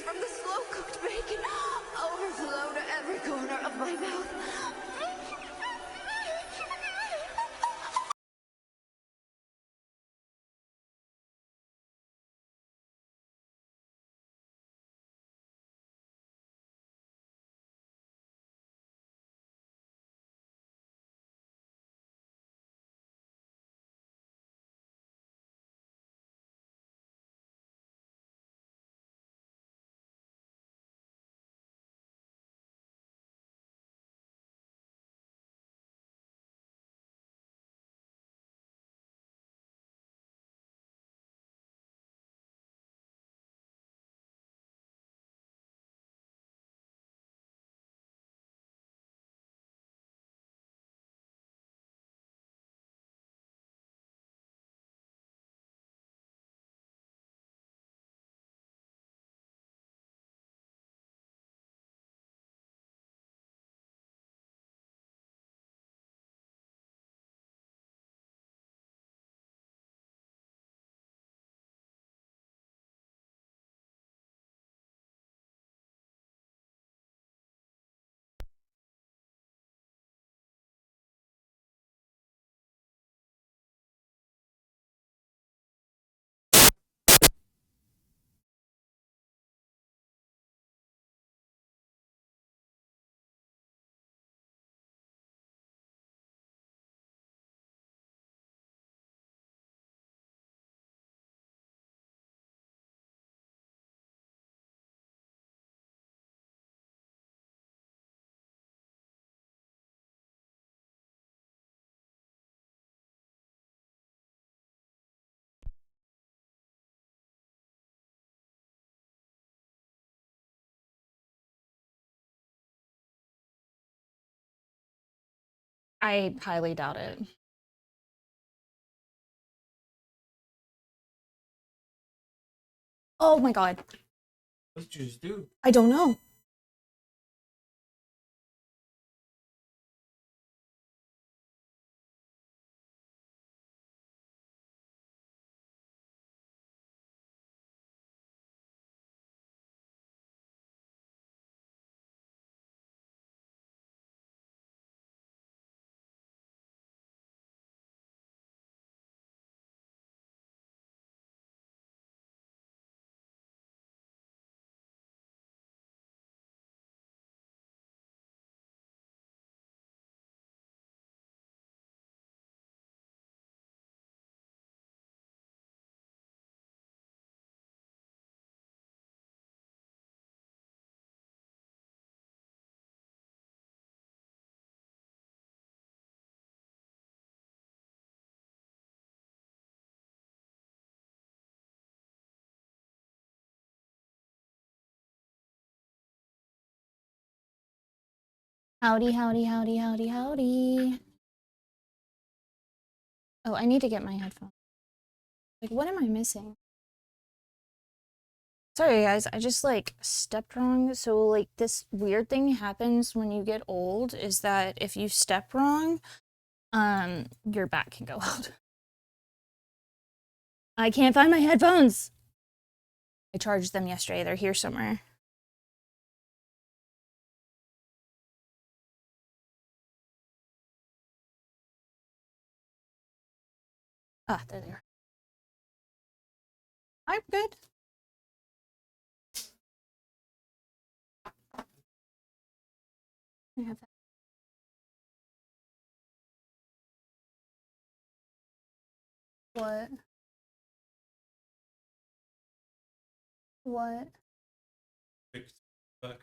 from the slow-cooked bacon overflow to every corner of my mouth. I highly doubt it. Oh my god. What did you just do? I don't know. Howdy, howdy, howdy, howdy, howdy. Oh, I need to get my headphones. Like, what am I missing? Sorry, guys, I just, like, stepped wrong. So, like, this weird thing happens when you get old is that if you step wrong, your back can go out. I can't find my headphones! I charged them yesterday. They're here somewhere. Ah, there they are. I'm good. I have that. What? What? Fixed back.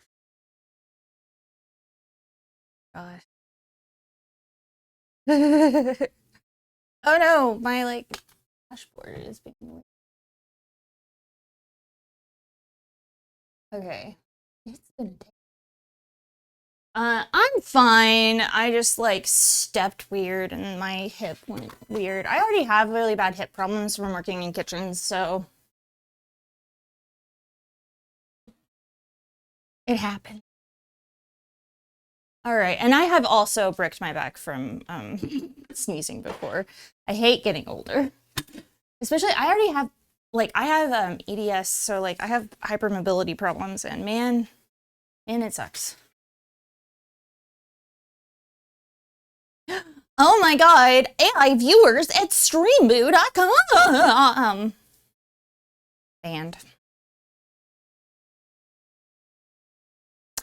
Gosh. Oh no, my, like, dashboard is being weird. Okay. It's gonna take. I'm fine. I just, like, stepped weird and my hip went weird. I already have really bad hip problems from working in kitchens, so it happened. All right, and I have also bricked my back from sneezing before. I hate getting older. Especially, I already have like I have EDS, so like I have hypermobility problems, and man, it sucks. Oh my god, AI viewers at streammoo.com. Banned.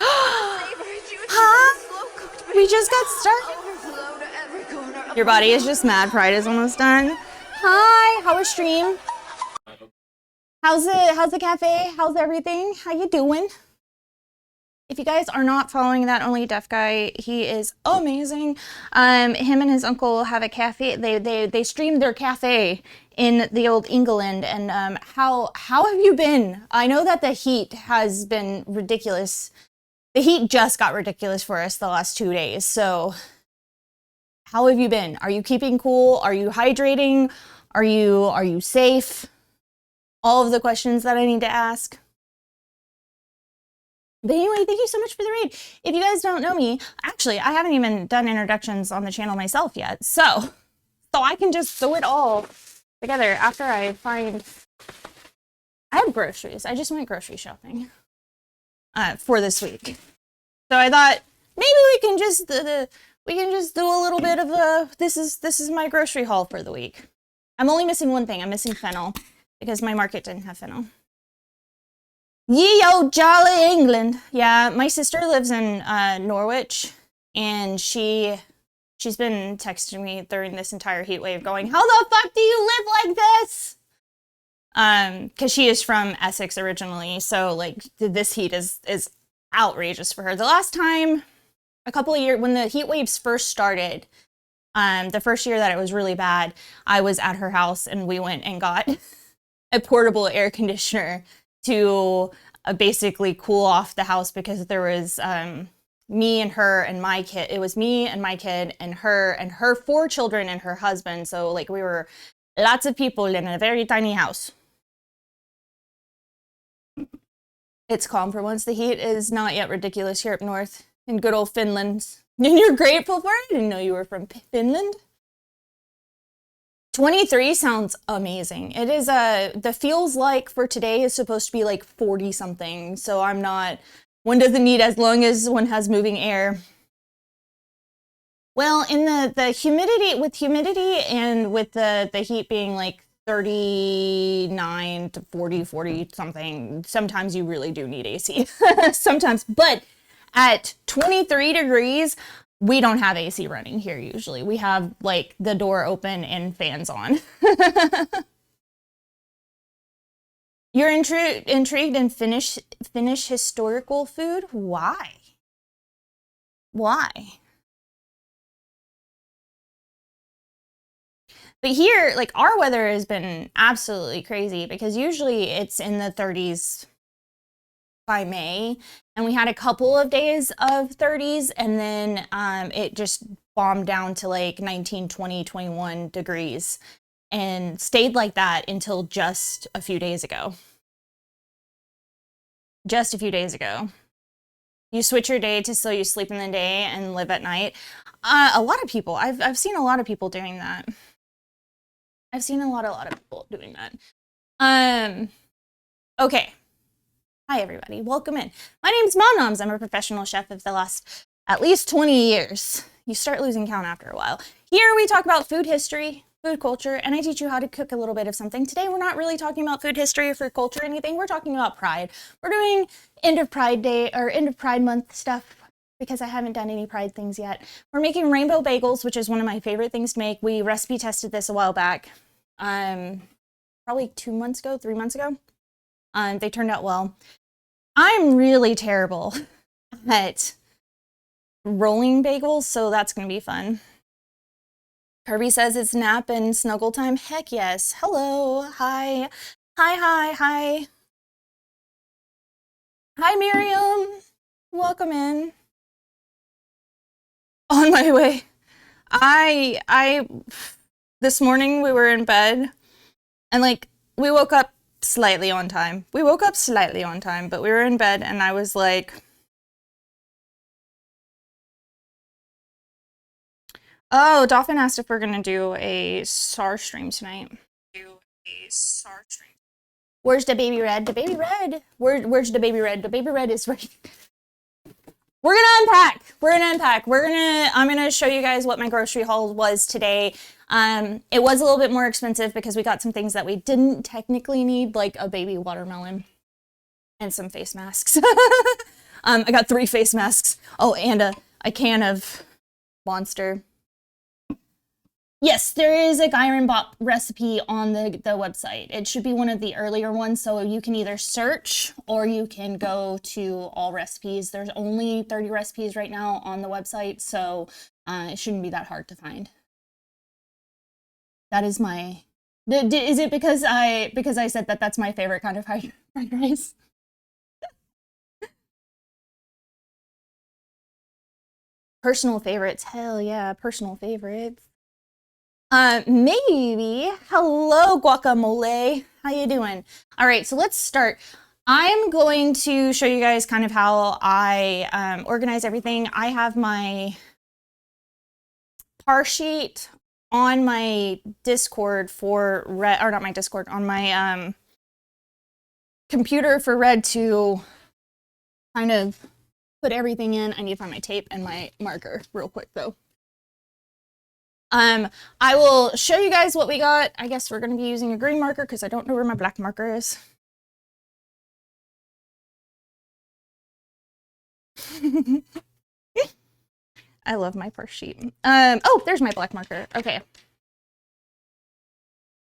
Huh? We just got started. Your body is just mad. Pride is almost done. Hi, how was stream? How's the cafe? How's everything? How you doing? If you guys are not following That Only Deaf Guy, he is amazing. Him and his uncle have a cafe. They streamed their cafe in the old England. And how have you been? I know that the heat has been ridiculous. The heat just got ridiculous for us the last 2 days. So how have you been? Are you keeping cool? Are you hydrating? Are you safe? All of the questions that I need to ask. But anyway, thank you so much for the raid. If you guys don't know me, actually, I haven't even done introductions on the channel myself yet. So I can just throw it all together after I find... I have groceries. I just went grocery shopping for this week. So I thought maybe we can just do a little bit of a... This is my grocery haul for the week. I'm only missing one thing. I'm missing fennel because my market didn't have fennel. Ye old jolly England. Yeah, my sister lives in Norwich, and she's been texting me during this entire heat wave going, how the fuck do you live like this? Because she is from Essex originally, so like this heat is outrageous for her. The last time, a couple of years, when the heat waves first started, the first year that it was really bad, I was at her house and we went and got a portable air conditioner to basically cool off the house because there was me and her and my kid. It was me and my kid and her 4 children and her husband. So like we were lots of people in a very tiny house. It's calm for once. The heat is not yet ridiculous here up north in good old Finland. And you're grateful for it? I didn't know you were from Finland. 23 sounds amazing. It is the feels like for today is supposed to be like 40 something. So one doesn't need as long as one has moving air. Well, in the humidity and with the heat being like 39 to 40 something, sometimes you really do need AC. Sometimes, but at 23 degrees, we don't have AC running here usually. We have like the door open and fans on. You're intrigued in Finnish historical food? Why? Why? But here, like our weather has been absolutely crazy because usually it's in the 30s by May, and we had a couple of days of 30s, and then it just bombed down to like 19, 20, 21 degrees and stayed like that until just a few days ago. Just a few days ago. You switch your day to so you sleep in the day and live at night. A lot of people, I've seen a lot of people doing that. I've seen a lot of people doing that. Okay. Hi, everybody. Welcome in. My name's Mom Noms. I'm a professional chef of the last at least 20 years. You start losing count after a while. Here we talk about food history, food culture, and I teach you how to cook a little bit of something. Today, we're not really talking about food history or food culture or anything. We're talking about Pride. We're doing end of Pride Day or end of Pride Month stuff because I haven't done any Pride things yet. We're making rainbow bagels, which is one of my favorite things to make. We recipe tested this a while back, probably 2 months ago, 3 months ago. They turned out well. I'm really terrible at rolling bagels, so that's going to be fun. Kirby says it's nap and snuggle time. Heck yes. Hello. Hi. Hi. Hi, Miriam. Welcome in. On my way. This morning we were in bed and like we woke up slightly on time. We woke up slightly on time, but we were in bed and I was like, oh, Dolphin asked if we're gonna do a SAR stream tonight. Where's the baby red? The baby red. Where's the baby red? The baby red is right. We're gonna unpack. I'm gonna show you guys what my grocery haul was today. It was a little bit more expensive because we got some things that we didn't technically need, like a baby watermelon and some face masks. I got 3 face masks. Oh, and a can of Monster. Yes, there is a Gyron Bop recipe on the website. It should be one of the earlier ones, so you can either search or you can go to all recipes. There's only 30 recipes right now on the website, so it shouldn't be that hard to find. That is my... Is it because I said that that's my favorite kind of fried rice? Personal favorites. Hell yeah, personal favorites. Maybe. Hello, guacamole. How you doing? All right, so let's start. I'm going to show you guys kind of how I organize everything. I have my par sheet on my Discord for Red, or not my Discord, on my computer for Red to kind of put everything in. I need to find my tape and my marker real quick though. I will show you guys what we got. I guess we're going to be using a green marker because I don't know where my black marker is. I love my first sheet. Oh, there's my black marker. Okay.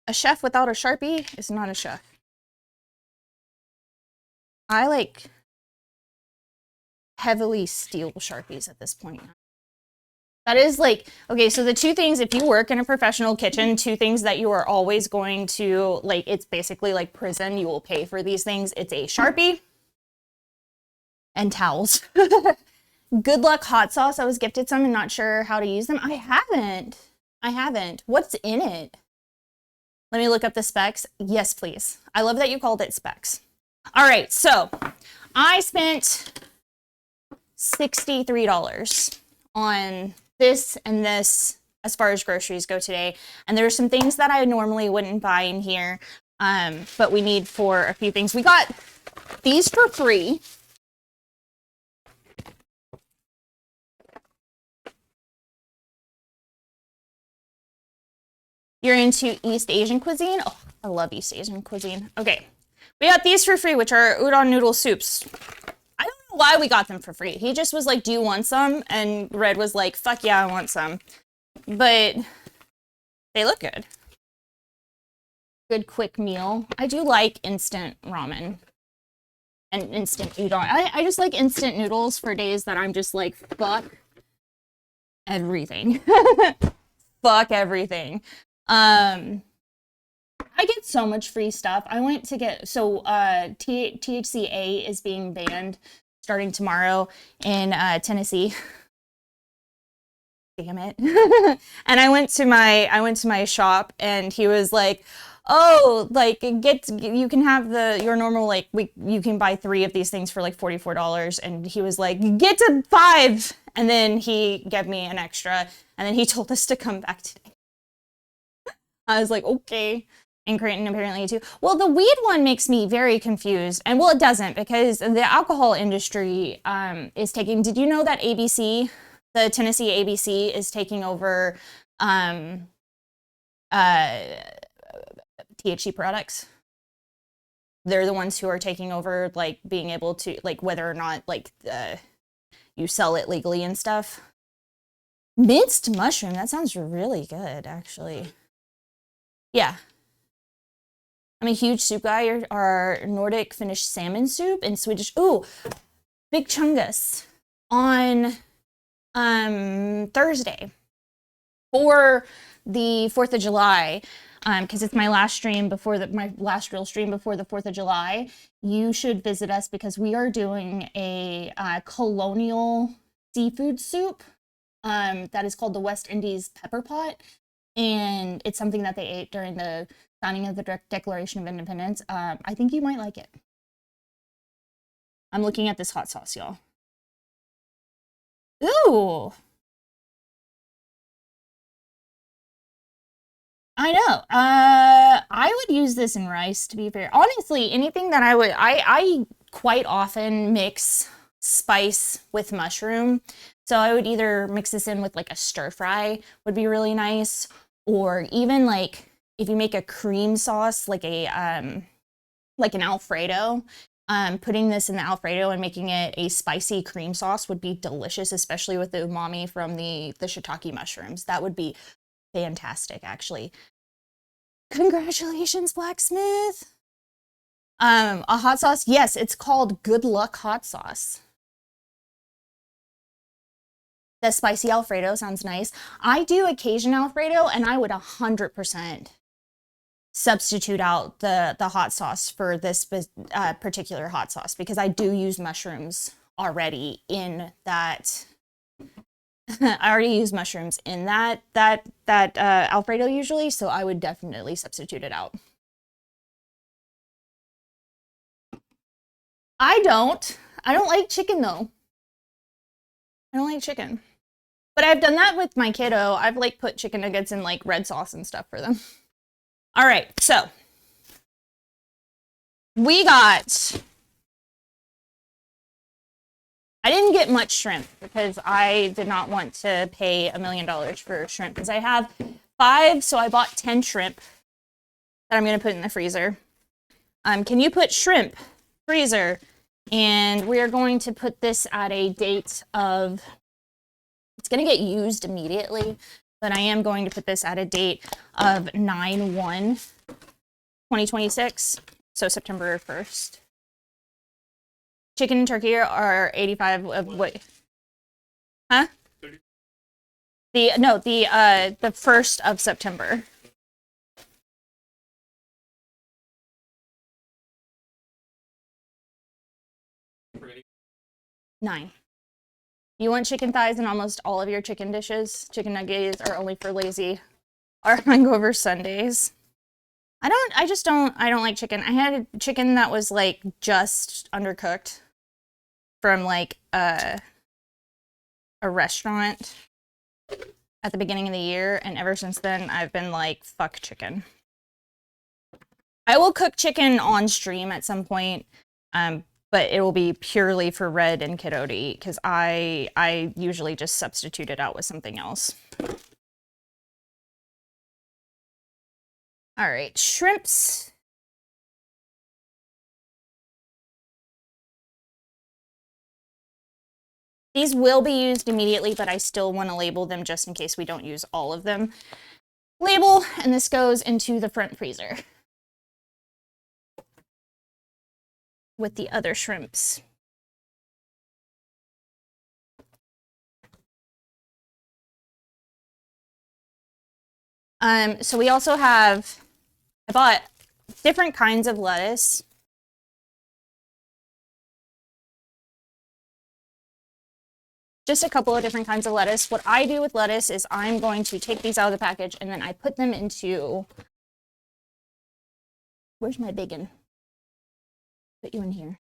A chef without a Sharpie is not a chef. I like heavily steal Sharpies at this point. That is like, okay, so the 2 things, if you work in a professional kitchen, 2 things that you are always going to, like, it's basically like prison, you will pay for these things. It's a Sharpie and towels. Good luck hot sauce. I was gifted some and not sure how to use them. I haven't. What's in it? Let me look up the specs. Yes, please. I love that you called it specs. All right, so I spent $63 on this and this as far as groceries go today. And there are some things that I normally wouldn't buy in here, but we need for a few things. We got these for free. You're into East Asian cuisine? Oh, I love East Asian cuisine. Okay, we got these for free, which are udon noodle soups. I don't know why we got them for free. He just was like, do you want some? And Red was like, fuck yeah, I want some. But they look good. Good quick meal. I do like instant ramen and instant udon. I just like instant noodles for days that I'm just like, fuck everything. Fuck everything. I get so much free stuff. I went to get, so THCA is being banned starting tomorrow in Tennessee. Damn it. And I went to my shop and he was like, oh, like you can have your normal, like you can buy 3 of these things for like $44. And he was like, get to 5. And then he gave me an extra and then he told us to come back today. I was like, okay. And Creighton apparently too. Well, the weed one makes me very confused. And well, it doesn't, because the alcohol industry is taking, did you know that ABC, the Tennessee ABC is taking over THC products? They're the ones who are taking over, like being able to, like whether or not like you sell it legally and stuff. Minced mushroom, that sounds really good, actually. Yeah. I'm a huge soup guy. Our Nordic Finnish salmon soup and Swedish. Ooh, Big Chungus on Thursday for the 4th of July. Because it's my last stream before my last real stream before the 4th of July. You should visit us because we are doing a colonial seafood soup that is called the West Indies Pepper Pot. And it's something that they ate during the signing of the Declaration of Independence. I think you might like it. I'm looking at this hot sauce, y'all. Ooh. I know. I would use this in rice, to be fair. Honestly, anything that I quite often mix spice with mushroom. So I would either mix this in with like a stir fry would be really nice, or even like if you make a cream sauce, like an Alfredo, putting this in the Alfredo and making it a spicy cream sauce would be delicious, especially with the umami from the shiitake mushrooms. That would be fantastic, actually. Congratulations, Blacksmith. A hot sauce? Yes, it's called Good Luck Hot Sauce. The spicy Alfredo sounds nice. I do occasion Alfredo, and I would 100% substitute out the hot sauce for this particular hot sauce, because I do use mushrooms already in that. I already use mushrooms in that Alfredo usually, so I would definitely substitute it out. I don't like chicken though. I don't like chicken. But I've done that with my kiddo. I've like put chicken nuggets in like red sauce and stuff for them. All right, so we got, I didn't get much shrimp because I did not want to pay $1 million for shrimp, because I have 5, so I bought 10 shrimp that I'm gonna put in the freezer. Can you put shrimp freezer? And we're going to put this at a date of, it's gonna get used immediately, but I am going to put this at a date of 9/1/2026, so September 1st. Chicken and turkey are 85 of what? Huh? The 1st of September. Ready? 9. You want chicken thighs in almost all of your chicken dishes. Chicken nuggets are only for lazy or hungover Sundays. I don't like chicken. I had a chicken that was like just undercooked from like a restaurant at the beginning of the year, and ever since then I've been like, fuck chicken. I will cook chicken on stream at some point, but it will be purely for Red and Kiddo to eat, because I usually just substitute it out with something else. All right, shrimps. These will be used immediately, but I still want to label them just in case we don't use all of them. Label, and this goes into the front freezer with the other shrimps. So we also have, I bought different kinds of lettuce. Just a couple of different kinds of lettuce. What I do with lettuce is I'm going to take these out of the package and then I put them into, where's my bacon? Put you in here.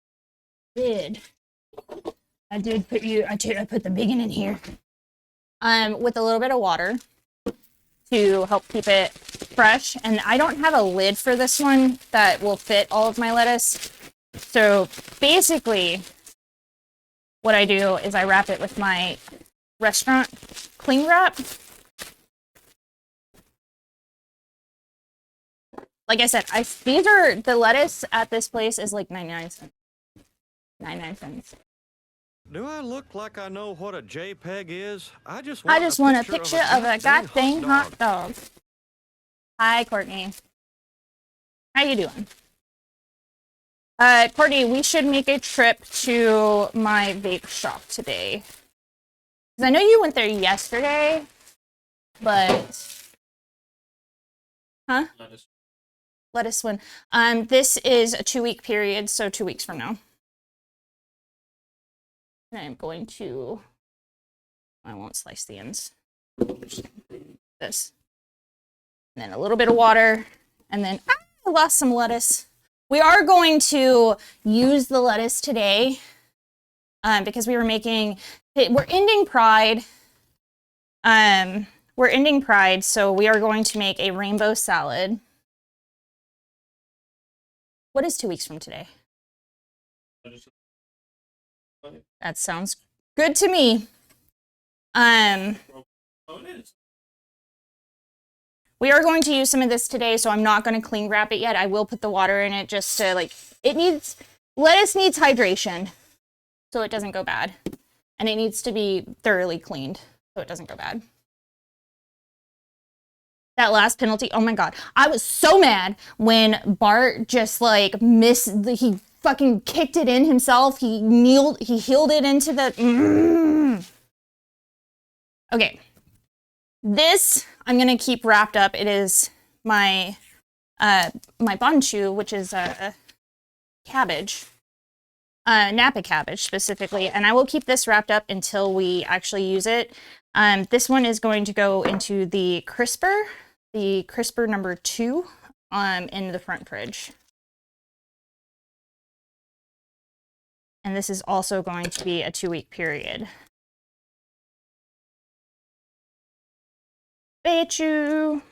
I did put you, I put the bacon in here. With a little bit of water to help keep it fresh. And I don't have a lid for this one that will fit all of my lettuce. So basically, what I do is I wrap it with my restaurant cling wrap. Like I said, these are, the lettuce at this place is like 99 cents. 99 cents. Do I look like I know what a JPEG is? I just want a picture of a goddamn hot dog. Hi, Courtney. How you doing? Courtney, we should make a trip to my vape shop today. Because I know you went there yesterday, but... Huh? Lettuce one. This is a 2-week period, so 2 weeks from now. And I'm going to... I won't slice the ends. This. And then a little bit of water. And then... I lost some lettuce. We are going to use the lettuce today because we were making... We're ending Pride we're ending Pride, so we are going to make a rainbow salad. What is 2 weeks from today? That sounds good to me. We are going to use some of this today, so I'm not going to cling wrap it yet. I will put the water in it just to, like, lettuce needs hydration so it doesn't go bad. And it needs to be thoroughly cleaned so it doesn't go bad. That last penalty, oh my God. I was so mad when Bart just, like, he fucking kicked it in himself. He heeled it into the... Okay. This, I'm going to keep wrapped up. It is my banchu, which is cabbage. Napa cabbage specifically, and I will keep this wrapped up until we actually use it. This one is going to go into the crisper number 2 in the front fridge. And this is also going to be a 2-week period. Bechu.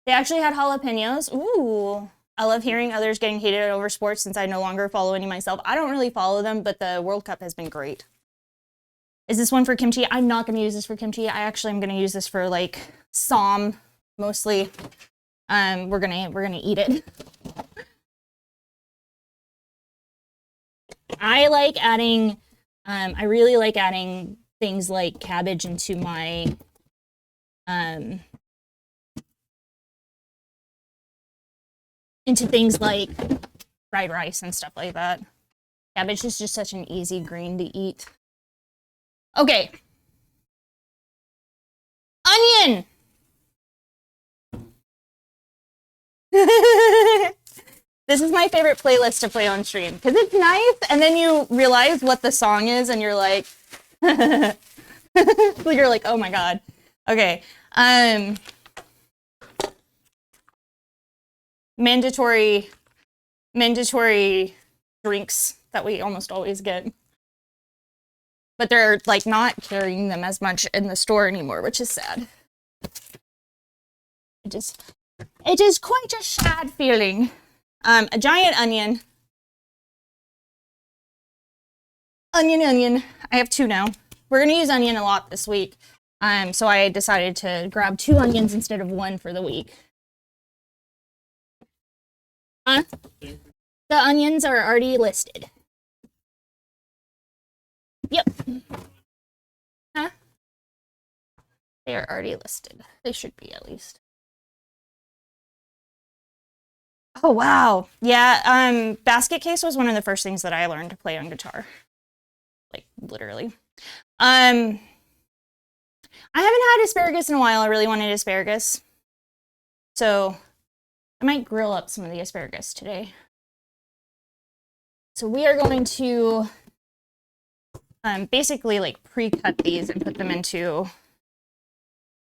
They actually had jalapenos. Ooh. I love hearing others getting hated over sports since I no longer follow any myself. I don't really follow them, but the World Cup has been great. Is this one for kimchi? I'm not going to use this for kimchi. I actually am going to use this for, like, som mostly. We're gonna eat it. I like adding, I really like adding things like cabbage into my, into things like fried rice and stuff like that. Cabbage is just such an easy green to eat. Okay. Onion! This is my favorite playlist to play on stream because it's nice, and then you realize what the song is, and you're like, you're like, oh my God. Okay. Mandatory drinks that we almost always get, but they're like not carrying them as much in the store anymore, which is sad. It is quite a sad feeling. A giant onion. Onion. I have 2 now. We're gonna use onion a lot this week. So I decided to grab 2 onions instead of 1 for the week. The onions are already listed. Yep. Huh? They are already listed. They should be, at least. Oh, wow. Yeah, basket case was one of the first things that I learned to play on guitar. Like, literally. I haven't had asparagus in a while. I really wanted asparagus. So, I might grill up some of the asparagus today. So we are going to basically like pre-cut these and put them into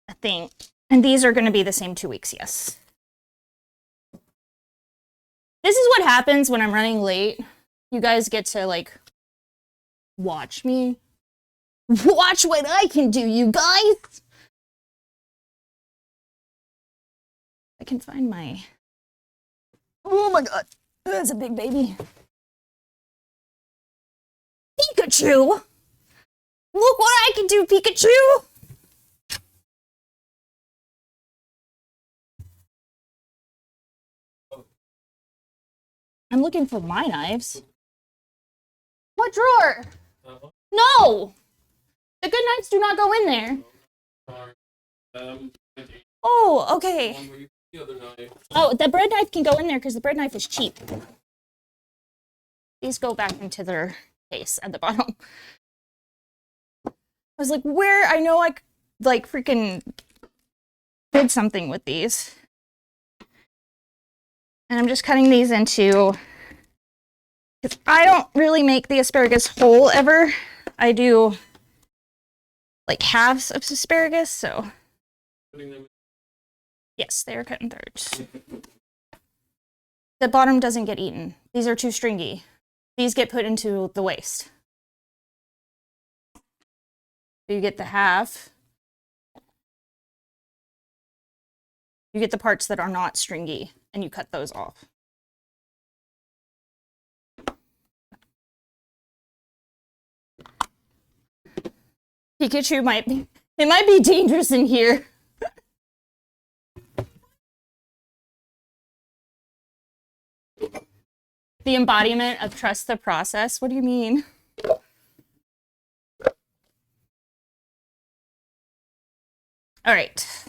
a thing. And these are going to be the same 2 weeks, yes. This is what happens when I'm running late. You guys get to, like, watch me. Watch what I can do, you guys! I can find my... Oh my God, that's a big baby. Pikachu! Look what I can do, Pikachu! I'm looking for my knives. What drawer? No! The good knives do not go in there. Oh, okay. Oh, the bread knife can go in there because the bread knife is cheap. These go back into their case at the bottom. I was like, where? I know I like freaking did something with these. And I'm just cutting these into, because I don't really make the asparagus whole ever. I do like halves of asparagus, so. Yes, they are cut in thirds. the bottom doesn't get eaten. These are too stringy. These get put into the waste. You get the half. You get the parts that are not stringy, and you cut those off. Pikachu might be, it might be dangerous in here. The embodiment of trust the process. What do you mean? All right.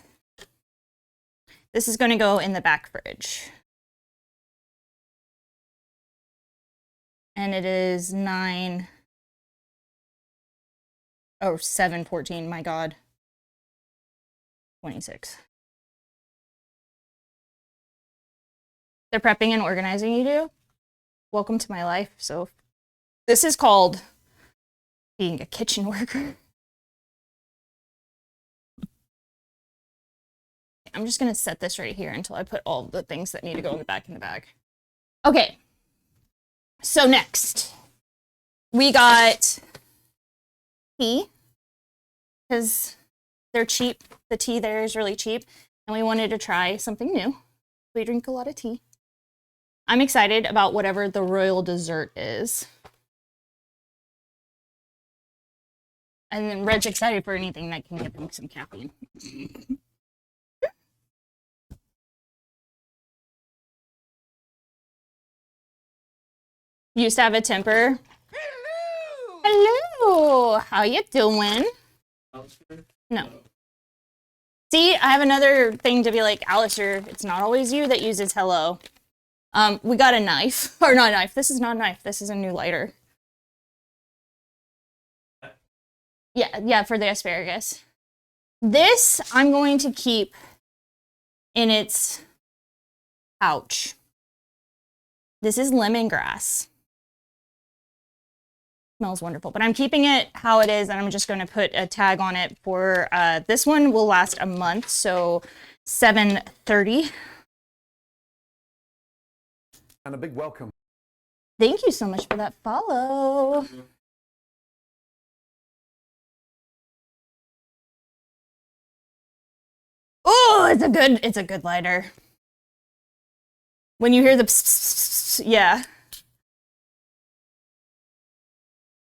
This is going to go in the back fridge. And it is 7:14, my God. 26. The prepping and organizing you do? Welcome to my life. So this is called being a kitchen worker. I'm just going to set this right here until I put all the things that need to go in the bag. Okay. So next, we got tea, because they're cheap. The tea there is really cheap, and we wanted to try something new. We drink a lot of tea. I'm excited about whatever the royal dessert is. And then Red's excited for anything that can give him some caffeine. Used to have a temper. Hello! Hello! How you doing? No. See, I have another thing to be like, Alistair, it's not always you that uses hello. We got a knife. Or not a knife. This is not a knife. This is a new lighter. Yeah, for the asparagus. This I'm going to keep in its pouch. This is lemongrass. Smells wonderful, but I'm keeping it how it is, and I'm just going to put a tag on it for, this one will last a month, so 7/30. And a big welcome. Thank you so much for that follow. Oh, it's a good lighter. When you hear the pss, pss, pss, yeah.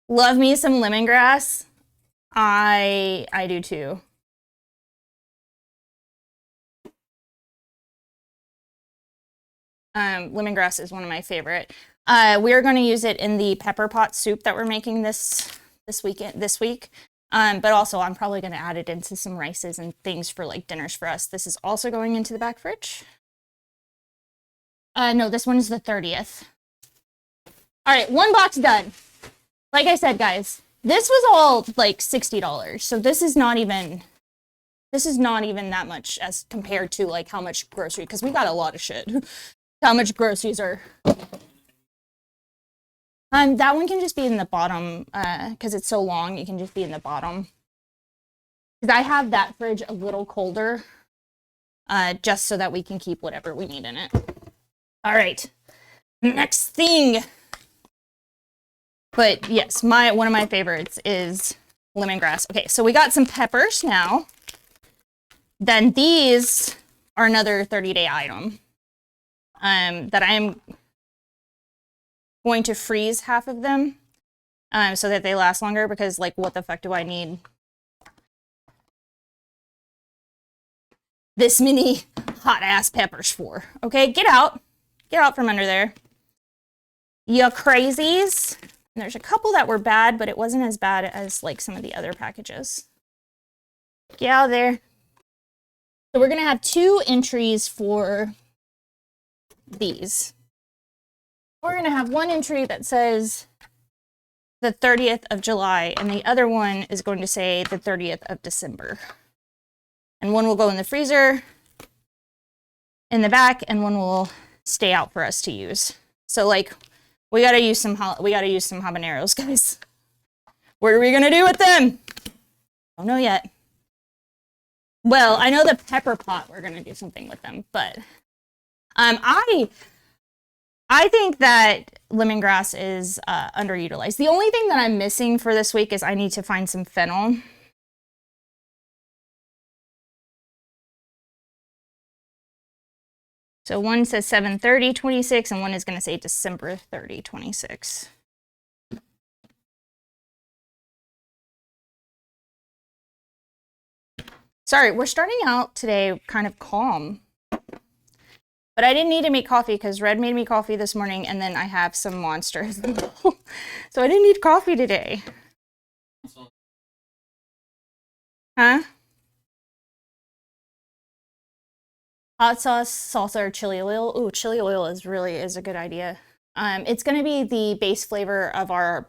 Love me some lemongrass. I do too. Lemongrass is one of my favorite. We are going to use it in the pepper pot soup that we're making this week. But also I'm probably going to add it into some rices and things for like dinners for us. This is also going into the back fridge. No, this one is the 30th. All right, one box done. Like I said, guys, this was all like $60. So this is not even that much as compared to like how much grocery, because we got a lot of shit. How much groceries are. That one can just be in the bottom, because it's so long, it can just be in the bottom. Because I have that fridge a little colder, just so that we can keep whatever we need in it. All right, next thing. But yes, one of my favorites is lemongrass. Okay, so we got some peppers now. Then these are another 30-day item that I'm going to freeze half of them so that they last longer, because like what the fuck do I need this many hot ass peppers for? Okay, get out from under there, you crazies. And there's a couple that were bad, but it wasn't as bad as like some of the other packages. Get out of there. So we're gonna have 2 entries for these. We're gonna have one entry that says the 30th of July, and the other one is going to say the 30th of December. And one will go in the freezer in the back, and one will stay out for us to use. So like, we gotta use some habaneros, guys. What are we gonna do with them? Don't know yet. Well, I know the pepper pot, we're gonna do something with them, but I I think that lemongrass is underutilized. The only thing that I'm missing for this week is I need to find some fennel. So one says 7/30/26 and one is going to say December 30/26. Sorry, we're starting out today kind of calm. But I didn't need to make coffee because Red made me coffee this morning and then I have some monsters. So I didn't need coffee today. Huh? Hot sauce, salsa, or chili oil. Ooh, chili oil is a good idea. It's gonna be the base flavor of our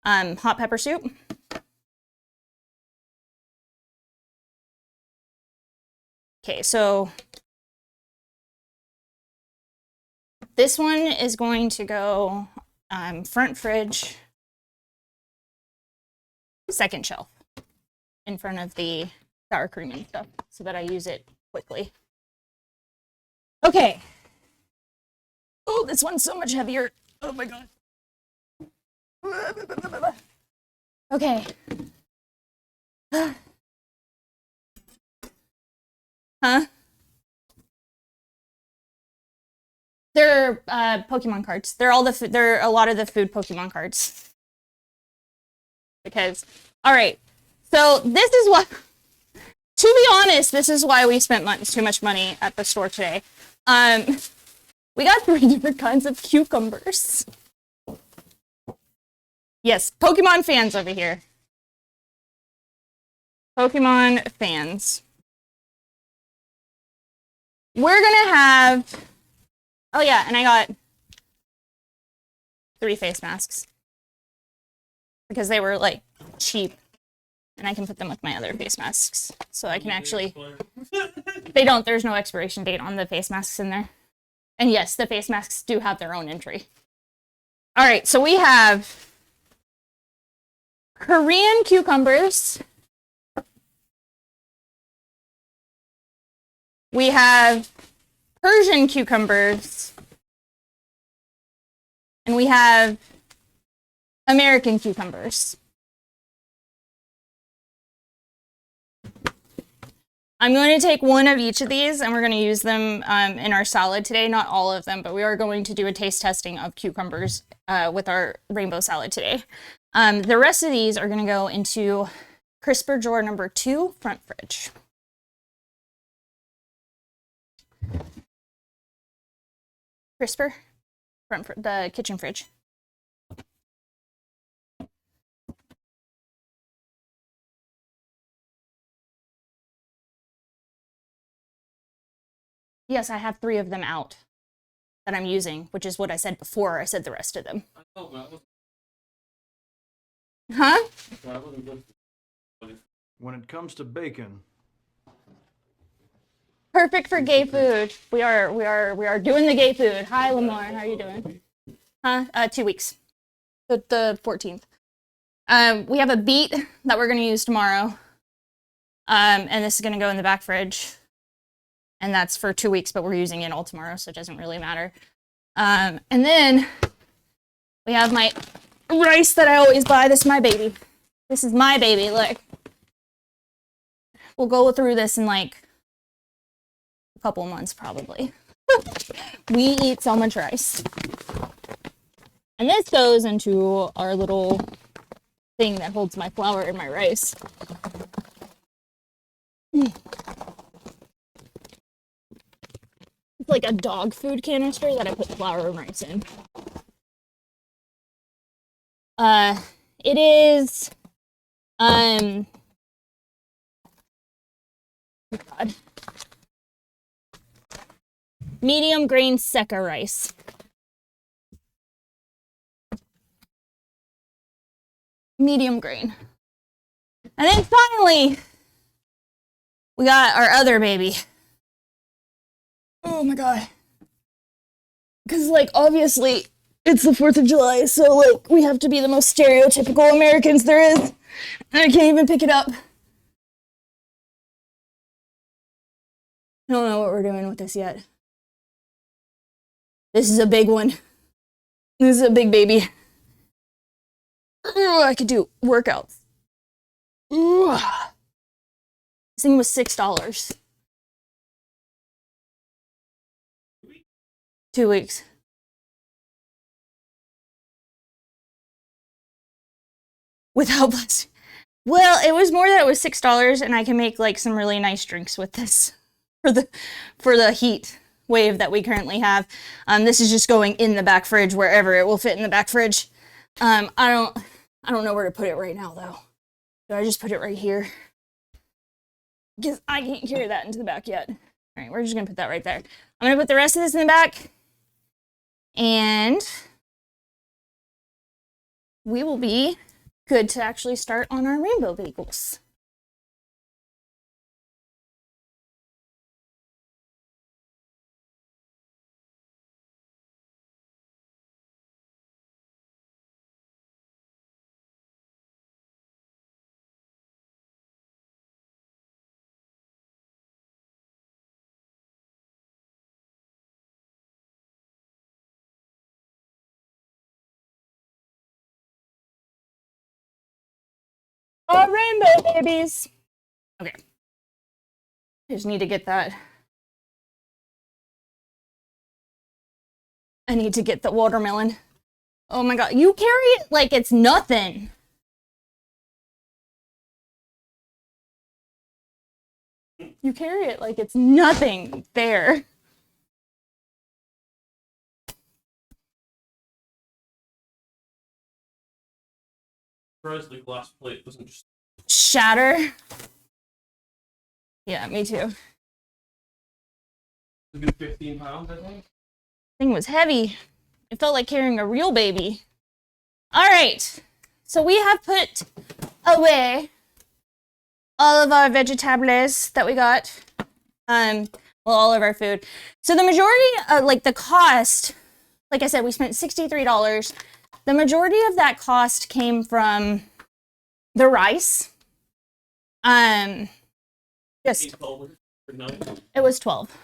hot pepper soup. Okay, so this one is going to go front fridge, second shelf, in front of the sour cream and stuff, so that I use it quickly. Okay. Oh, this one's so much heavier. Oh my god. Okay. Huh? They're Pokemon cards. They're a lot of the food Pokemon cards. Because, all right. So this is what, to be honest, this is why we spent too much money at the store today. We got 3 different kinds of cucumbers. Yes, Pokemon fans over here. Pokemon fans. We're gonna have, oh yeah, and I got 3 face masks because they were like cheap and I can put them with my other face masks. So I can actually, there's no expiration date on the face masks in there. And yes, the face masks do have their own entry. All right, so we have Korean cucumbers. We have Persian cucumbers. And we have American cucumbers. I'm going to take one of each of these and we're going to use them in our salad today. Not all of them, but we are going to do a taste testing of cucumbers with our rainbow salad today. The rest of these are going to go into crisper drawer number 2, front fridge. Crisper, the kitchen fridge. Yes, I have 3 of them out that I'm using, which is what I said before I said the rest of them. Huh? When it comes to bacon, Perfect for gay food. We are doing the gay food. Hi, Lamar. How are you doing? Huh? 2 weeks. The 14th. We have a beet that we're gonna use tomorrow. And this is gonna go in the back fridge. And that's for 2 weeks, but we're using it all tomorrow, so it doesn't really matter. And then we have my rice that I always buy. This is my baby. This is my baby, look. We'll go through this in like a couple months, probably. We eat so much rice. And this goes into our little thing that holds my flour and my rice. It's like a dog food canister that I put flour and rice in. It is, oh God. Medium grain Seka rice. Medium grain. And then finally, we got our other baby. Oh my God. Because, like, obviously, it's the 4th of July, so, like, we have to be the most stereotypical Americans there is. And I can't even pick it up. I don't know what we're doing with this yet. This is a big one. This is a big baby. Ooh, I could do workouts. Ooh. This thing was $6. 2 weeks. Without plastic. Well, it was more that it was $6 and I can make like some really nice drinks with this for the heat wave that we currently have. This is just going in the back fridge wherever it will fit in the back fridge. I don't know where to put it right now though. So I just put it right here. Because I can't carry that into the back yet. All right, we're just gonna put that right there. I'm gonna put the rest of this in the back. And we will be good to actually start on our rainbow bagels. Our rainbow babies. Okay. I just need to get that. I need to get the watermelon. Oh my god, you carry it like it's nothing. You carry it like it's nothing. There. Surprised the glass plate doesn't just Shatter. Yeah, me too. a good 15 pounds, I think. Thing was heavy. It felt like carrying a real baby. All right. So we have put away all of our vegetables that we got. Well, all of our food. So the majority, like the cost, like I said, we spent $63. The majority of that cost came from the rice. Just it was 12.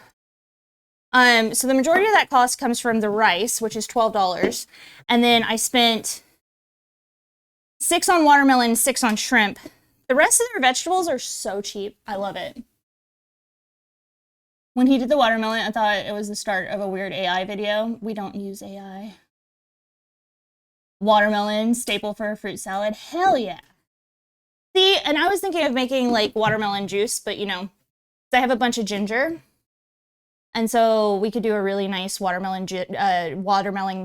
So the majority of that cost comes from the rice, which is $12. And then I spent $6 on watermelon, $6 on shrimp. The rest of their vegetables are so cheap. I love it. When he did the watermelon, I thought it was the start of a weird AI video. We don't use AI. Watermelon, staple for a fruit salad. Hell yeah. See, and I was thinking of making like watermelon juice, but you know, I have a bunch of ginger. And so we could do a really nice watermelon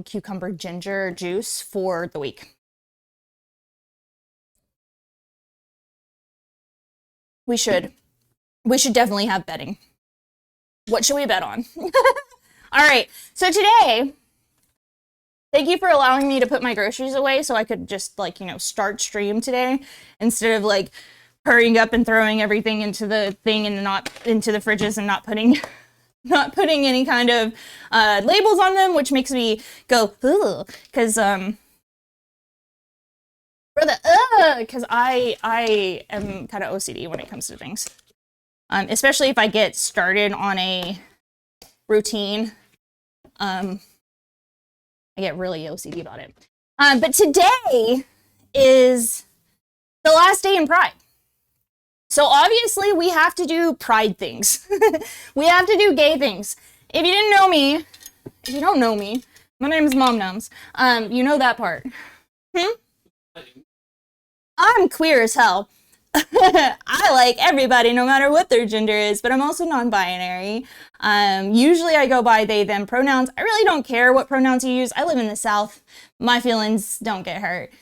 cucumber ginger juice for the week. We should definitely have betting. What should we bet on? All right, so today, thank you for allowing me to put my groceries away so I could just like, you know, start stream today instead of like hurrying up and throwing everything into the thing and not into the fridges and not putting any kind of labels on them, which makes me go, ugh, because I am kind of OCD when it comes to things, especially if I get started on a routine. I get really OCD about it. But today is the last day in Pride. So obviously we have to do Pride things. We have to do gay things. If you didn't know me, if you don't know me, my name is Mom Nums. You know that part. I'm queer as hell. I like everybody no matter what their gender is, but I'm also non-binary. Usually I go by they, them pronouns. I really don't care what pronouns you use. I live in the South. My feelings don't get hurt.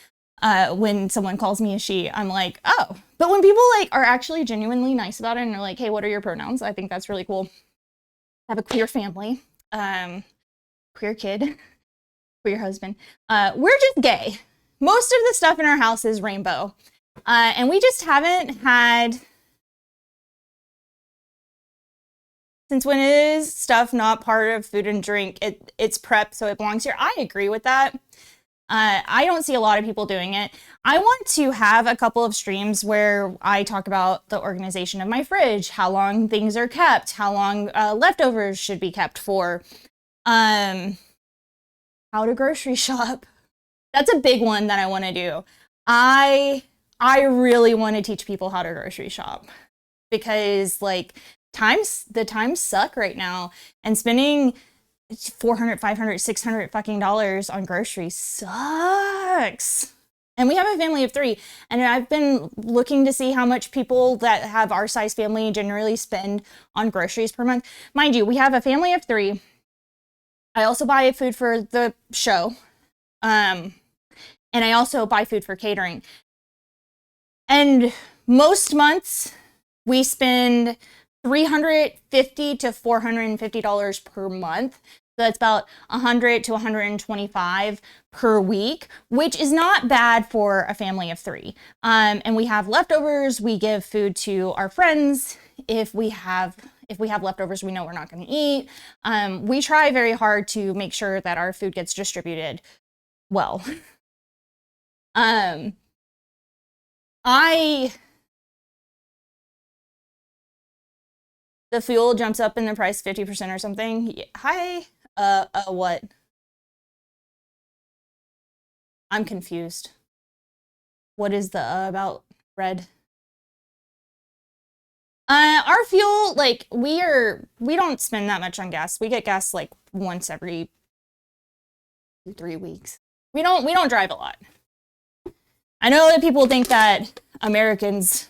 When someone calls me a she, I'm like, oh. But when people like are actually genuinely nice about it and are like, hey, what are your pronouns? I think that's really cool. I have a queer family, queer kid, queer husband. We're just gay. Most of the stuff in our house is rainbow. And we just haven't had, since when it is stuff not part of food and drink, it's prep, so it belongs here. I agree with that. I don't see a lot of people doing it. I want to have a couple of streams where I talk about the organization of my fridge, how long things are kept, how long leftovers should be kept for. how to grocery shop. That's a big one that I want to do. I really want to teach people how to grocery shop because like the times suck right now, and spending $400, $500, $600 fucking dollars on groceries sucks. And we have a family of 3, and I've been looking to see how much people that have our size family generally spend on groceries per month. Mind you, we have a family of 3. I also buy food for the show. And I also buy food for catering. And most months we spend $350 to $450 per month. So that's about $100 to $125 per week, which is not bad for a family of 3. And we have leftovers. We give food to our friends. If we have leftovers we know we're not going to eat. We try very hard to make sure that our food gets distributed well. The fuel jumps up in the price 50% or something. Hi. What? I'm confused. What is the about red? Our fuel, like, we don't spend that much on gas. We get gas like once every 3 weeks. We don't drive a lot. I know that people think that Americans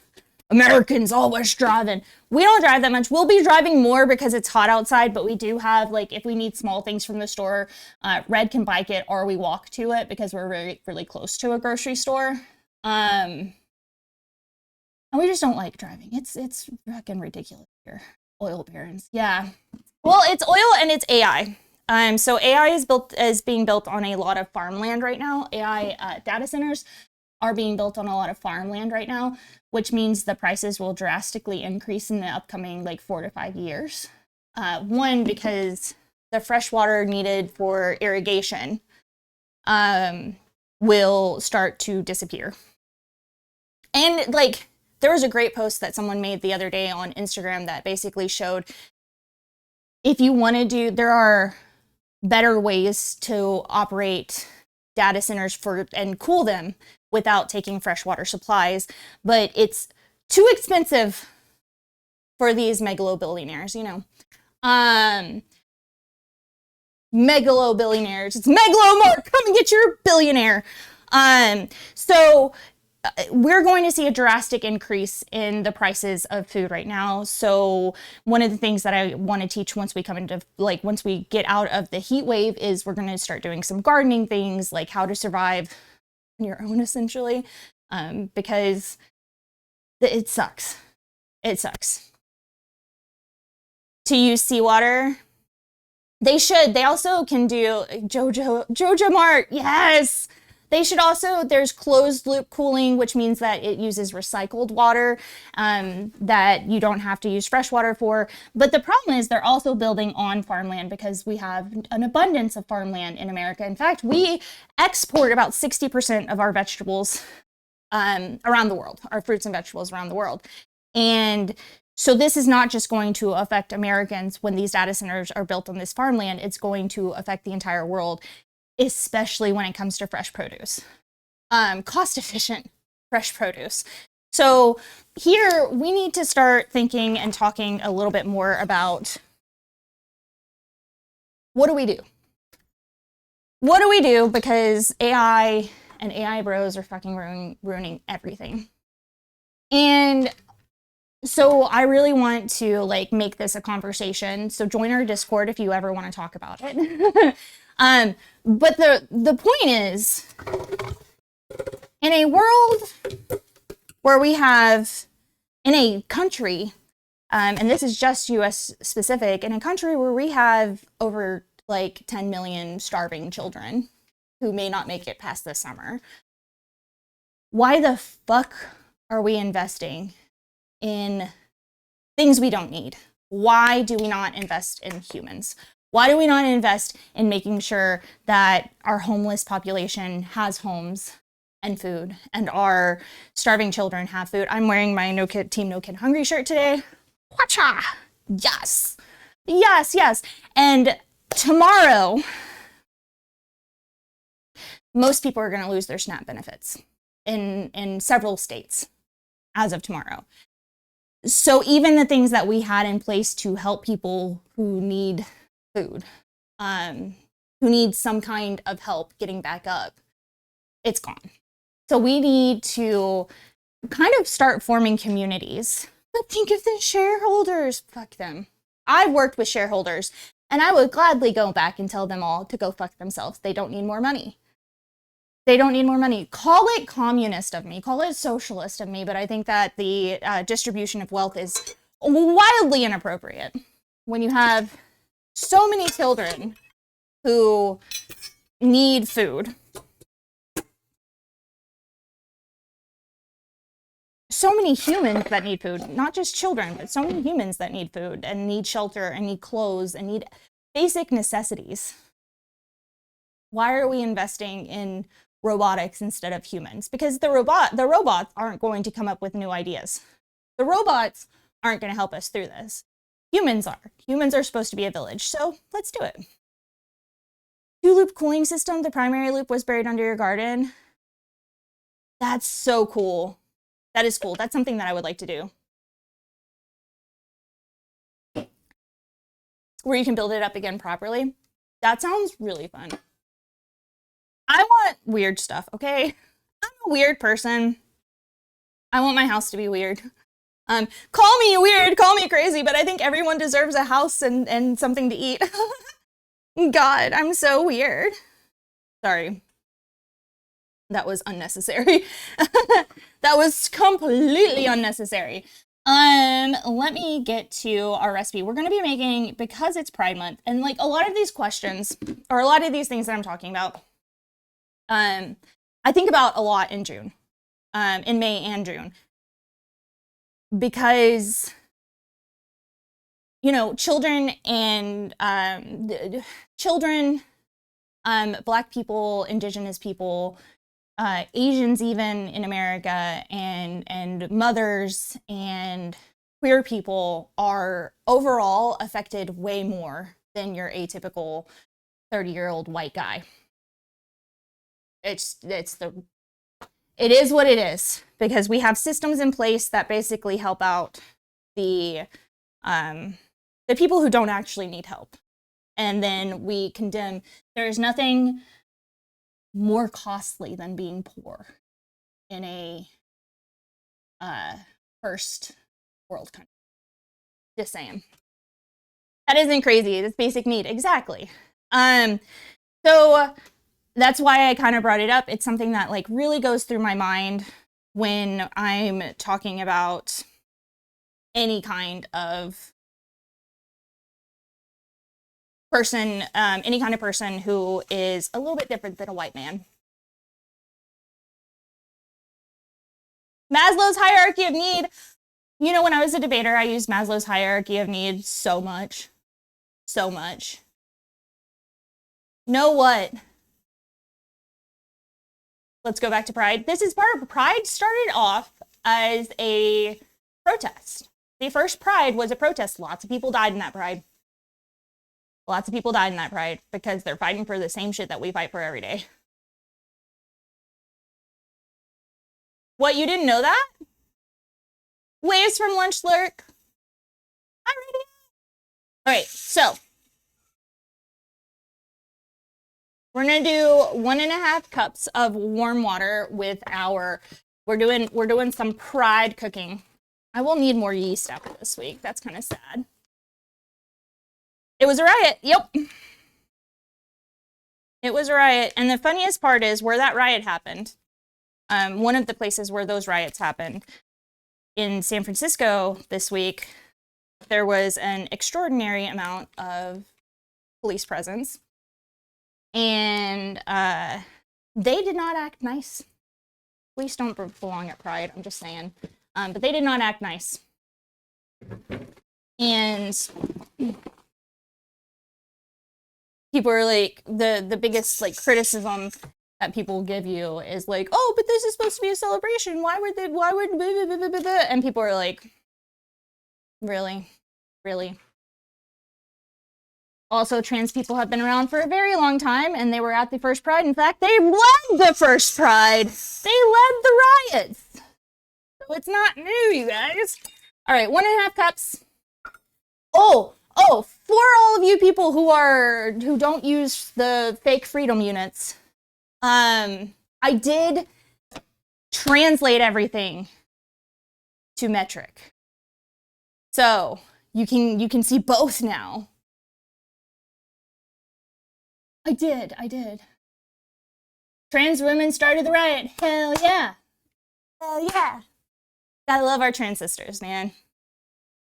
always driving. We don't drive that much. We'll be driving more because it's hot outside, but we do have, like, if we need small things from the store, Red can bike it or we walk to it because we're really close to a grocery store. And we just don't like driving. It's fucking ridiculous here. Oil barons. Yeah. Well, it's oil and it's AI. So AI is being built on a lot of farmland right now. AI data centers are being built on a lot of farmland right now, which means the prices will drastically increase in the upcoming like 4 to 5 years. One, because the fresh water needed for irrigation will start to disappear. And like, there was a great post that someone made the other day on Instagram that basically showed if you want to there are better ways to operate data centers and cool them without taking freshwater supplies, but it's too expensive for these megalo-billionaires, you know. Megalo-billionaires. It's Megalo-Mark, come and get your billionaire. So we're going to see a drastic increase in the prices of food right now. So one of the things that I want to teach once we once we get out of the heat wave is we're going to start doing some gardening things, like how to survive on your own, essentially, because it sucks. It sucks. To use seawater. They should. They also can do Jojo Mart. Yes. They should also, there's closed loop cooling, which means that it uses recycled water that you don't have to use fresh water for. But the problem is they're also building on farmland because we have an abundance of farmland in America. In fact, we export about 60% of our vegetables around the world, our fruits and vegetables around the world. And so this is not just going to affect Americans when these data centers are built on this farmland, it's going to affect the entire world, especially when it comes to fresh produce, cost efficient fresh produce. So here we need to start thinking and talking a little bit more about what do we do? What do we do? Because AI and AI bros are fucking ruining everything. And so I really want to like make this a conversation. So join our Discord if you ever want to talk about it. But the point is, in a world where we have, in a country, and this is just US specific, in a country where we have over like 10 million starving children who may not make it past this summer, why the fuck are we investing in things we don't need? Why do we not invest in humans? Why do we not invest in making sure that our homeless population has homes and food and our starving children have food? I'm wearing my Team No Kid Hungry shirt today. Watcha! Yes. Yes, yes. And tomorrow, most people are going to lose their SNAP benefits in several states as of tomorrow. So even the things that we had in place to help people who need food, who need some kind of help getting back up, it's gone. So we need to kind of start forming communities. But think of the shareholders. Fuck them. I've worked with shareholders, and I would gladly go back and tell them all to go fuck themselves. They don't need more money. They don't need more money. Call it communist of me, call it socialist of me, but I think that the distribution of wealth is wildly inappropriate when you have so many children who need food. So many humans that need food, not just children, but so many humans that need food and need shelter and need clothes and need basic necessities. Why are we investing in robotics instead of humans? Because the robots aren't going to come up with new ideas. The robots aren't going to help us through this. Humans are. Humans are supposed to be a village, so let's do it. 2-loop cooling system, the primary loop was buried under your garden. That's so cool. That is cool. That's something that I would like to do. Where you can build it up again properly. That sounds really fun. I want weird stuff, okay? I'm a weird person. I want my house to be weird. Call me weird, call me crazy, but I think everyone deserves a house and something to eat. God, I'm so weird. Sorry. That was unnecessary. That was completely unnecessary. Let me get to our recipe. We're going to be making, because it's Pride Month, and like a lot of these questions, or a lot of these things that I'm talking about, I think about a lot in June, in May and June, because, you know, children and, Black people, Indigenous people, Asians even in America, and mothers and queer people are overall affected way more than your atypical 30-year-old white guy. It is what it is, because we have systems in place that basically help out the people who don't actually need help. And then we condemn. There's nothing more costly than being poor in a first world country. Just saying. That isn't crazy. It's basic need. Exactly. So that's why I kind of brought it up. It's something that like really goes through my mind when I'm talking about any kind of person, any kind of person who is a little bit different than a white man. Maslow's hierarchy of need. You know, when I was a debater, I used Maslow's hierarchy of need so much. So much. Know what? Let's go back to Pride. This is part of Pride. Started off as a protest. The first Pride was a protest. Lots of people died in that Pride. Lots of people died in that Pride because they're fighting for the same shit that we fight for every day. What, you didn't know that? Waves from Lunch Lurk. Alrighty. All right, so we're gonna do 1.5 cups of warm water with our. We're doing some Pride cooking. I will need more yeast after this week. That's kind of sad. It was a riot. Yep. It was a riot. And the funniest part is where that riot happened. One of the places where those riots happened in San Francisco this week, there was an extraordinary amount of police presence. And they did not act nice. Police don't belong at Pride, I'm just saying. But they did not act nice. And people are like, the biggest like criticism that people give you is like, oh, but this is supposed to be a celebration. Why would blah, blah, blah, blah. And people are like, really? Really? Also, trans people have been around for a very long time, and they were at the first Pride. In fact, they led the first Pride. They led the riots. So it's not new, you guys. All right, 1.5 cups. Oh, for all of you people who don't use the fake freedom units, I did translate everything to metric. So you can see both now. I did. Trans women started the riot. Hell yeah. Hell yeah. Gotta love our trans sisters, man.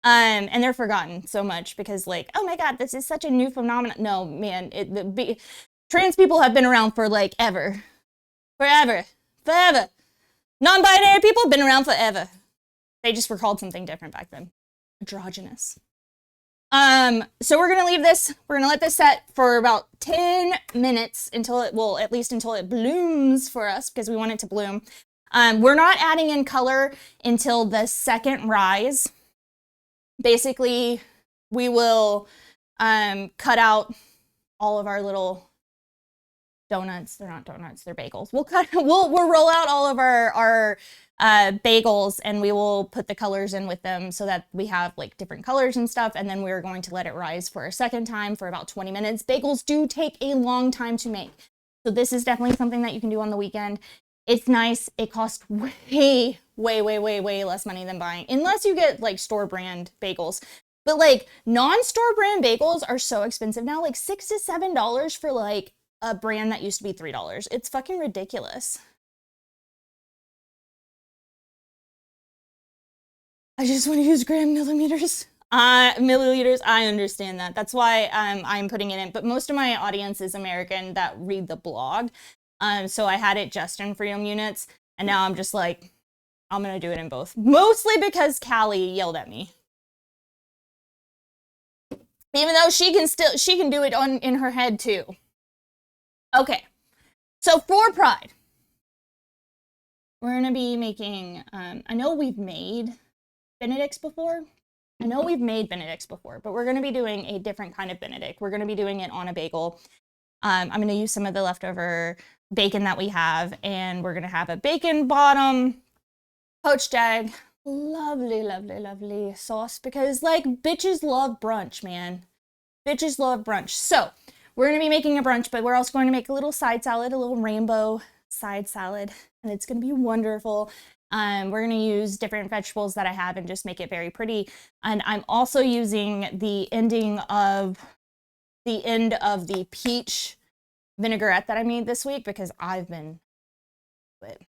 And they're forgotten so much because, like, oh my god, this is such a new phenomenon. No, man, trans people have been around for, like, ever. Forever. Non-binary people have been around forever. They just were called something different back then. Androgynous. So we're gonna leave this, we're gonna let this set for about 10 minutes until at least until it blooms for us, because we want it to bloom. We're not adding in color until the second rise. Basically, we will cut out all of our little donuts. They're not donuts, they're bagels. We'll roll out all of our bagels, and we will put the colors in with them so that we have like different colors and stuff. And then we're going to let it rise for a second time for about 20 minutes. Bagels do take a long time to make. So this is definitely something that you can do on the weekend. It's nice. It costs way less money than buying, unless you get like store brand bagels. But like non-store brand bagels are so expensive now, like $6 to $7 for like a brand that used to be $3. It's fucking ridiculous. I just want to use gram milliliters. I understand that. That's why I'm putting it in. But most of my audience is American that read the blog. So I had it just in freedom units. And now I'm just like, I'm going to do it in both. Mostly because Callie yelled at me. Even though she can do it in her head too. Okay. So for Pride, we're going to be making, I know we've made Benedicts before. But we're going to be doing a different kind of Benedict. We're going to be doing it on a bagel. I'm going to use some of the leftover bacon that we have, and we're going to have a bacon bottom, poached egg, lovely sauce, because like bitches love brunch, man. Bitches love brunch. So we're going to be making a brunch, but we're also going to make a little side salad, a little rainbow side salad, and it's going to be wonderful. We're going to use different vegetables that I have and just make it very pretty. And I'm also using the end of the peach vinaigrette that I made this week because I've been it.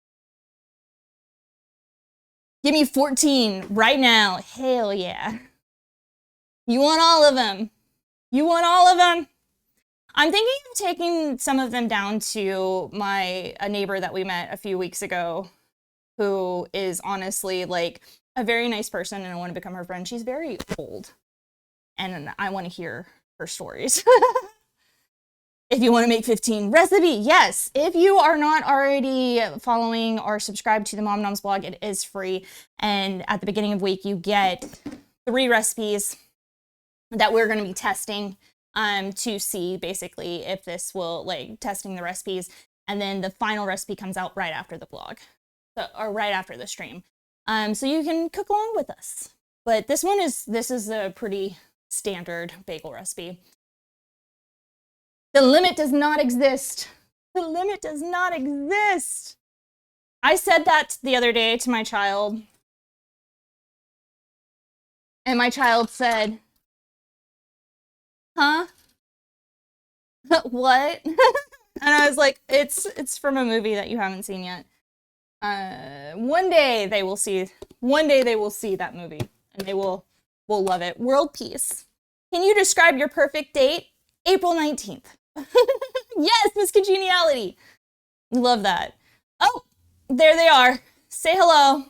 Give me 14 right now. Hell yeah. You want all of them. I'm thinking of taking some of them down to a neighbor that we met a few weeks ago, who is honestly like a very nice person, and I want to become her friend. She's very old, and I want to hear her stories. If you want to make 15 recipe, yes. If you are not already following or subscribed to the Mom Noms blog, it is free. And at the beginning of week, you get 3 recipes that we're going to be testing to see basically if this will, like, testing the recipes. And then the final recipe comes out right after the blog, or right after the stream. So you can cook along with us. But this is a pretty standard bagel recipe. The limit does not exist. The limit does not exist. I said that the other day to my child. And my child said, huh? What? And I was like, it's from a movie that you haven't seen yet. One day they will see that movie and they will love it. World peace. Can you describe your perfect date? April 19th. Yes, Miss Congeniality. Love that. Oh, there they are. Say hello.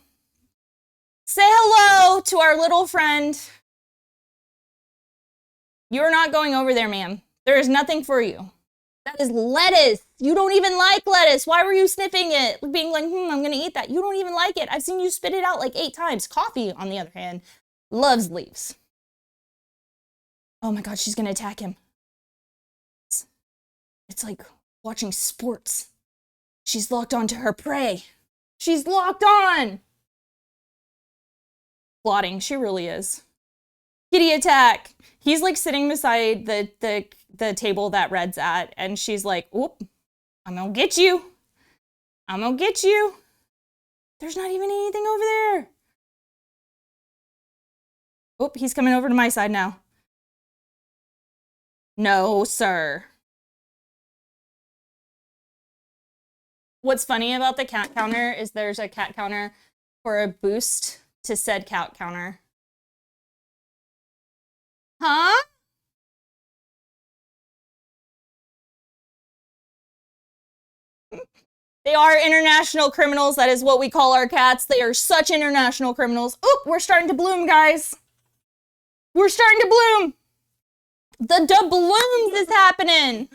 Say hello to our little friend. You're not going over there, ma'am. There is nothing for you. That is lettuce. You don't even like lettuce. Why were you sniffing it? Being like, I'm going to eat that. You don't even like it. I've seen you spit it out like 8 times. Coffee, on the other hand, loves leaves. Oh my God, she's going to attack him. It's like watching sports. She's locked onto her prey. She's locked on! Plotting, she really is. Kitty attack! He's like sitting beside the table that Red's at, and she's like, oop, I'm gonna get you. I'm gonna get you. There's not even anything over there. Oop, he's coming over to my side now. No, sir. What's funny about the cat counter is there's a cat counter for a boost to said cat counter. Huh? They are international criminals. That is what we call our cats. They are such international criminals. Oop, we're starting to bloom, guys. We're starting to bloom. The doubloons is happening.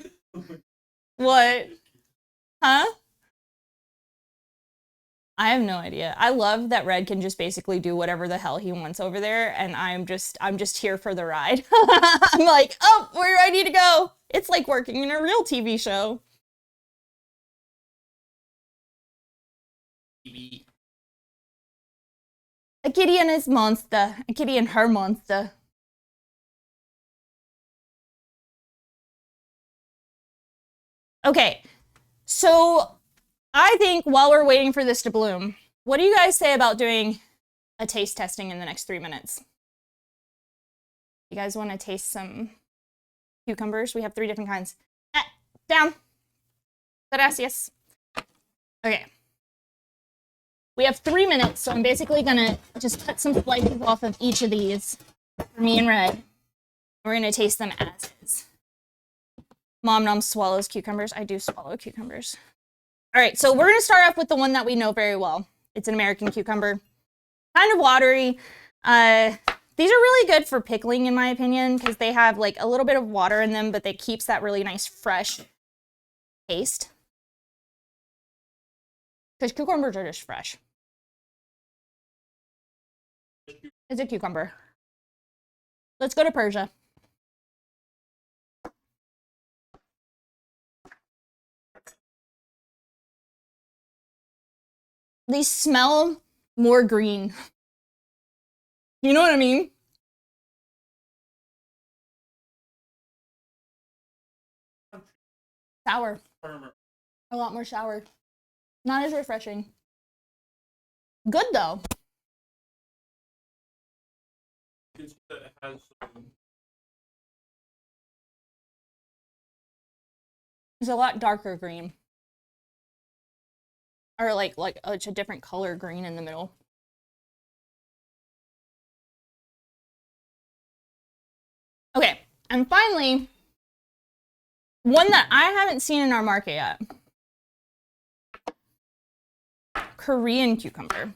What? Huh? I have no idea. I love that Red can just basically do whatever the hell he wants over there, and I'm just here for the ride. I'm like, oh, we're ready to go. It's like working in a real TV show. A kitty and his monster. A kitty and her monster. Okay, so I think while we're waiting for this to bloom, what do you guys say about doing a taste testing in the next 3 minutes? You guys want to taste some cucumbers? We have 3 different kinds. Down. Gracias. Okay. We have 3 minutes, so I'm basically gonna just cut some slices off of each of these for me and Red. We're gonna taste them as is. Mom Nom swallows cucumbers. I do swallow cucumbers. All right, so we're gonna start off with the one that we know very well. It's an American cucumber. Kind of watery. These are really good for pickling, in my opinion, because they have like a little bit of water in them, but they keeps that really nice, fresh taste. Because cucumbers are just fresh. It's a cucumber. Let's go to Persia. They smell more green. You know what I mean? Sour. A lot more sour. Not as refreshing. Good though. It has It's a lot darker green. Or like it's a different color green in the middle. Okay, and finally, one that I haven't seen in our market yet. Korean cucumber.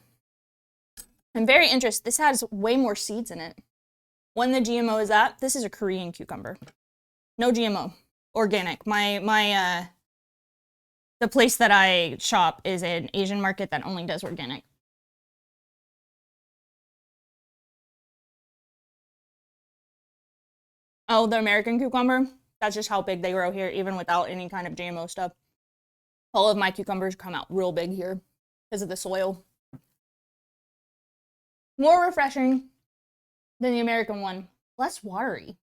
I'm very interested. This has way more seeds in it. When the GMO is at, this is a Korean cucumber. No GMO. Organic. The place that I shop is an Asian market that only does organic. Oh, the American cucumber? That's just how big they grow here, even without any kind of GMO stuff. All of my cucumbers come out real big here because of the soil. More refreshing than the American one. Less watery.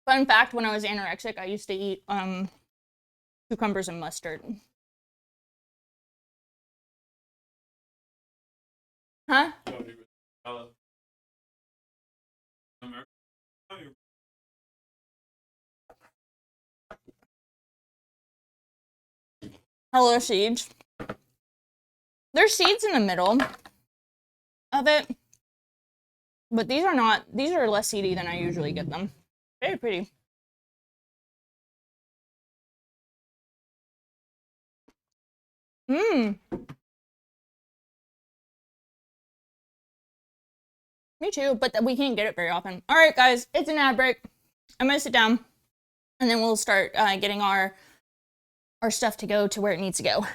Fun fact, when I was anorexic, I used to eat cucumbers and mustard. Huh? Hello, seeds. There's seeds in the middle of it, but these are less seedy than I usually get them. Very pretty. Mmm. Me too, but we can't get it very often. All right, guys, it's an ad break. I'm gonna sit down, and then we'll start getting our stuff to go to where it needs to go.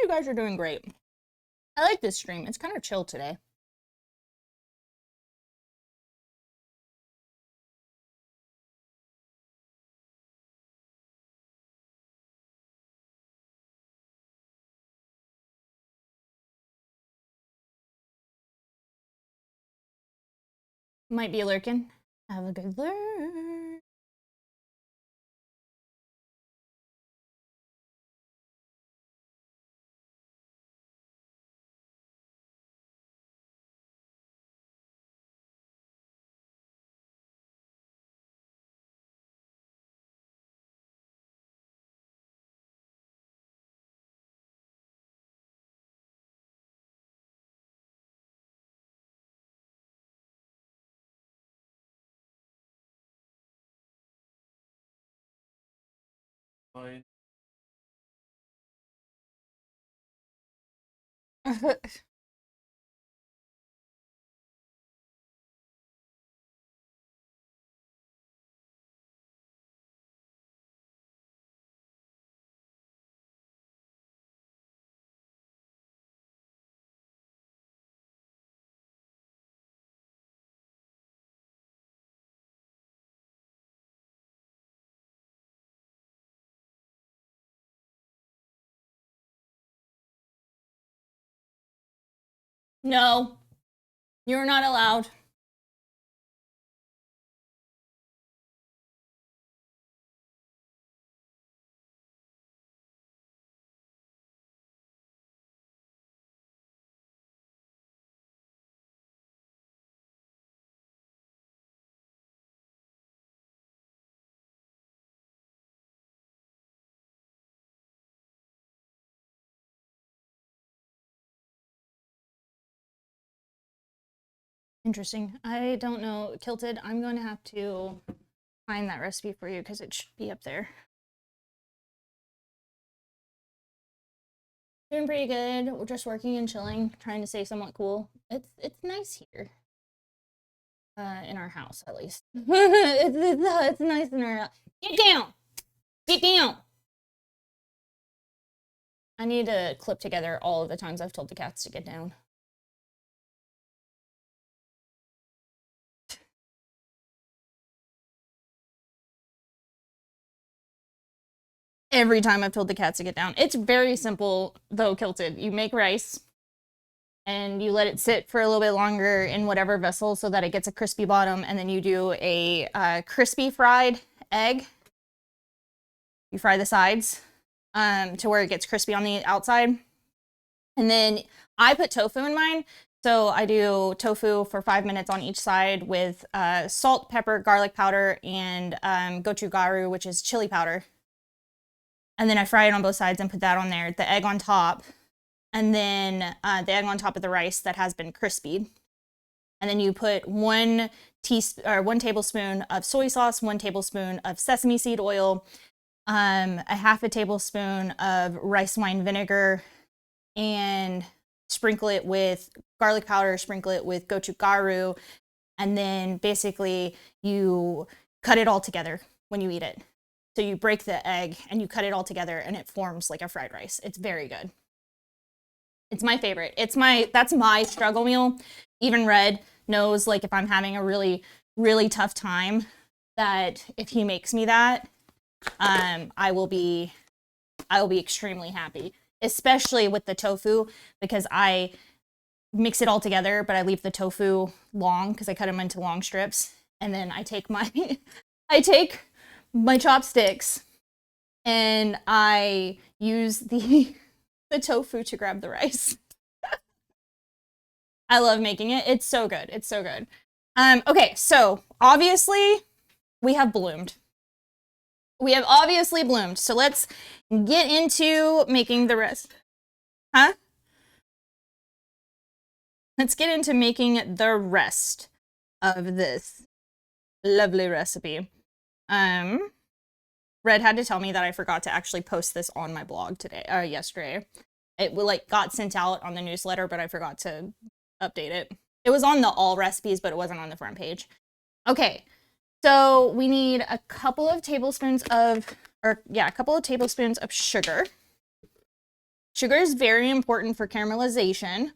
you guys are doing great. I like this stream. It's kind of chill today. Might be lurking. Have a good lurk. Fine. No, you're not allowed. Interesting. I don't know. Kilted, I'm going to have to find that recipe for you because it should be up there. Doing pretty good. We're just working and chilling, trying to stay somewhat cool. It's nice here. In our house, at least. it's nice in our house. Get down! Get down! I need to clip together all of the times I've told the cats to get down. Every time I've told the cats to get down. It's very simple, though, Kilted. You make rice, and you let it sit for a little bit longer in whatever vessel so that it gets a crispy bottom, and then you do a crispy fried egg. You fry the sides to where it gets crispy on the outside. And then I put tofu in mine. So I do tofu for 5 minutes on each side with salt, pepper, garlic powder, and gochugaru, which is chili powder. And then I fry it on both sides and put that on there, the egg on top, and then the egg on top of the rice that has been crispied. And then you put 1 tablespoon of soy sauce, 1 tablespoon of sesame seed oil, a 1/2 tablespoon of rice wine vinegar, and sprinkle it with garlic powder, sprinkle it with gochugaru, and then basically you cut it all together when you eat it. So you break the egg and you cut it all together and it forms like a fried rice. It's very good. It's my favorite. That's my struggle meal. Even Red knows, like, if I'm having a really, really tough time, that if he makes me that, I will be extremely happy, especially with the tofu, because I mix it all together, but I leave the tofu long because I cut them into long strips. And then I take my chopsticks and I use the tofu to grab the rice. I love making it. It's so good. It's so good. Okay, so obviously we have bloomed. We have obviously bloomed. So let's get into making the rest. Huh? Let's get into making the rest of this lovely recipe. Red had to tell me that I forgot to actually post this on my blog yesterday. It got sent out on the newsletter, but I forgot to update it. It was on the all recipes, but it wasn't on the front page. Okay, so we need a couple of tablespoons of sugar. Sugar is very important for caramelization.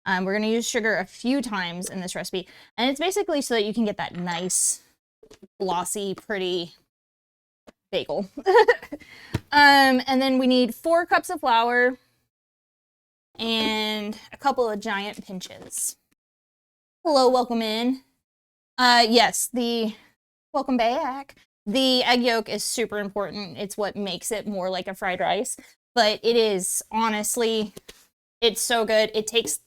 We're going to use sugar a few times in this recipe. And it's basically so that you can get that nice, glossy, pretty bagel. And then we need 4 cups of flour and a couple of giant pinches. Hello, welcome in. Yes, welcome back. The egg yolk is super important. It's what makes it more like a fried rice. But it is, honestly, it's so good. It takes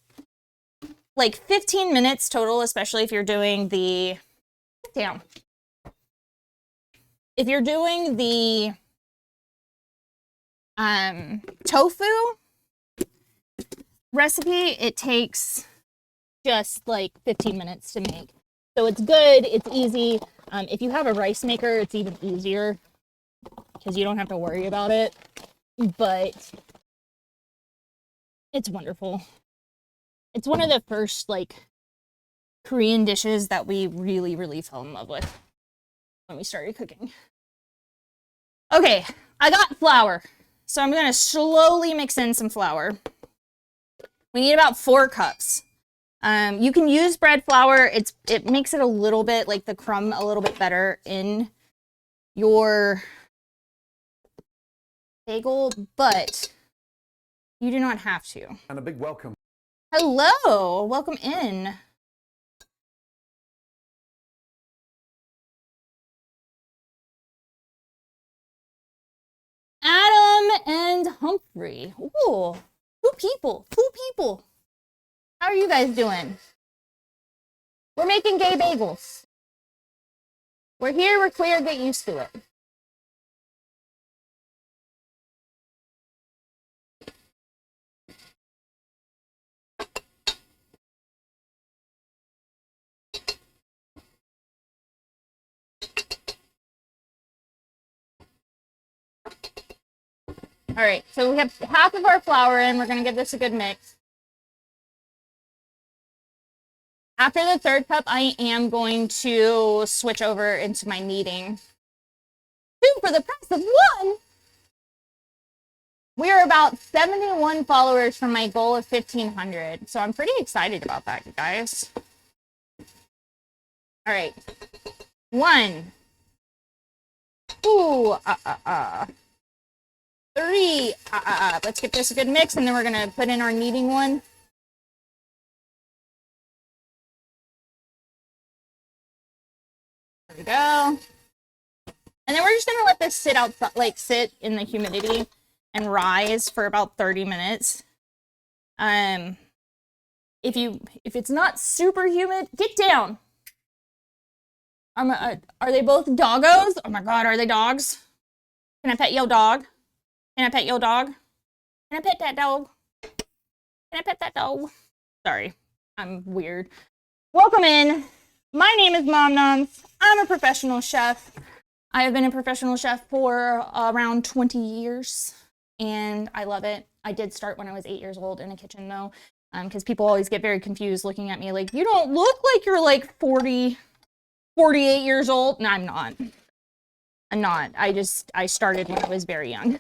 like 15 minutes total, especially if you're doing the, if you're doing the tofu recipe, it takes just like 15 minutes to make. So it's good, it's easy. If you have a rice maker, it's even easier because you don't have to worry about it, but it's wonderful. It's one of the first like Korean dishes that we really, really fell in love with when we started cooking. Okay, I got flour. So I'm gonna slowly mix in some flour. We need about 4 cups. You can use bread flour. It makes it a little bit, like the crumb, a little bit better in your bagel, but you do not have to. And a big welcome. Hello, welcome in. Adam and Humphrey. Ooh, 2 people, 2 people. How are you guys doing? We're making gay bagels. We're here, we're queer, get used to it. All right, so we have half of our flour in. We're gonna give this a good mix. After the 3rd cup, I am going to switch over into my kneading. 2 for the price of 1. We are about 71 followers from my goal of 1,500. So I'm pretty excited about that, you guys. All right. 1. Ooh, 3. Let's get this a good mix, and then we're gonna put in our kneading one. There we go. And then we're just gonna let this sit outside, like sit in the humidity and rise for about 30 minutes. If it's not super humid, get down. Are they both doggos? Oh my God, are they dogs? Can I pet your dog? Can I pet your dog? Can I pet that dog? Can I pet that dog? Sorry, I'm weird. Welcome in. My name is Mom Noms. I'm a professional chef. I have been a professional chef for around 20 years, and I love it. I did start when I was 8 years old in a kitchen, though, because people always get very confused looking at me like, you don't look like you're like 40, 48 years old. No, I'm not. I'm not. I started when I was very young.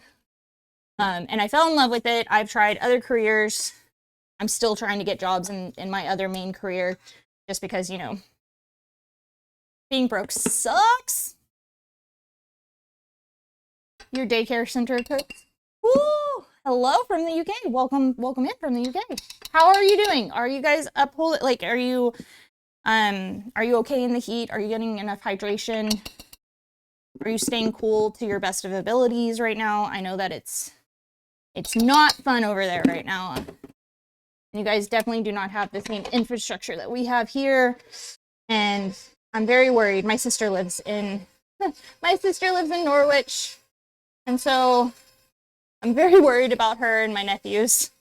And I fell in love with it. I've tried other careers. I'm still trying to get jobs in my other main career just because, you know, being broke sucks. Your daycare center cooks. Woo! Hello from the UK. Welcome in from the UK. How are you doing? Are you guys like, are you okay in the heat? Are you getting enough hydration? Are you staying cool to your best of abilities right now? I know that it's not fun over there right now. You guys definitely do not have the same infrastructure that we have here. And I'm very worried. My sister lives in Norwich. And so I'm very worried about her and my nephews.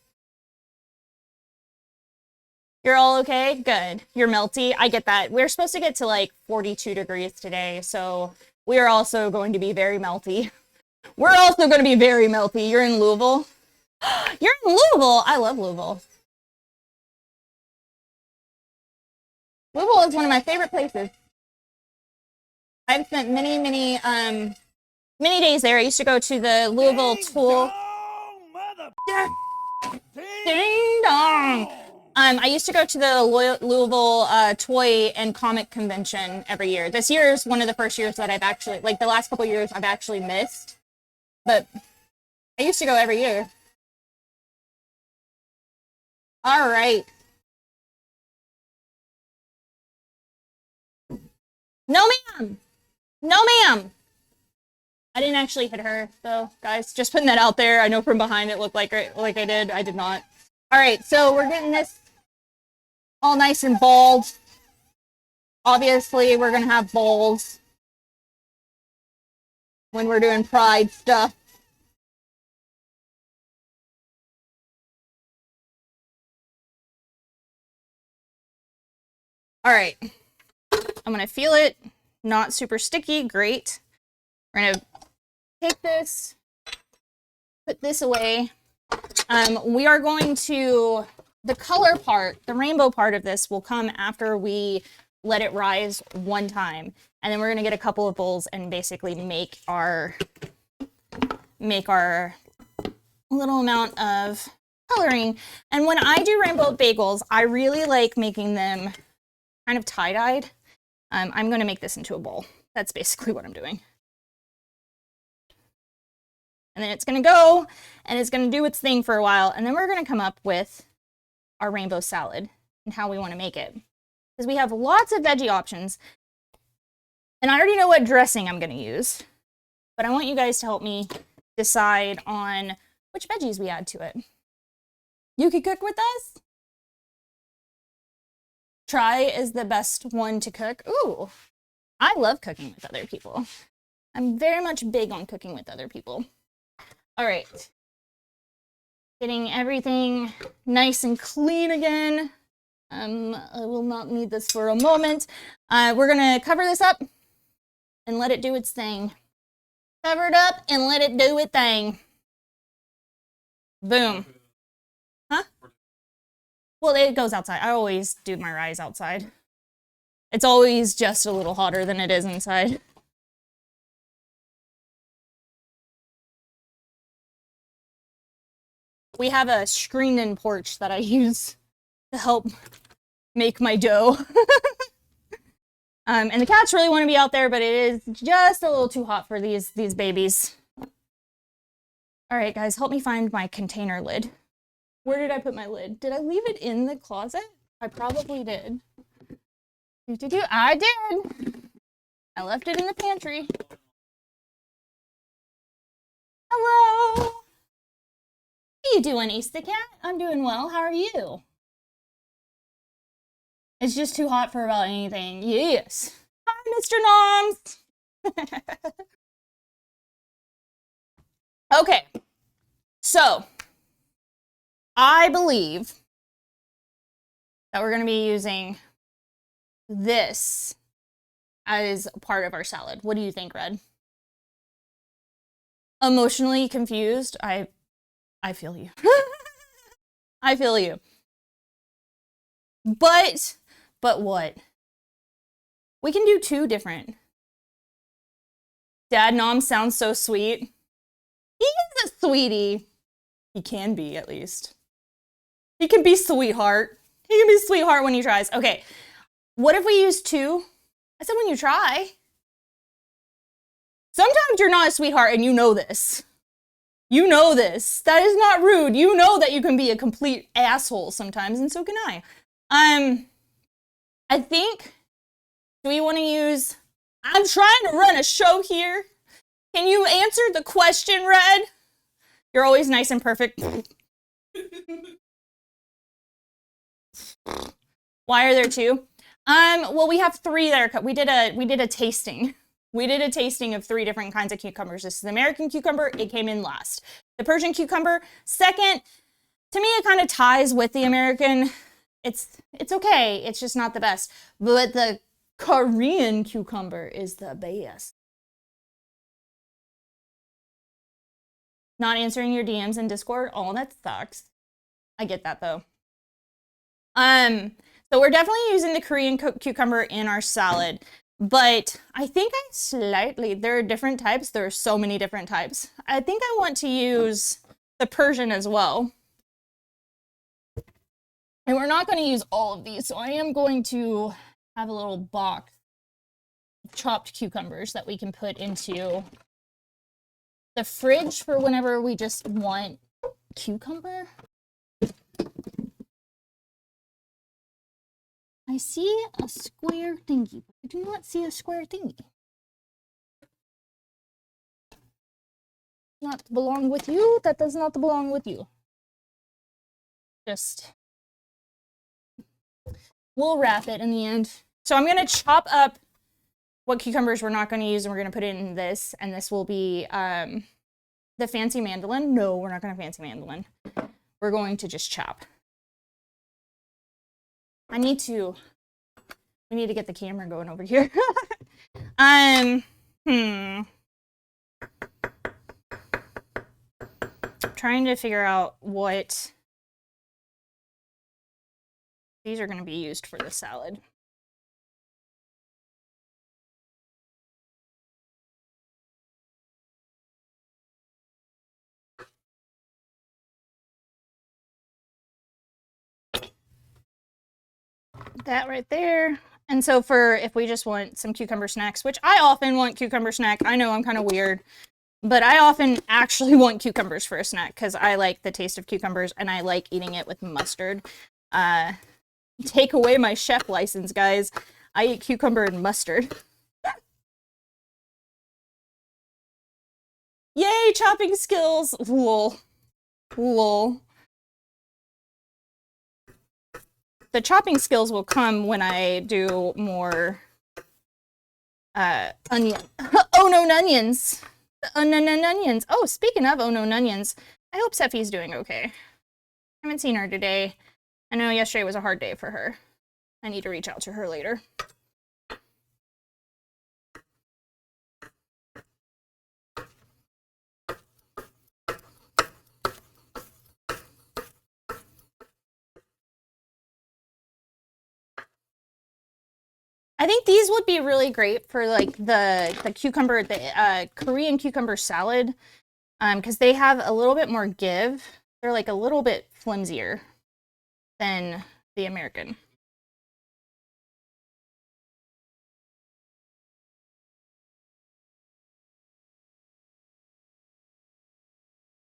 You're all okay? Good. You're melty. I get that. We're supposed to get to like 42 degrees today. So we are also going to be very melty. We're also going to be very melty. You're in Louisville? You're in Louisville. I love Louisville. Louisville is one of my favorite places. I've spent many days there. I used to go to the Louisville Tool. Ding dong. I used to go to the Louisville toy and comic convention every year. This year is one of the first years that I've actually, like the last couple years, I've actually missed. But I used to go every year. All right. No, ma'am. No, ma'am. I didn't actually hit her, though, guys. Just putting that out there. I know from behind it looked like I did. I did not. All right, so we're getting this all nice and bald. Obviously, we're going to have balls when we're doing pride stuff. All right. I'm going to feel it. Not super sticky. Great. We're going to take this, put this away. We are going to, the color part, the rainbow part of this will come after we let it rise one time. And then we're going to get a couple of bowls and basically make our little amount of coloring. And when I do rainbow bagels, I really like making them kind of tie-dyed. I'm going to make this into a bowl. That's basically what I'm doing. And then it's going to go, and it's going to do its thing for a while, and then we're going to come up with our rainbow salad and how we want to make it. Because we have lots of veggie options, and I already know what dressing I'm going to use, but I want you guys to help me decide on which veggies we add to it. You could cook with us. Try is the best one to cook. Ooh, I love cooking with other people. I'm very much big on cooking with other people. All right. Getting everything nice and clean again. I will not need this for a moment. We're gonna cover this up and let it do its thing. Cover it up and let it do its thing. Boom. Huh? Well, it goes outside. I always do my rise outside. It's always just a little hotter than it is inside. We have a screened-in porch that I use to help make my dough. And the cats really want to be out there, but it is just a little too hot for these babies. All right, guys, help me find my container lid. Where did I put my lid? Did I leave it in the closet? I probably did. I did. I left it in the pantry. Hello. How you doing, Easter Cat? I'm doing well. How are you? It's just too hot for about anything. Yes. Hi, Mr. Noms. Okay. So, I believe that we're going to be using this as part of our salad. What do you think, Red? Emotionally confused? I feel you. I feel you. But what? We can do two different. Dad Nom sounds so sweet. He is a sweetie. He can be, at least. He can be sweetheart. He can be sweetheart when he tries. Okay, what if we use two? I said when you try. Sometimes you're not a sweetheart and you know this. You know this. That is not rude. You know that you can be a complete asshole sometimes, and so can I. I think, do we want to use, I'm trying to run a show here. Can you answer the question, Red? You're always nice and perfect. Why are there two? Well, we have three that are cut. We did a tasting. We did a tasting of 3 different kinds of cucumbers. This is the American cucumber. It came in last. The Persian cucumber, second. To me, it kind of ties with the American. It's okay. It's just not the best. But the Korean cucumber is the best. Not answering your DMs in Discord. Oh, that sucks. I get that though. So we're definitely using the Korean cucumber in our salad. But I think there are different types. There are so many different types. I think I want to use the Persian as well. And we're not going to use all of these, so I am going to have a little box of chopped cucumbers that we can put into the fridge for whenever we just want cucumber. I see a square thingy, but I do not see a square thingy. Not belong with you. That does not belong with you. Just, we'll wrap it in the end. So I'm going to chop up what cucumbers we're not going to use, and we're going to put it in this, and this will be the fancy mandolin. No, we're not going to fancy mandolin. We're going to just chop. We need to get the camera going over here. Trying to figure out what these are going to be used for the salad. That right there. And so for if we just want some cucumber snacks, which I often want cucumber snack. I know I'm kind of weird, but I often actually want cucumbers for a snack because I like the taste of cucumbers and I like eating it with mustard. Take away my chef license, guys. I eat cucumber and mustard. Yay, chopping skills. Lol. Lol. The chopping skills will come when I do more onion. Oh no, onions. Onions. Oh, speaking of oh no, onions, I hope Seffi's doing okay. I haven't seen her today. I know yesterday was a hard day for her. I need to reach out to her later. I think these would be really great for like the cucumber, the Korean cucumber salad, because they have a little bit more give. They're like a little bit flimsier than the American.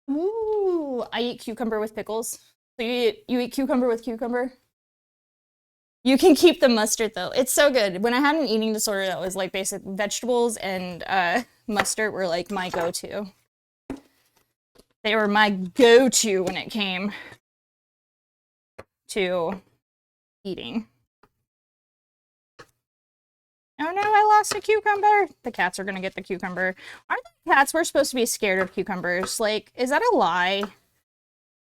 Ooh, I eat cucumber with pickles. So you eat cucumber with cucumber? You can keep the mustard though. It's so good. When I had an eating disorder, that was like basic vegetables and mustard were like my go-to. They were my go-to when it came to eating. Oh no, I lost a cucumber. The cats are gonna get the cucumber. Aren't the cats we're supposed to be scared of cucumbers? Like, is that a lie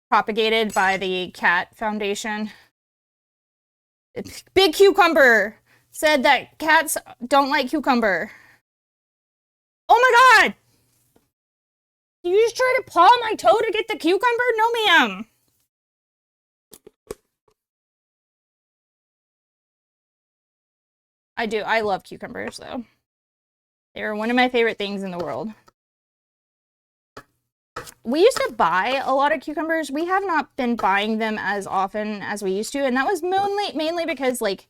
propagated by the Cat Foundation? Big Cucumber said that cats don't like cucumber. Oh my god! Did you just try to paw my toe to get the cucumber? No, ma'am. I do. I love cucumbers, though. They're one of my favorite things in the world. We used to buy a lot of cucumbers. We have not been buying them as often as we used to, and that was mainly because, like,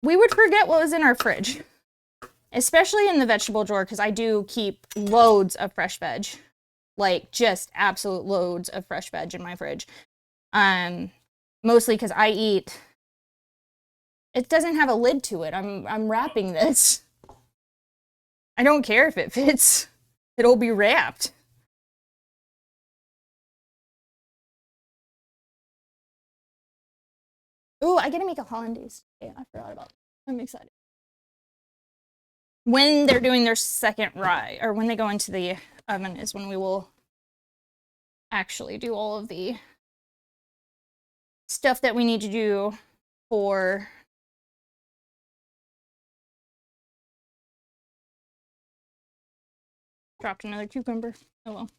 we would forget what was in our fridge. Especially in the vegetable drawer, because I do keep loads of fresh veg. Like, just absolute loads of fresh veg in my fridge. Mostly because I eat... It doesn't have a lid to it. I'm wrapping this. I don't care if it fits. It'll be wrapped. Ooh, I get to make a hollandaise. Yeah, I forgot about that. I'm excited. When they're doing their second rye, or when they go into the oven, is when we will actually do all of the stuff that we need to do for... Dropped another cucumber. Oh well.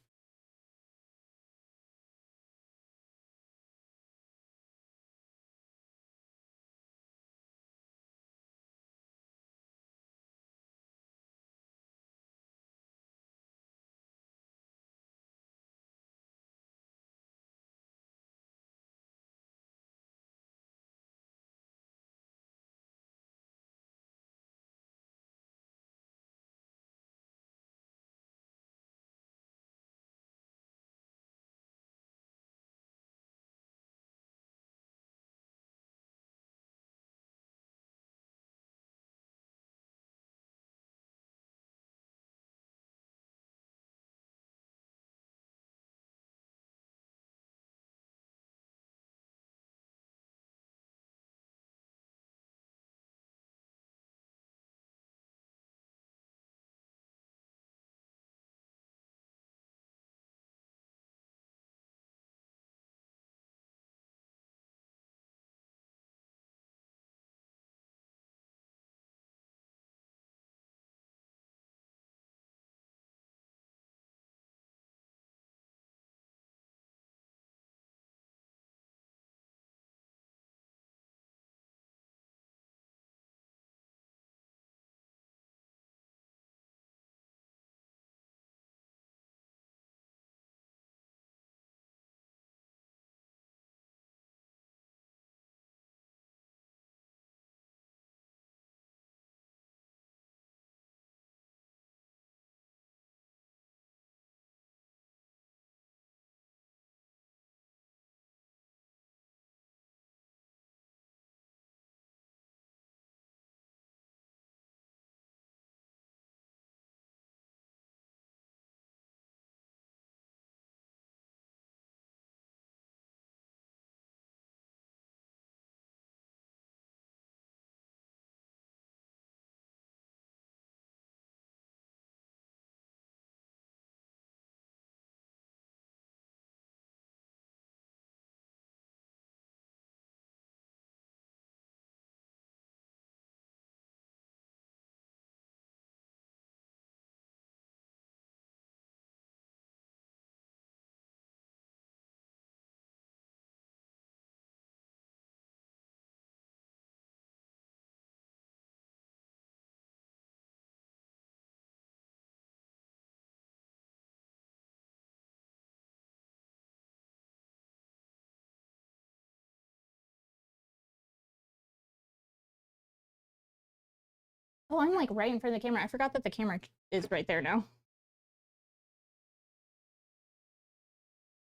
Oh, I'm like right in front of the camera. I forgot that the camera is right there now.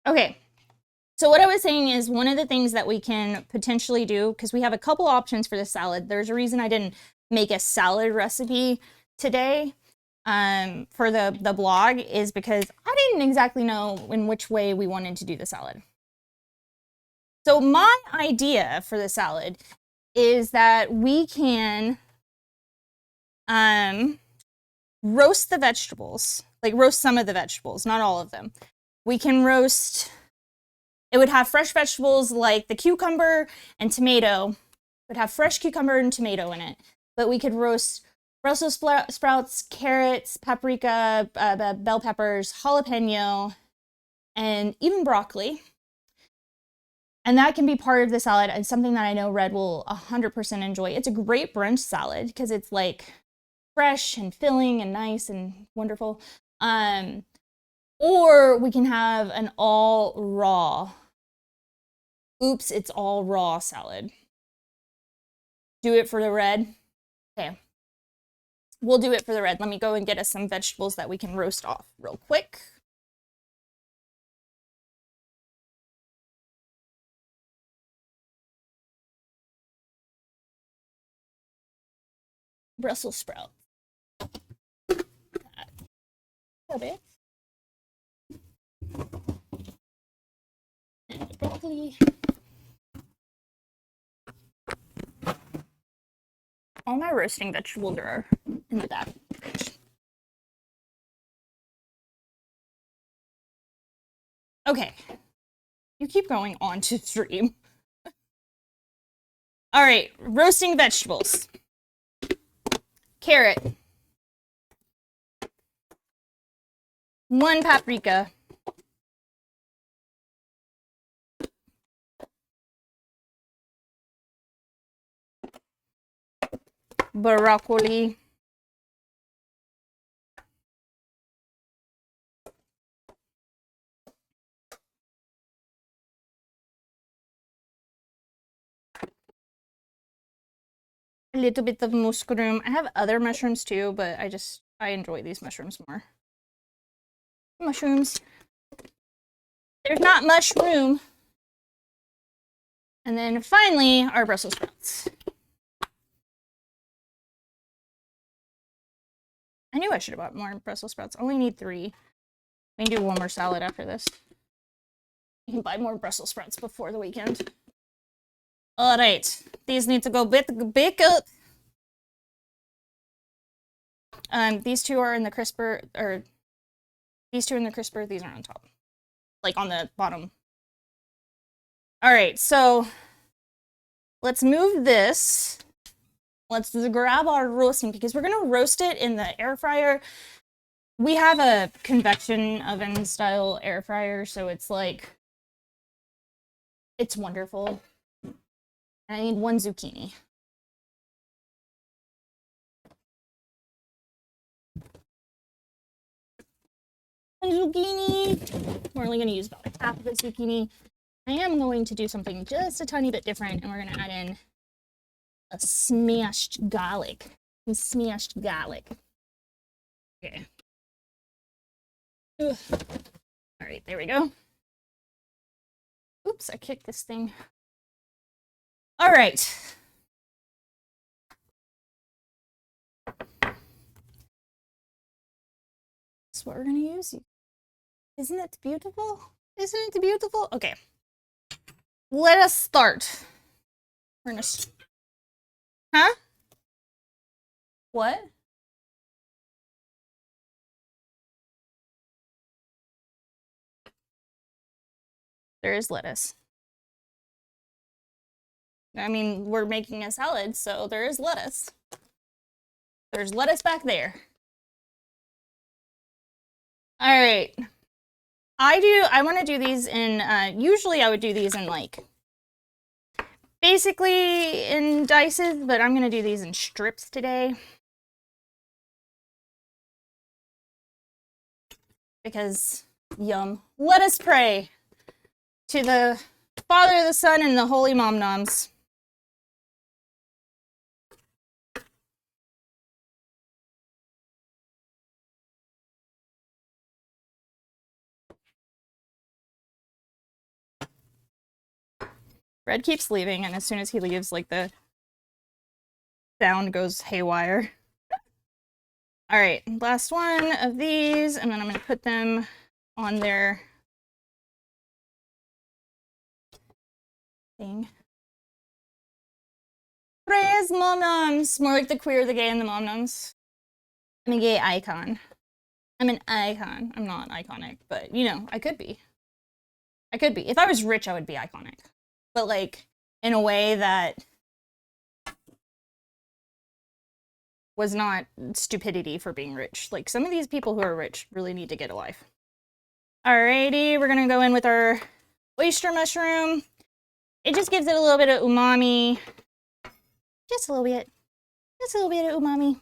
Okay. So what I was saying is one of the things that we can potentially do, because we have a couple options for the salad. There's a reason I didn't make a salad recipe today for the blog, is because I didn't exactly know in which way we wanted to do the salad. So my idea for the salad is that we can roast the vegetables, like roast some of the vegetables, not all of them. We can roast, it would have fresh vegetables like the cucumber and tomato. It would have fresh cucumber and tomato in it. But we could roast Brussels sprouts, carrots, paprika, bell peppers, jalapeno, and even broccoli. And that can be part of the salad and something that I know Red will 100% enjoy. It's a great brunch salad because it's like fresh and filling and nice and wonderful. Or we can have an all raw. Oops, it's all raw salad. Do it for the Red. Okay. We'll do it for the Red. Let me go and get us some vegetables that we can roast off real quick. Brussels sprouts. Cabbage. And broccoli. All my roasting vegetables are in the back. Okay. You keep going on to stream. All right, roasting vegetables. Carrot. 1 paprika. Broccoli. A little bit of mushroom. I have other mushrooms too, but I enjoy these mushrooms more. Mushrooms. There's not much room. And then finally, our Brussels sprouts. I knew I should have bought more Brussels sprouts. I only need 3. We can do one more salad after this. You can buy more Brussels sprouts before the weekend. All right, these need to go bake up. These two are in the crisper, or these two in the crisper. These are on top, like on the bottom. All right, so let's move this. Let's grab our roasting because we're gonna roast it in the air fryer. We have a convection oven style air fryer, so it's like, it's wonderful. And I need 1 zucchini. Zucchini. We're only going to use about half of the zucchini. I am going to do something just a tiny bit different, and we're going to add in a smashed garlic. Some smashed garlic. Okay. Ugh. All right, there we go. Oops, I kicked this thing. All right. That's what we're going to use. Isn't it beautiful? Isn't it beautiful? Okay. Let us start. We're going to... Huh? What? There is lettuce. I mean, we're making a salad, so there is lettuce. There's lettuce back there. All right. I want to do these in, usually I would do these in like, basically in dices, but I'm going to do these in strips today. Because, yum. Let us pray to the Father, the Son, and the Holy Mom Noms. Red keeps leaving, and as soon as he leaves, like, the sound goes haywire. Alright, last one of these, and then I'm gonna put them on their thing. Praise Mom Noms! More like the queer, the gay, and the Mom Noms. I'm a gay icon. I'm an icon. I'm not iconic, but, you know, I could be. I could be. If I was rich, I would be iconic. But, like, in a way that was not stupidity for being rich. Like, some of these people who are rich really need to get a life. Alrighty, we're gonna go in with our oyster mushroom. It just gives it a little bit of umami. Just a little bit. Just a little bit of umami.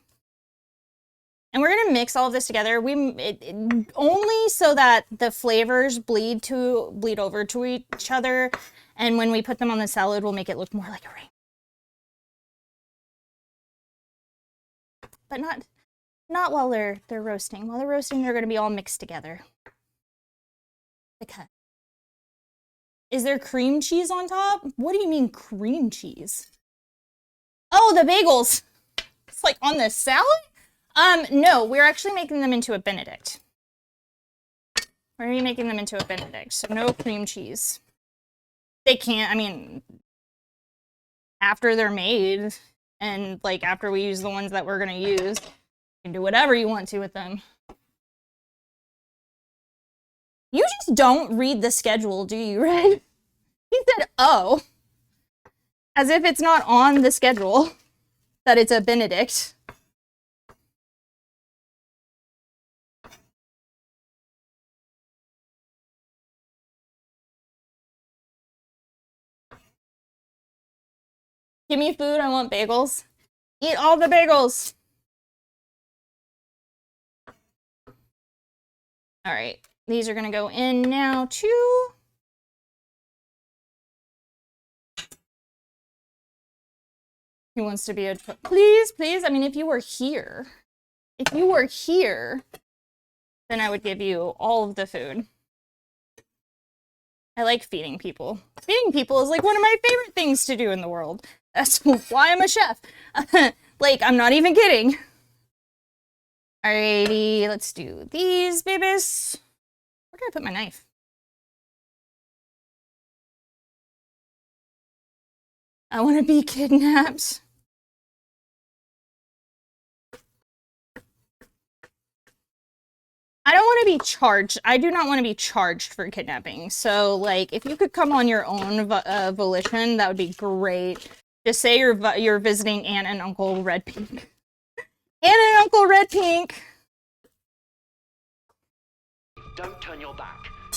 And we're gonna mix all of this together. Only so that the flavors bleed over to each other, and when we put them on the salad, we'll make it look more like a ring. But not while they're roasting. While they're roasting, they're gonna be all mixed together. Because is there cream cheese on top? What do you mean cream cheese? Oh, the bagels. It's like on the salad? No, we're actually making them into a Benedict. We're gonna be making them into a Benedict, so no cream cheese. They can't, I mean, after they're made, and like after we use the ones that we're gonna use, you can do whatever you want to with them. You just don't read the schedule, do you, Red? He said, oh. As if it's not on the schedule that it's a Benedict. Give me food, I want bagels. Eat all the bagels. All right, these are gonna go in now too. He wants to be a, please, please. I mean, if you were here, then I would give you all of the food. I like feeding people. Feeding people is like one of my favorite things to do in the world. That's why I'm a chef. Like, I'm not even kidding. Alrighty, let's do these babies. Where did I put my knife? I want to be kidnapped. I don't want to be charged. I do not want to be charged for kidnapping. So, like, if you could come on your own volition, that would be great. Just say you're visiting Aunt and Uncle Red Pink. Aunt and Uncle Red Pink. Don't turn your back.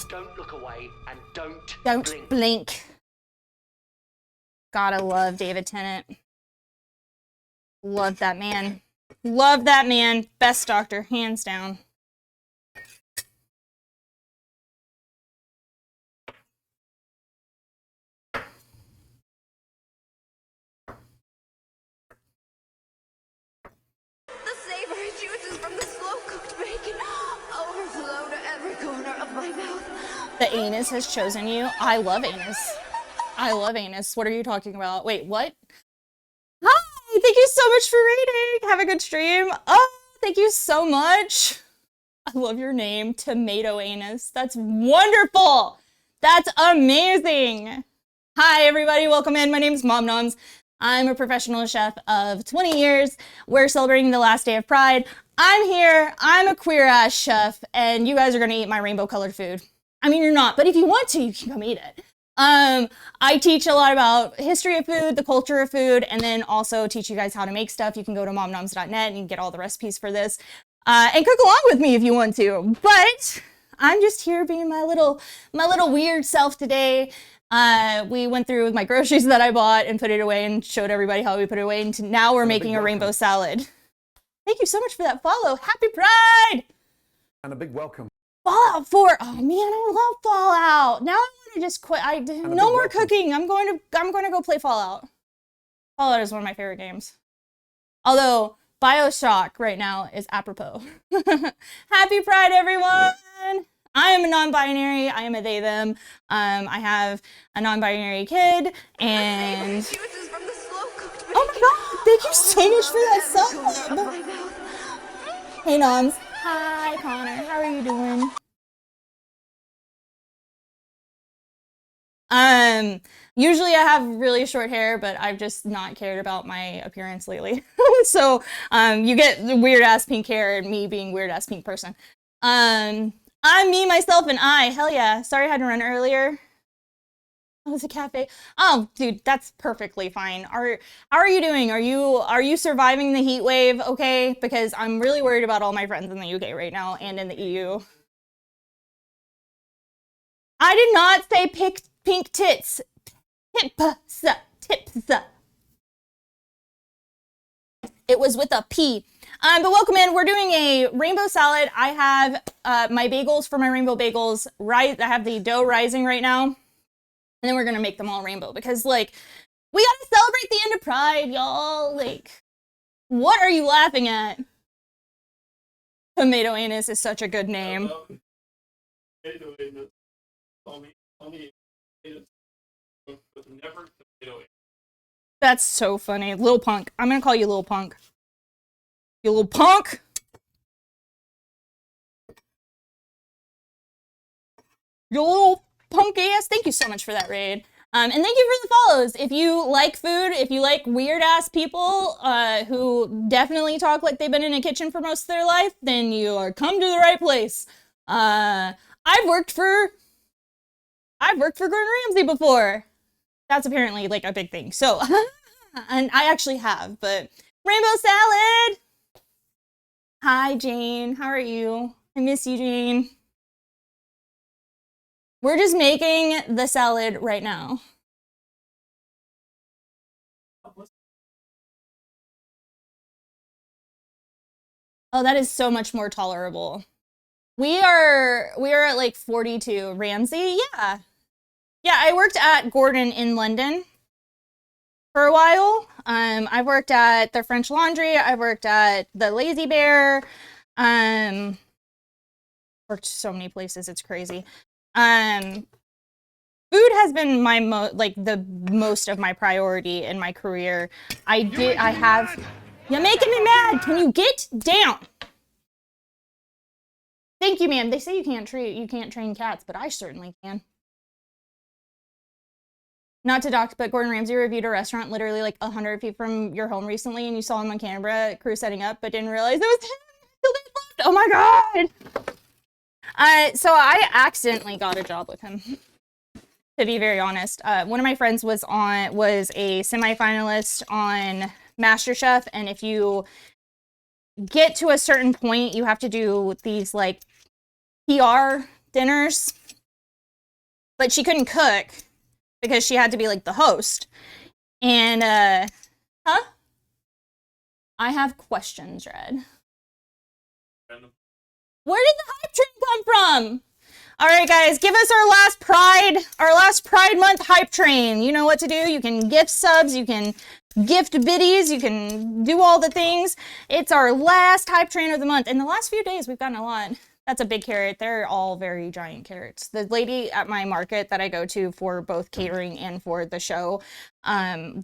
Don't look away, and don't blink. Gotta love David Tennant. Love that man. Love that man. Best doctor, hands down. The savory juices from the slow-cooked bacon overflow to every corner of my mouth. The anus has chosen you. I love anus. I love anus. What are you talking about? Wait, what? Hi! Thank you so much for reading. Have a good stream. Oh, thank you so much. I love your name, Tomato Anus. That's wonderful. That's amazing. Hi, everybody. Welcome in. My name is Mom Noms. I'm a professional chef of 20 years. We're celebrating the last day of Pride. I'm here. I'm a queer-ass chef, and you guys are going to eat my rainbow-colored food. I mean, you're not, but if you want to, you can come eat it. I teach a lot about history of food, the culture of food, and then also teach you guys how to make stuff. You can go to momnoms.net and you can get all the recipes for this, and cook along with me if you want to. But I'm just here being my little weird self today. We went through my groceries that I bought and put it away and showed everybody how we put it away. And now we're making a rainbow salad. Thank you so much for that follow. Happy Pride! And a big welcome. Fallout 4. Oh man, I love Fallout. Now I want to just quit. No more cooking. I'm going to go play Fallout. Fallout is one of my favorite games. Although BioShock right now is apropos. Happy Pride, everyone! I am a non-binary. I am a they, them. I have a non-binary kid, and Juices from the slow-cooked bacon. oh my god, thank you so much for that Overflowed sub. of my mouth. Hey, Noms. Hi, Connor. How are you doing? Usually I have really short hair, but I've just not cared about my appearance lately. So, you get the weird ass pink hair and me being weird ass pink person. I'm me, myself, and I. Hell yeah. Sorry I had to run earlier. Oh, it's a cafe. Oh, dude, that's perfectly fine. How are you doing? Are you surviving the heat wave? Okay, because I'm really worried about all my friends in the UK right now and in the EU. I did not say pink tits. Tips. It was with a P. But welcome in. We're doing a rainbow salad. I have my bagels for my rainbow bagels. I have the dough rising right now. And then we're going to make them all rainbow because, like, we got to celebrate the end of Pride, y'all. Like, what are you laughing at? Tomato Anus is such a good name. Tomato anus. Call me anus. But never tomato anus. That's so funny. Lil Punk. I'm going to call you Lil Punk. You little punk. You little punk ass. Thank you so much for that raid. And thank you for the follows. If you like food, if you like weird ass people who definitely talk like they've been in a kitchen for most of their life, then you are come to the right place. I've worked for Gordon Ramsay before. That's apparently like a big thing. So, and I actually have, but rainbow salad. Hi, Jane. How are you? I miss you, Jane. We're just making the salad right now. Oh, that is so much more tolerable. We are at like 42. Ramsay? Yeah. Yeah, I worked at Gordon in London for a while. I've worked at the French Laundry. I've worked at the Lazy Bear. Worked so many places. It's crazy. Food has been my the most of my priority in my career. You're making me mad. Can you get down? Thank you, ma'am. They say you can't train cats, but I certainly can. Not to dox, but Gordon Ramsay reviewed a restaurant literally like 100 feet from your home recently, and you saw him on camera crew setting up, but didn't realize it was him until they left. Oh my god! So I accidentally got a job with him, to be very honest. One of my friends was a semifinalist on MasterChef, and if you get to a certain point, you have to do these like PR dinners, but she couldn't cook because she had to be like the host. And I have questions, Red. Where did the hype train come from? All right, guys, give us our last Pride Month hype train. You know what to do. You can gift subs, you can gift biddies, you can do all the things. It's our last hype train of the month. In the last few days, we've gotten a lot. That's a big carrot. They're all very giant carrots. The lady at my market that I go to for both catering and for the show,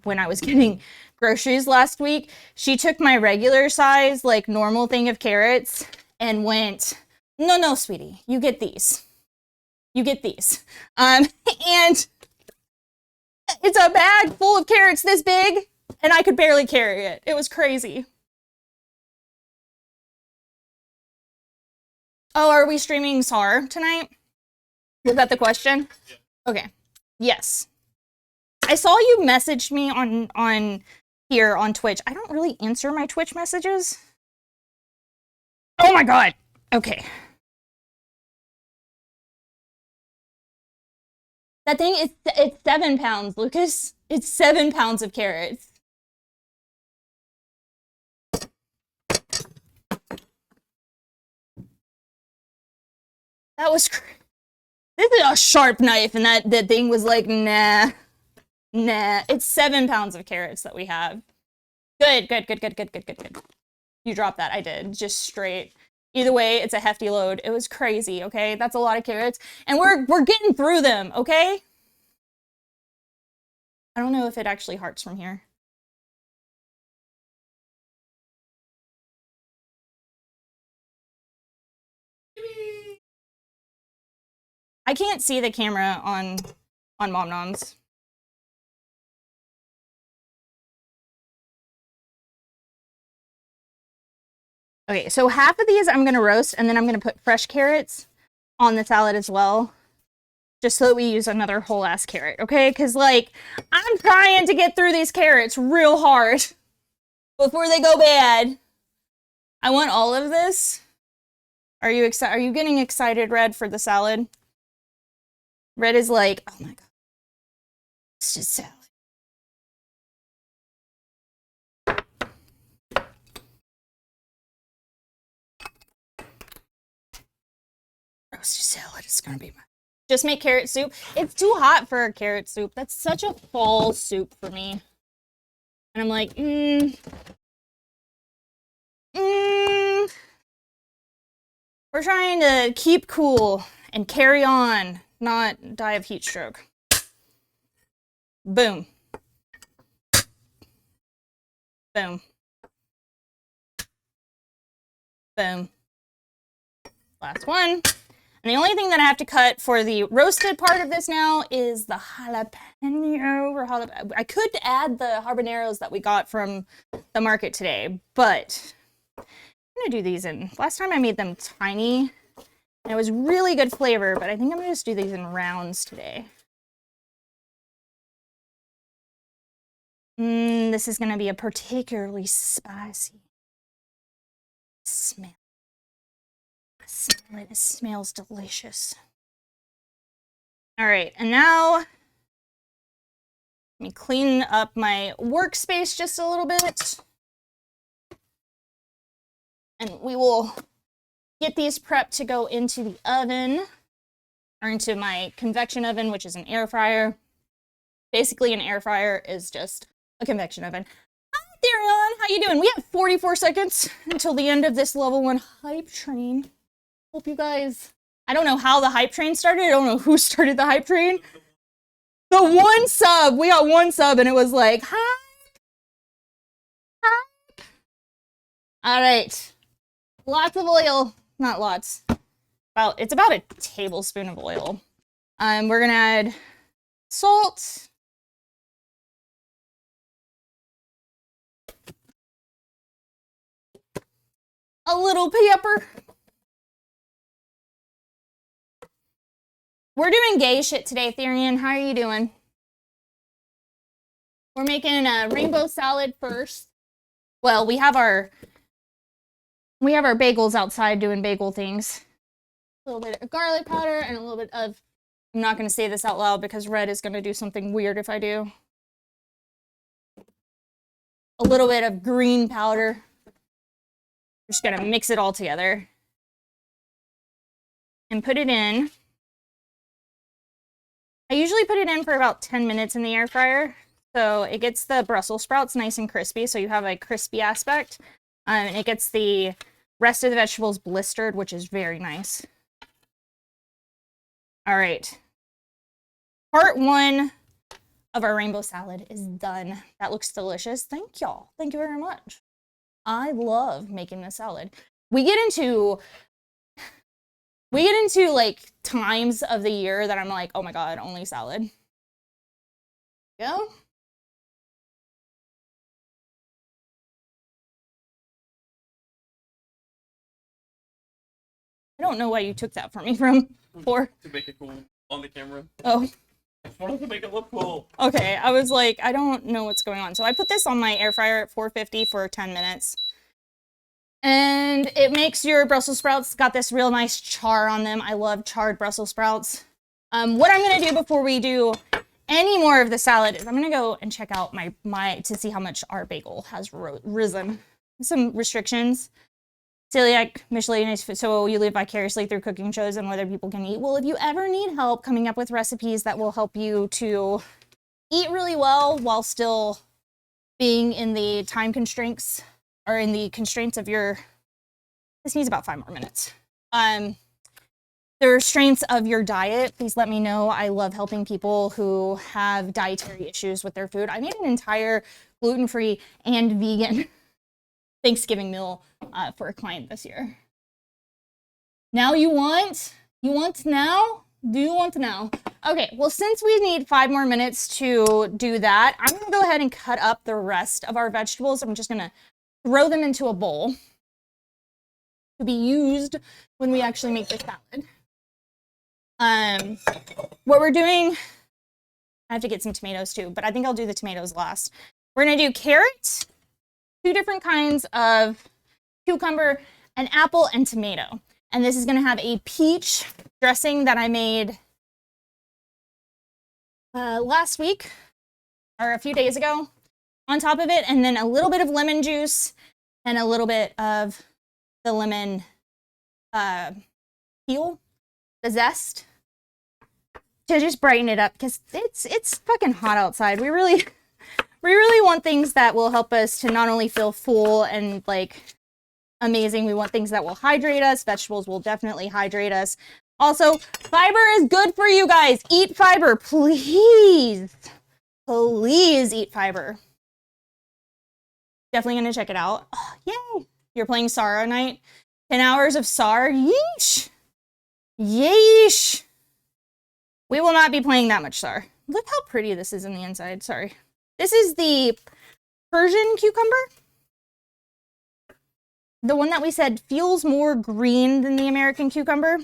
when I was getting groceries last week, she took my regular size, like normal thing of carrots and went, no, sweetie, you get these. You get these. And it's a bag full of carrots this big, and I could barely carry it. It was crazy. Oh, are we streaming SAR tonight? Was that the question? Yeah. Okay. Yes. I saw you messaged me on here on Twitch. I don't really answer my Twitch messages. Oh my god. Okay. That thing is, it's 7 pounds, Lucas. It's 7 pounds of carrots. That was this is a sharp knife, and that thing was like, nah. It's 7 pounds of carrots that we have. Good. You dropped that. I did. Just straight. Either way, it's a hefty load. It was crazy, okay? That's a lot of carrots. And we're getting through them, okay? I don't know if it actually hearts from here. I can't see the camera on Mom Noms. Okay, so half of these I'm gonna roast, and then I'm gonna put fresh carrots on the salad as well. Just so that we use another whole ass carrot, okay? Because, like, I'm trying to get through these carrots real hard before they go bad. I want all of this. Are you excited? Are you getting excited, Red, for the salad? Red is like, oh my god, it's just salad. Roasted salad is gonna be my. Just make carrot soup. It's too hot for a carrot soup. That's such a fall soup for me. And I'm like, We're trying to keep cool and carry on, not die of heat stroke. Boom. Boom. Boom. Last one. And the only thing that I have to cut for the roasted part of this now is the jalapeno or jalapeno. I could add the habaneros that we got from the market today, but I'm gonna do these in. Last time I made them tiny, and it was really good flavor, but I think I'm gonna just do these in rounds today. This is gonna be a particularly spicy smell. Smell it. It smells delicious. All right, and now let me clean up my workspace just a little bit. And we will get these prepped to go into the oven, or into my convection oven, which is an air fryer. Basically, an air fryer is just a convection oven. Hi, Therion. How you doing? We have 44 seconds until the end of this level 1 hype train. Hope you guys, I don't know how the hype train started. I don't know who started the hype train. The one sub, we got one sub and it was like, hype. Hype. All right. Lots of oil. Not lots. It's about a tablespoon of oil. We're gonna add salt. A little pepper. We're doing gay shit today, Therian. How are you doing? We're making a rainbow salad first. Well, we have our bagels outside doing bagel things. A little bit of garlic powder and a little bit of, I'm not going to say this out loud because Red is going to do something weird if I do. A little bit of green powder. Just going to mix it all together. And put it in. I usually put it in for about 10 minutes in the air fryer. So it gets the Brussels sprouts nice and crispy. So you have a crispy aspect. And it gets the rest of the vegetables blistered, which is very nice. All right. Part 1 of our rainbow salad is done. That looks delicious. Thank y'all. Thank you very much. I love making this salad. We get into like times of the year that I'm like, oh my god, only salad. Go. I don't know why you took that from me for. To make it cool on the camera. Oh. I just wanted to make it look cool. Okay, I was like, I don't know what's going on. So I put this on my air fryer at 450 for 10 minutes. And it makes your Brussels sprouts, got this real nice char on them. I love charred Brussels sprouts. What I'm gonna do before we do any more of the salad is I'm gonna go and check out my to see how much our bagel has risen. Some restrictions. Celiac, miscellaneous food, so you live vicariously through cooking shows and whether people can eat. Well, if you ever need help coming up with recipes that will help you to eat really well while still being in the time constraints or in the constraints of your This needs about 5 more minutes. The restraints of your diet, please let me know. I love helping people who have dietary issues with their food. I made an entire gluten-free and vegan Thanksgiving meal for a client this year. Now you want? You want now? Do you want now? Okay, well, since we need 5 more minutes to do that, I'm gonna go ahead and cut up the rest of our vegetables. I'm just gonna throw them into a bowl to be used when we actually make the salad. What we're doing, I have to get some tomatoes too, but I think I'll do the tomatoes last. We're gonna do carrot, 2 different kinds of cucumber, an apple, and tomato. And this is gonna have a peach dressing that I made last week or a few days ago on top of it, and then a little bit of lemon juice and a little bit of the lemon peel, the zest, to just brighten it up because it's fucking hot outside. We really want things that will help us to not only feel full and like amazing. We want things that will hydrate us. Vegetables will definitely hydrate us. Also, fiber is good for you guys. Eat fiber, please. Please eat fiber. Definitely gonna check it out. Oh, yay! You're playing Sorrow Night. 10 hours of SAR. Yeesh. Yeesh. We will not be playing that much SAR. Look how pretty this is in the inside. Sorry. This is the Persian cucumber. The one that we said feels more green than the American cucumber.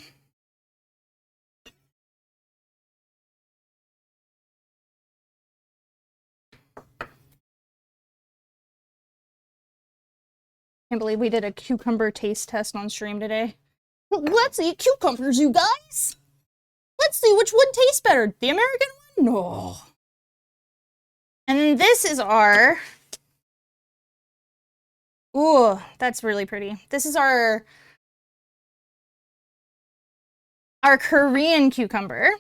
Can't believe we did a cucumber taste test on stream today. Let's eat cucumbers, you guys. Let's see which one tastes better. The American one? No. And then this is our... Ooh, that's really pretty. This is our Korean cucumber.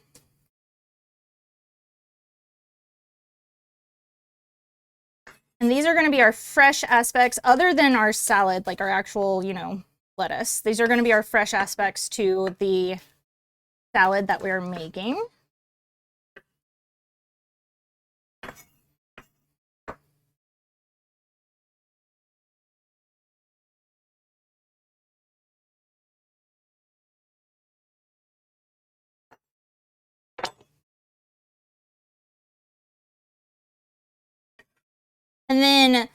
And these are going to be our fresh aspects, other than our salad, like our actual, you know, lettuce. These are going to be our fresh aspects to the salad that we're making. And then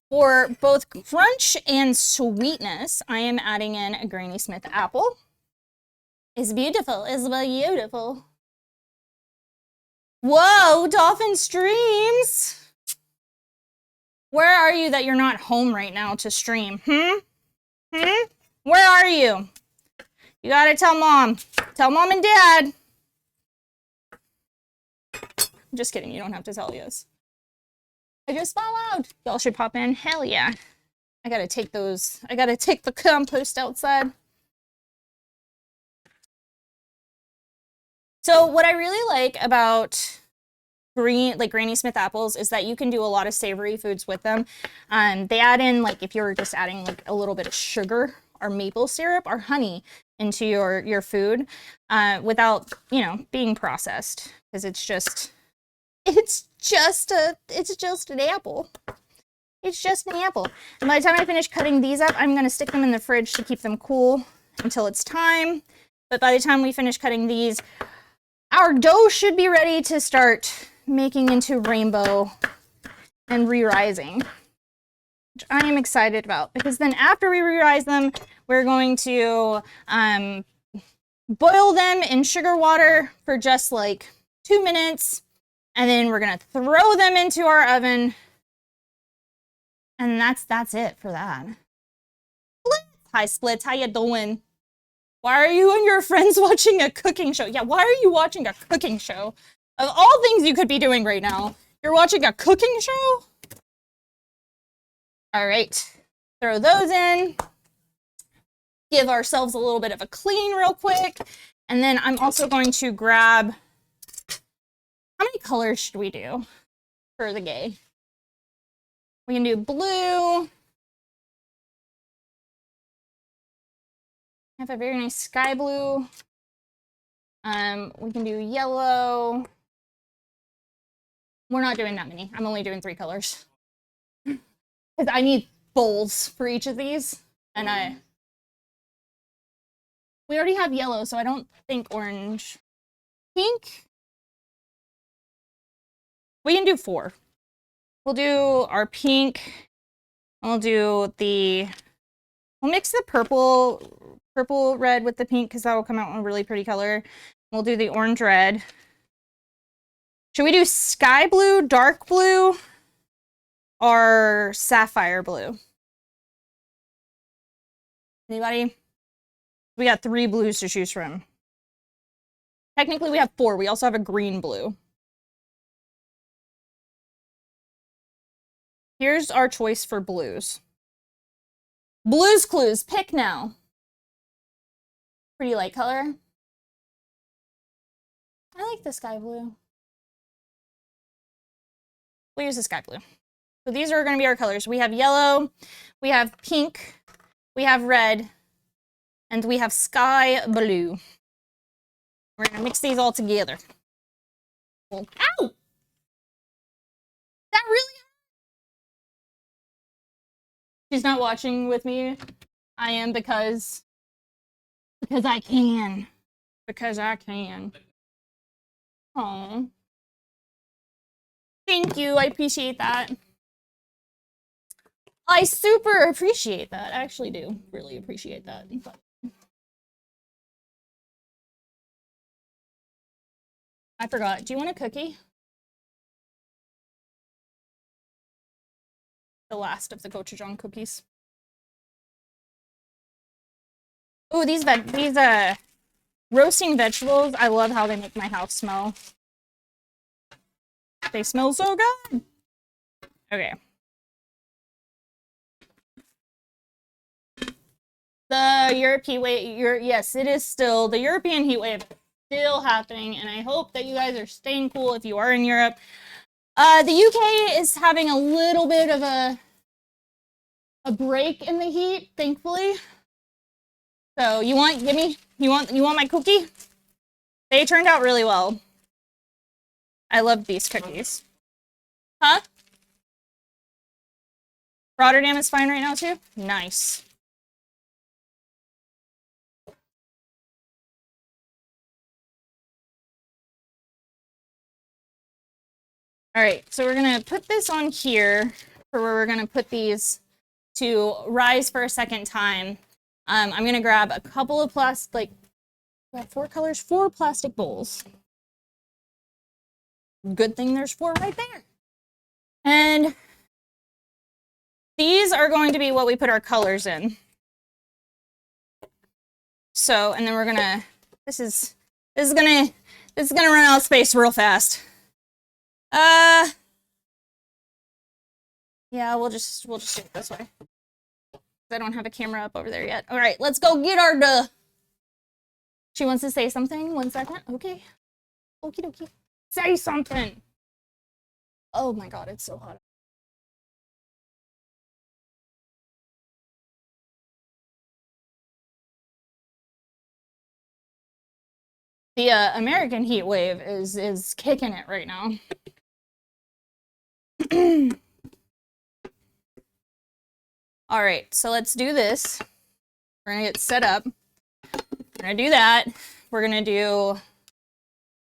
for both crunch and sweetness, I am adding in a Granny Smith apple. It's beautiful. It's beautiful. Whoa, Dolphin streams. Where are you that you're not home right now to stream? Where are you? You gotta tell mom. Tell mom and dad. I'm just kidding. You don't have to tell us. I just followed. Y'all should pop in. Hell yeah. I gotta take those. I gotta take the compost outside. So what I really like about Granny Smith apples is that you can do a lot of savory foods with them. They add in, like, if you're just adding like a little bit of sugar or maple syrup or honey into your food without, you know, being processed, because it's just an apple. It's just an apple. And by the time I finish cutting these up, I'm going to stick them in the fridge to keep them cool until it's time. But by the time we finish cutting these, our dough should be ready to start making into rainbow and re-rising, which I am excited about, because then after we re-rise them, we're going to boil them in sugar water for just like 2 minutes. And then we're gonna throw them into our oven. And that's it for that. Hi Splits, how you doing? Why are you and your friends watching a cooking show? Yeah, why are you watching a cooking show? Of all things you could be doing right now, you're watching a cooking show? All right, throw those in. Give ourselves a little bit of a clean real quick. And then I'm also going to grab... How many colors should we do for the gay? We can do blue. have a very nice sky blue. We can do yellow. We're not doing that many. I'm only doing 3 colors. Because I need bowls for each of these. And we already have yellow, so I don't think orange. Pink. We can do 4. We'll do our pink. We'll do we'll mix the purple red with the pink because that will come out in a really pretty color. We'll do the orange red. Should we do sky blue, dark blue, or sapphire blue? Anybody? We got 3 blues to choose from. Technically, we have 4. We also have a green blue. Here's our choice for blues. Blues Clues, pick now. Pretty light color. I like the sky blue. We'll use the sky blue. So these are going to be our colors. We have yellow, we have pink, we have red, and we have sky blue. We're going to mix these all together. Well, ow! That really hurt. She's not watching with me. I am because I can. Because I can. Oh. Thank you. I appreciate that. I super appreciate that. I actually do really appreciate that. I forgot. Do you want a cookie? The last of the gochujang cookies. Oh, these roasting vegetables. I love how they make my house smell. They smell so good. Okay. The yes, it is still the European heat wave still happening, and I hope that you guys are staying cool if you are in Europe. The UK is having a little bit of a break in the heat, thankfully. So you want my cookie? They turned out really well. I love these cookies. Huh? Rotterdam is fine right now too? Nice. All right, so we're gonna put this on here for where we're gonna put these to rise for a second time. I'm gonna grab a couple of plastic, we have 4 colors, 4 plastic bowls. Good thing there's 4 right there. And these are going to be what we put our colors in. So, and then we're gonna, this is gonna run out of space real fast. Yeah, we'll just do it this way. I don't have a camera up over there yet. All right, let's go get our duh. She wants to say something. 1 second. Okay. Okie dokie. Say something. Oh my god, it's so hot. The American heat wave is kicking it right now. All right, so let's do this. We're gonna get set up. We're gonna do that. We're gonna do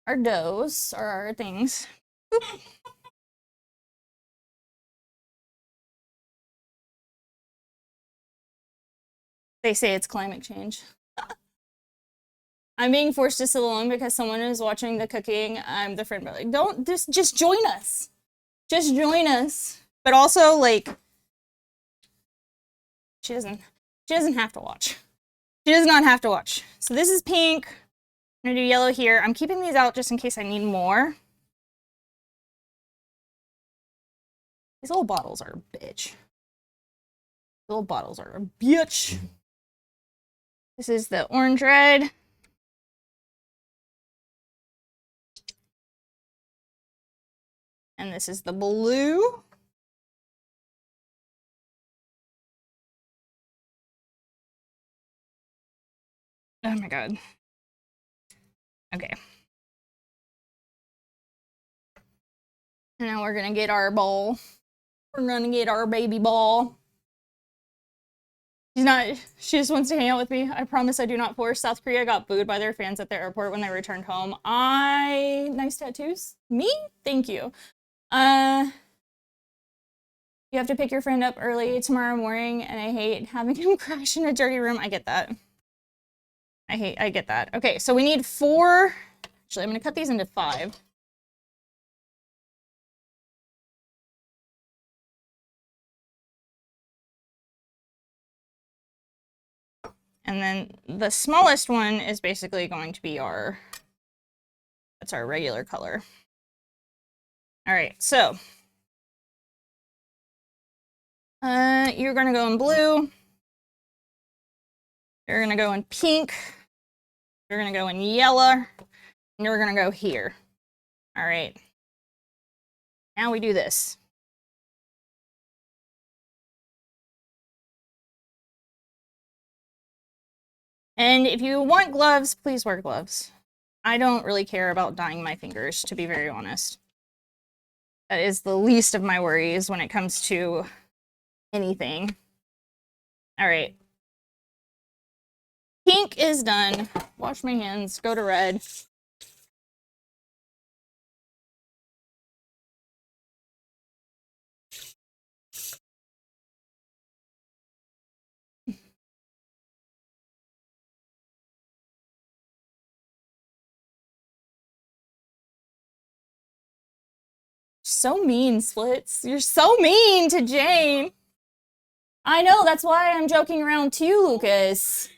our doughs, or our things. Boop. They say it's climate change. I'm being forced to sit alone because someone is watching the cooking. I'm the friend, but like, don't just join us. Just join us. But also, like, she doesn't have to watch. She does not have to watch. So this is pink. I'm gonna do yellow here. I'm keeping these out just in case I need more. These little bottles are a bitch. Little bottles are a bitch. This is the orange red. And this is the blue. Oh my god. Okay. And now we're gonna get our ball. We're gonna get our baby ball. She just wants to hang out with me. I promise I do not force. South Korea got booed by their fans at the airport when they returned home. Nice tattoos? Me? Thank you. You have to pick your friend up early tomorrow morning, and I hate having him crash in a dirty room. I get that. I get that. Okay, so we need 4. Actually, I'm gonna cut these into 5. And then the smallest one is basically going to be that's our regular color. All right, so you're gonna go in blue. You're gonna go in pink. You're gonna go in yellow. And you're gonna go here. All right. Now we do this. And if you want gloves, please wear gloves. I don't really care about dyeing my fingers, to be very honest. That is the least of my worries when it comes to anything. All right. Pink is done. Wash my hands, go to red. So mean, Splits. You're so mean to Jane. I know, that's why I'm joking around too, Lucas.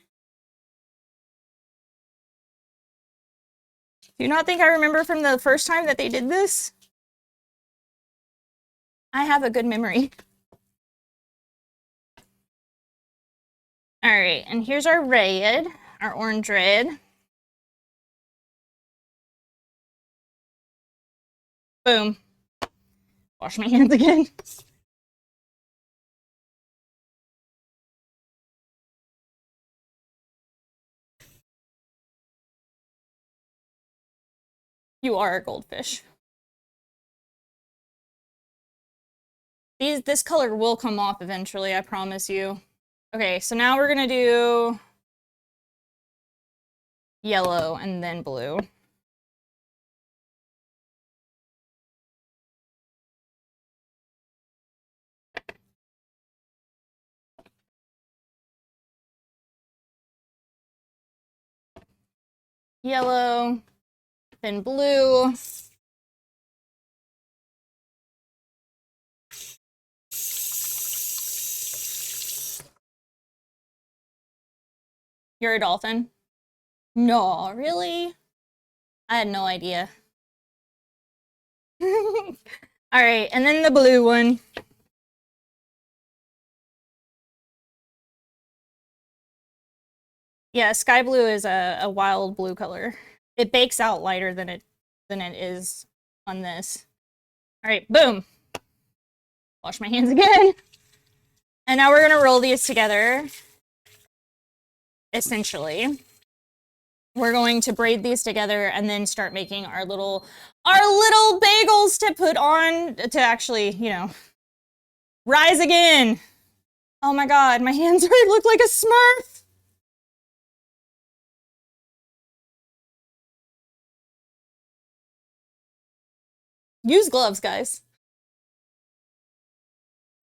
Do you not think I remember from the first time that they did this? I have a good memory. All right, and here's our red, our orange red. Boom. Wash my hands again. You are a goldfish. This color will come off eventually, I promise you. Okay, so now we're gonna do yellow and then blue. Yellow, then blue. You're a dolphin? No, really? I had no idea. All right, and then the blue one. Yeah, sky blue is a wild blue color. It bakes out lighter than it is on this. All right, boom. Wash my hands again. And now we're gonna roll these together. Essentially, we're going to braid these together and then start making our little bagels to put on to actually, you know, rise again. Oh my god, my hands already look like a Smurf. Use gloves, guys.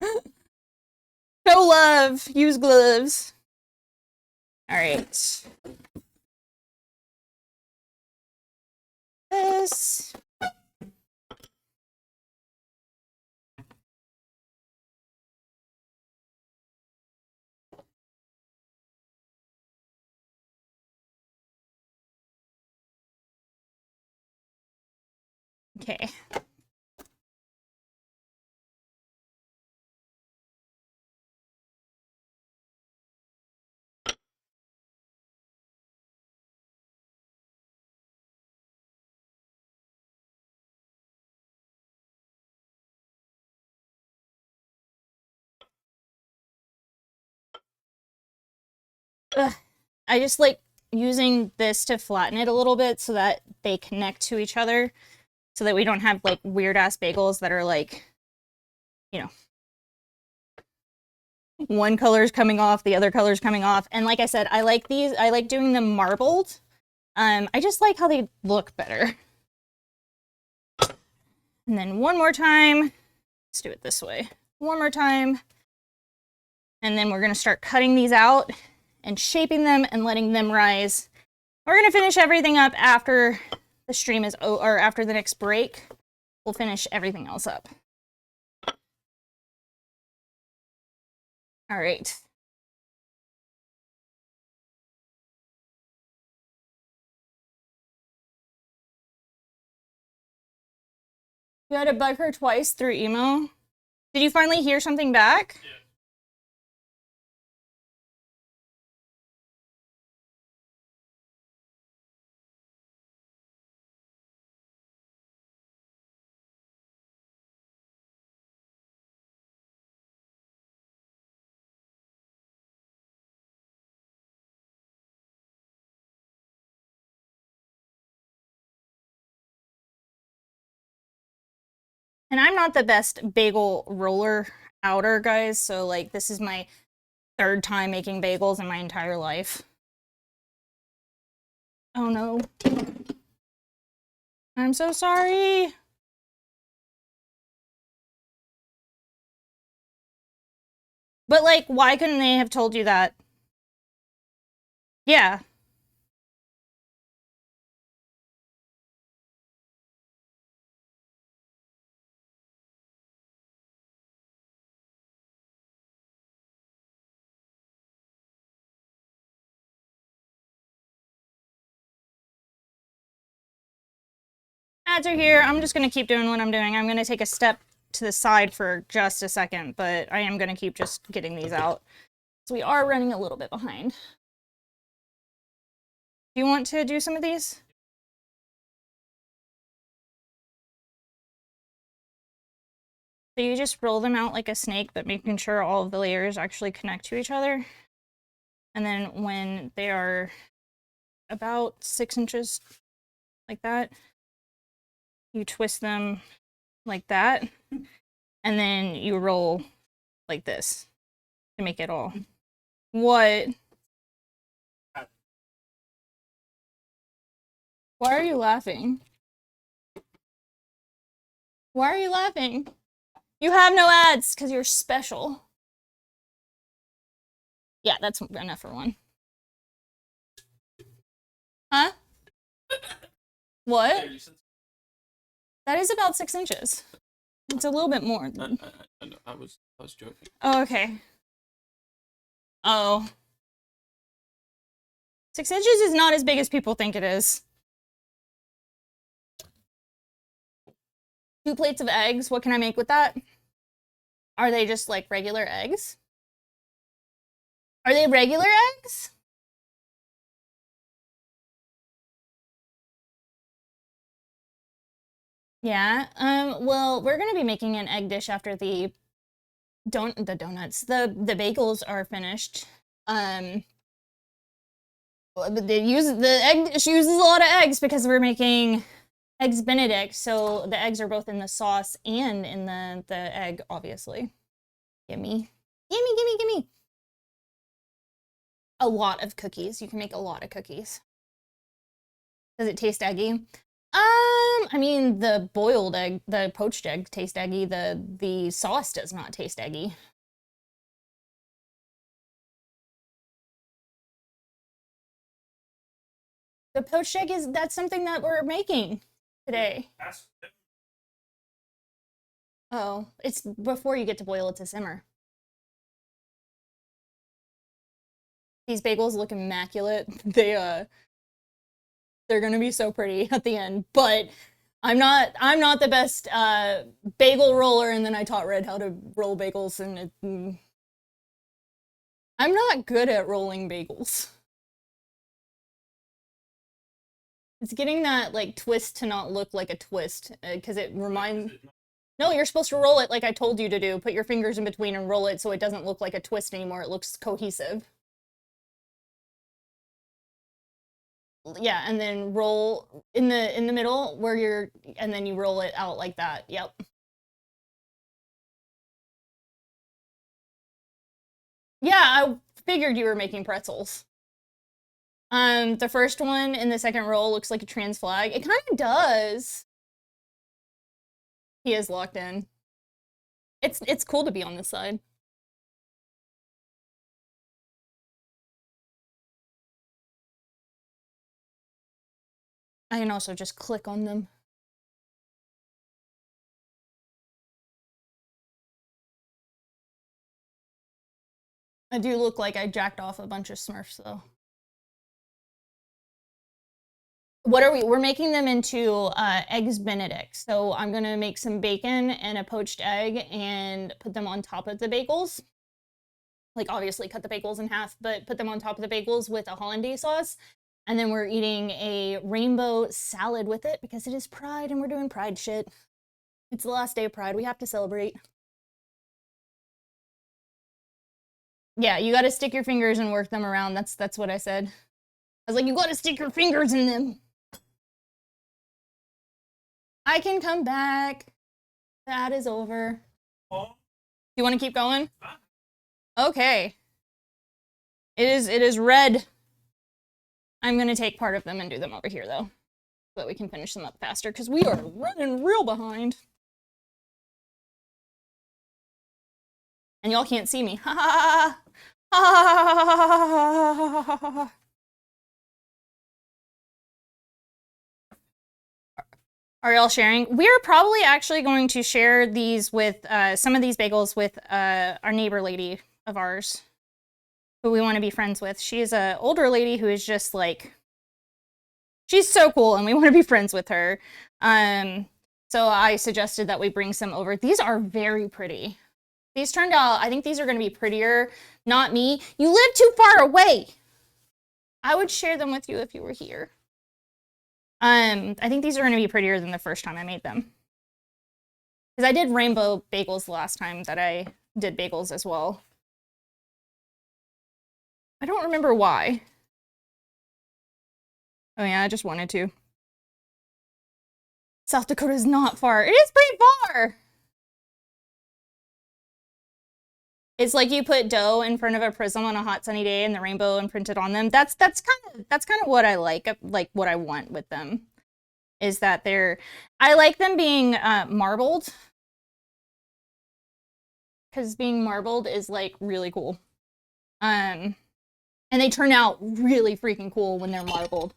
Show love. Use gloves. All right. This. Okay. Ugh. I just like using this to flatten it a little bit so that they connect to each other, so that we don't have like weird ass bagels that are like, you know, one color's coming off, the other color's coming off. And like I said, I like these. I like doing them marbled. I just like how they look better. And then one more time. Let's do it this way. One more time. And then we're going to start cutting these out and shaping them and letting them rise. We're going to finish everything up after the stream is or after the next break. We'll finish everything else up. All right. You had to bug her twice through email. Did you finally hear something back? Yeah. And I'm not the best bagel roller outer, guys, so like this is my third time making bagels in my entire life. Oh no. I'm so sorry. But like, why couldn't they have told you that? Yeah. Ads are here. I'm just gonna keep doing what I'm doing. I'm gonna take a step to the side for just a second, but I am gonna keep just getting these out. So we are running a little bit behind. Do you want to do some of these? So you just roll them out like a snake, but making sure all of the layers actually connect to each other. And then when they are about 6 inches like that, you twist them like that, and then you roll like this to make it all. What? Why are you laughing? Why are you laughing? You have no ads because you're special. Yeah, that's enough for one. Huh? What? That is about 6 inches. It's a little bit more. I was joking. Oh, okay. Oh. 6 inches is not as big as people think it is. 2 plates of eggs. What can I make with that? Are they just like regular eggs? Are they regular eggs? Yeah. Well, we're gonna be making an egg dish after the donuts. The bagels are finished. The egg dish uses a lot of eggs because we're making eggs Benedict, so the eggs are both in the sauce and in the egg, obviously. Gimme. Gimme, gimme, gimme. A lot of cookies. You can make a lot of cookies. Does it taste eggy? I mean, the boiled egg, the poached egg tastes eggy. The sauce does not taste eggy. The poached egg that's something that we're making today. Oh, it's before you get to boil it to simmer. These bagels look immaculate. They're gonna be so pretty at the end, but I'm not the best bagel roller, and then I taught Red how to roll bagels, and I'm not good at rolling bagels. It's getting that like twist to not look like a twist, because it reminds. No, you're supposed to roll it like I told you to do. Put your fingers in between and roll it so it doesn't look like a twist anymore. It looks cohesive. Yeah, and then roll in the middle where you're, and then you roll it out like that. Yep. Yeah, I figured you were making pretzels. The first one in the second roll looks like a trans flag. It kind of does. He is locked in. It's cool to be on this side. I can also just click on them. I do look like I jacked off a bunch of Smurfs, though. What are we? We're making them into eggs Benedict. So I'm gonna make some bacon and a poached egg and put them on top of the bagels. Like, obviously cut the bagels in half, but put them on top of the bagels with a hollandaise sauce. And then we're eating a rainbow salad with it because it is Pride and we're doing Pride shit. It's the last day of Pride. We have to celebrate. Yeah, you gotta stick your fingers and work them around. That's what I said. I was like, you gotta stick your fingers in them. I can come back. That is over. You want to keep going? Okay. It is red. I'm gonna take part of them and do them over here though, so that we can finish them up faster because we are running real behind. And y'all can't see me. Ha ha ha ha. Are y'all sharing? We're probably actually going to share these with some of these bagels with our neighbor lady of ours who we want to be friends with. She is an older lady who is just like, she's so cool and we want to be friends with her. So I suggested that we bring some over. These are very pretty. These turned out, I think these are going to be prettier. Not me. You live too far away. I would share them with you if you were here. I think these are going to be prettier than the first time I made them. Because I did rainbow bagels the last time that I did bagels as well. I don't remember why. Oh yeah, I just wanted to. South Dakota is not far. It is pretty far! It's like you put dough in front of a prism on a hot sunny day and the rainbow imprinted on them. That's kind of what I like what I want with them. Is that I like them being marbled. Because being marbled is like really cool. And they turn out really freaking cool when they're marbled.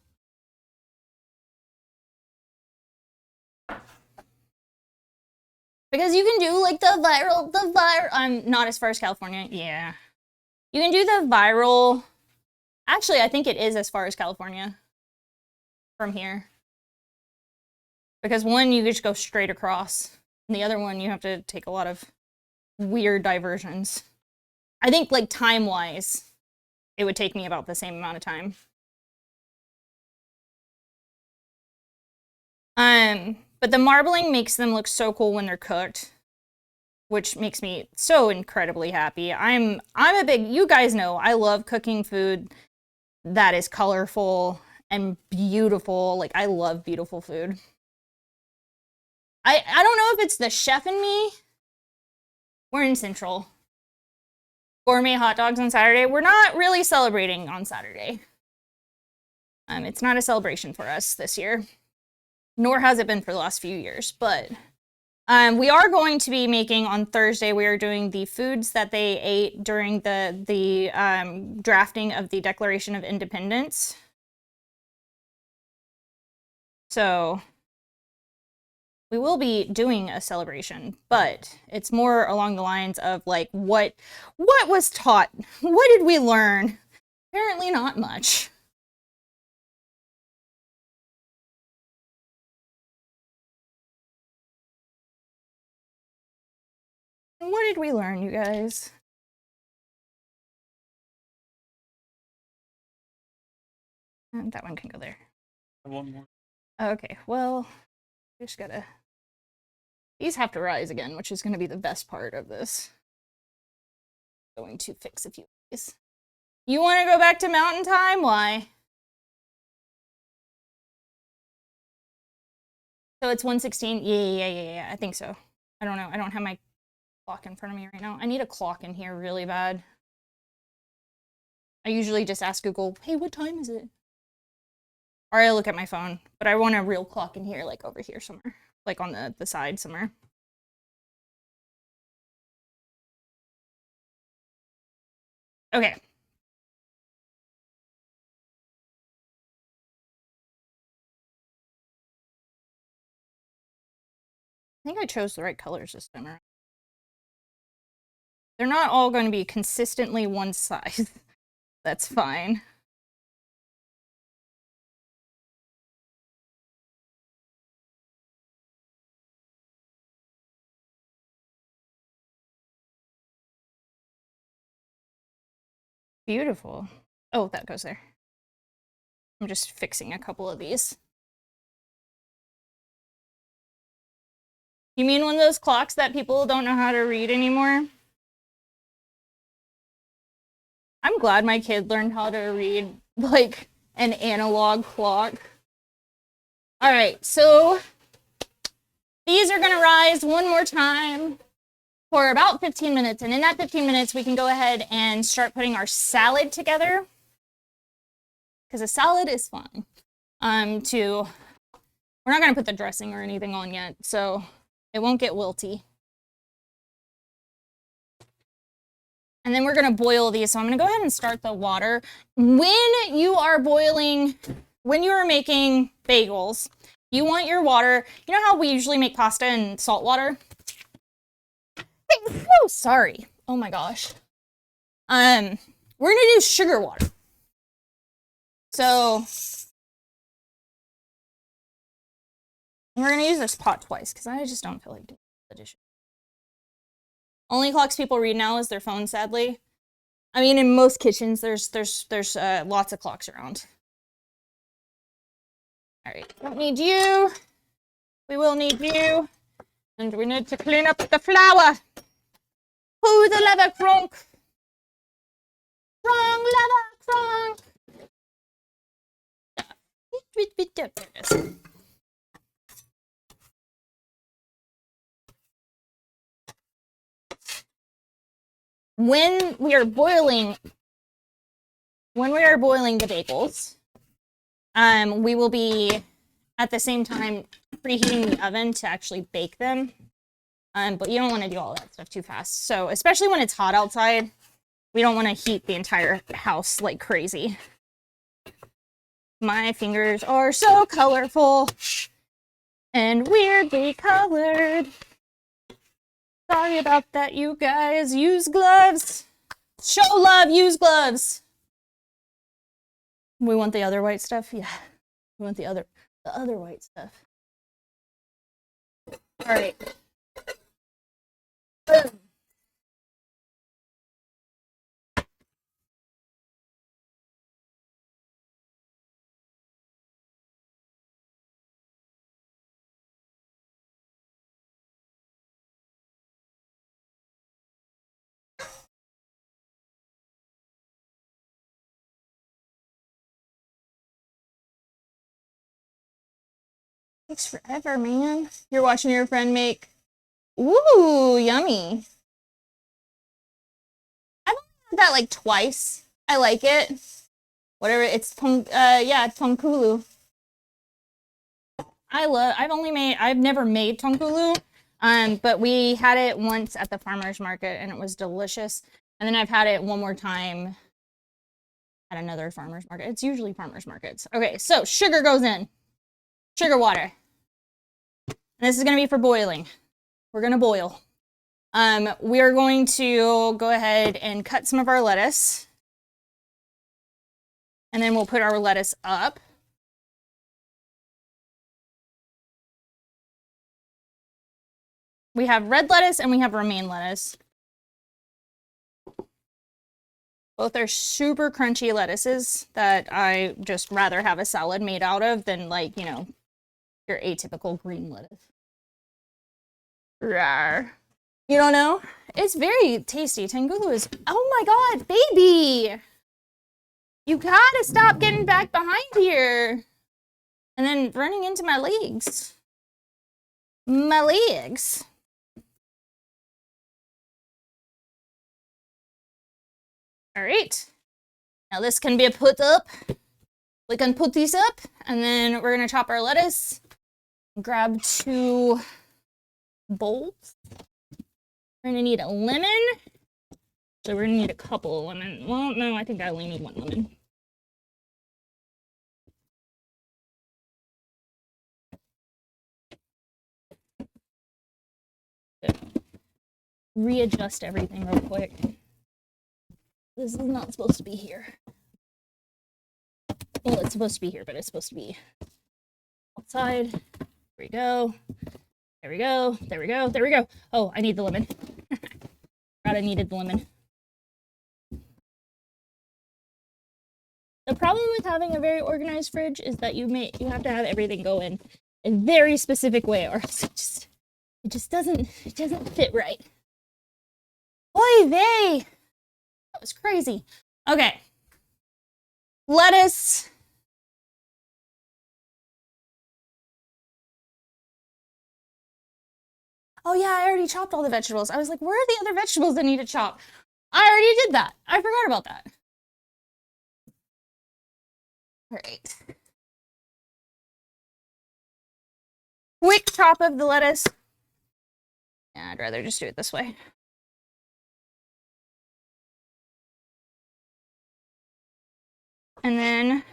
Because you can do like the viral, not as far as California, yeah. You can do the viral, actually I think it is as far as California from here. Because one, you just go straight across, and the other one, you have to take a lot of weird diversions. I think like time-wise, it would take me about the same amount of time. But the marbling makes them look so cool when they're cooked, which makes me so incredibly happy. I'm a big, you guys know, I love cooking food that is colorful and beautiful. Like, I love beautiful food. I don't know if it's the chef in me. We're in Central. Gourmet hot dogs on Saturday. We're not really celebrating on Saturday. It's not a celebration for us this year. Nor has it been for the last few years, but we are going to be making on Thursday. We are doing the foods that they ate during the drafting of the Declaration of Independence. So we will be doing a celebration, but it's more along the lines of like what was taught, what did we learn? Apparently not much. What did we learn, you guys? And that one can go there. One more. Okay, well, just gotta... These have to rise again, which is gonna be the best part of this. Going to fix a few of these. You wanna go back to mountain time? Why? So it's 1:16. Yeah. I think so. I don't know. I don't have my clock in front of me right now. I need a clock in here really bad. I usually just ask Google, hey, what time is it? Or I look at my phone, but I want a real clock in here, like over here somewhere, like on the side somewhere. Okay. I think I chose the right colors this time around. They're not all going to be consistently one size. That's fine. Beautiful. Oh, that goes there. I'm just fixing a couple of these. You mean one of those clocks that people don't know how to read anymore? I'm glad my kid learned how to read, like, an analog clock. All right, so these are gonna rise one more time for about 15 minutes. And in that 15 minutes, we can go ahead and start putting our salad together. Because a salad is fun. We're not gonna put the dressing or anything on yet, so it won't get wilty. And then we're gonna boil these. So I'm gonna go ahead and start the water. When you are making bagels, you want your water, you know how we usually make pasta in salt water? Oh, sorry. Oh my gosh. We're gonna do sugar water. So we're gonna use this pot twice because I just don't feel like doing the dishes. Only clocks people read now is their phone, sadly. I mean, in most kitchens, there's lots of clocks around. All right, don't need you. We will need you. And we need to clean up the flour. Who the leather crunk? Wrong leather crunk. There it is. When we are boiling the bagels, we will be at the same time preheating the oven to actually bake them. But you don't want to do all that stuff too fast. So especially when it's hot outside, we don't want to heat the entire house like crazy. My fingers are so colorful and weirdly colored. Sorry about that, you guys. Use gloves. Show love, use gloves. We want the other white stuff? Yeah. We want the other white stuff. All right. Boom. Takes forever, man. You're watching your friend make. Ooh, yummy. I've only had that like twice. I like it. Whatever, it's tonkulu. I've never made tonkulu, but we had it once at the farmer's market and it was delicious. And then I've had it one more time at another farmer's market. It's usually farmer's markets. Okay, so sugar goes in. Sugar water. And this is gonna be for boiling. We're gonna boil. We're going to go ahead and cut some of our lettuce. And then we'll put our lettuce up. We have red lettuce and we have romaine lettuce. Both are super crunchy lettuces that I just rather have a salad made out of than, like, you know, your atypical green lettuce. Rawr. You don't know? It's very tasty. Tangulu is, oh my god, baby! You gotta stop getting back behind here. And then running into my legs. my legs. All right. Now this can be put up. We can put these up, and then we're gonna chop our lettuce. Grab 2 bowls. We're gonna need a lemon. So we're gonna need a couple of lemons. Well, no, I think I only need 1 lemon. Readjust everything real quick. This is not supposed to be here. Well, it's supposed to be here, but it's supposed to be outside. There we go. There we go. There we go. There we go. Oh, I need the lemon. Forgot I needed the lemon. The problem with having a very organized fridge is that you have to have everything go in a very specific way, or else it just doesn't fit right. Oy vey! That was crazy. Okay. Lettuce. Oh yeah, I already chopped all the vegetables. I was like, where are the other vegetables that need to chop? I already did that. I forgot about that. All right. Quick chop of the lettuce. Yeah, I'd rather just do it this way. And then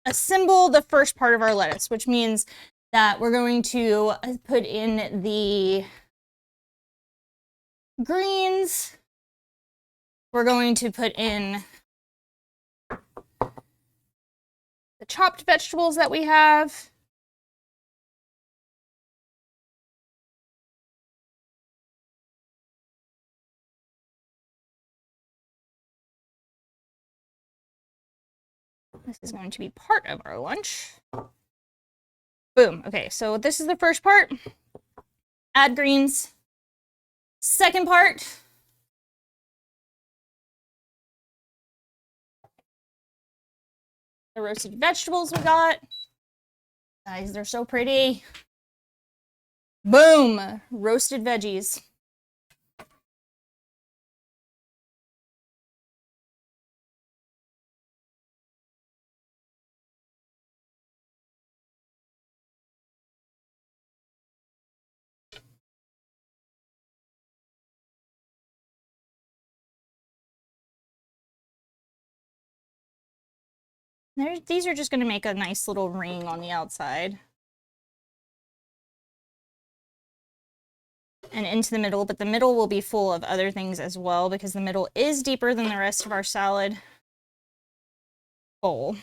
assemble the first part of our lettuce, which means that we're going to put in the greens. We're going to put in the chopped vegetables that we have. This is going to be part of our lunch. Boom. Okay, so this is the first part. Add greens. Second part. The roasted vegetables we got. Guys, they're so pretty. Boom. Roasted veggies. These are just going to make a nice little ring on the outside. And into the middle, but the middle will be full of other things as well because the middle is deeper than the rest of our salad bowl.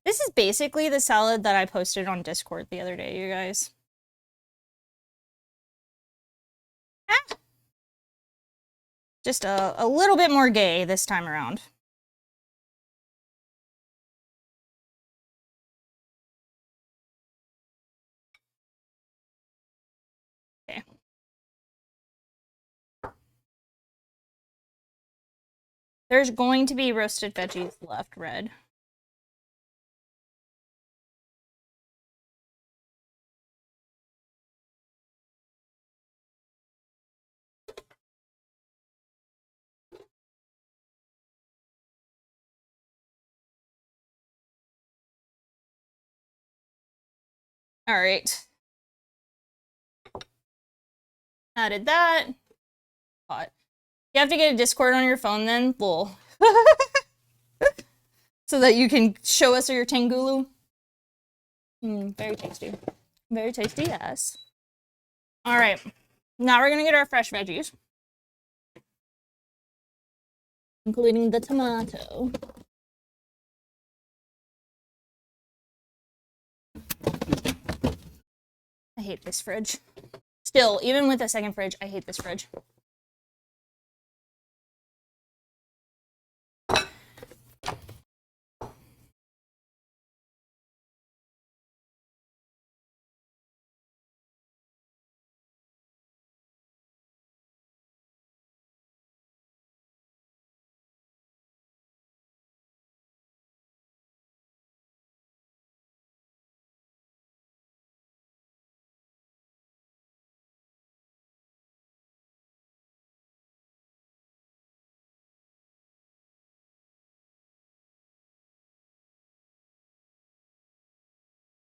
This is basically the salad that I posted on Discord the other day, you guys. Ah! Just a little bit more gay this time around. Okay. There's going to be roasted veggies left red. All right. Added that. Hot. You have to get a Discord on your phone then? Lol. So that you can show us your tangulu. Very tasty. Very tasty, yes. All right. Now we're going to get our fresh veggies. Including the tomato. I hate this fridge. Still, even with a second fridge, I hate this fridge.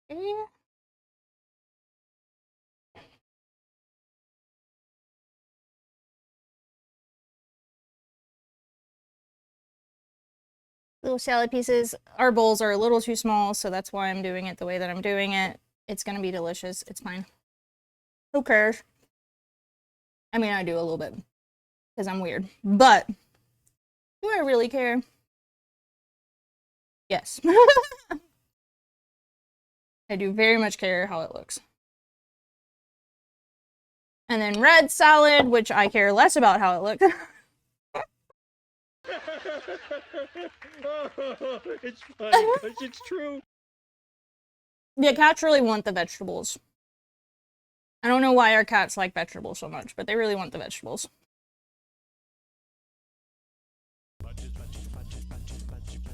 Okay. Little salad pieces. Our bowls are a little too small, so that's why I'm doing it the way that I'm doing it. It's gonna be delicious. It's fine. Who cares? I mean, I do a little bit because I'm weird, but do I really care? Yes. I do very much care how it looks. And then red salad, which I care less about how it looks. It's funny because it's true. Yeah, cats really want the vegetables. I don't know why our cats like vegetables so much, but they really want the vegetables.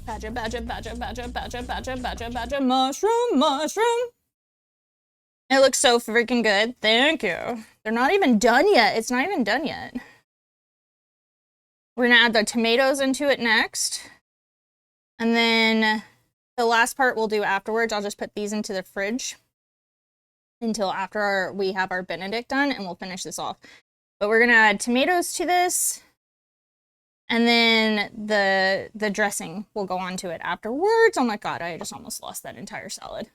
Badger, badger, badger, badger, badger, badger, badger, badger, mushroom, mushroom. It looks so freaking good. Thank you. They're not even done yet. It's not even done yet. We're gonna add the tomatoes into it next. And then the last part we'll do afterwards. I'll just put these into the fridge until after we have our Benedict done, and we'll finish this off. But we're gonna add tomatoes to this, and then the dressing will go onto it afterwards. Oh my god, I just almost lost that entire salad.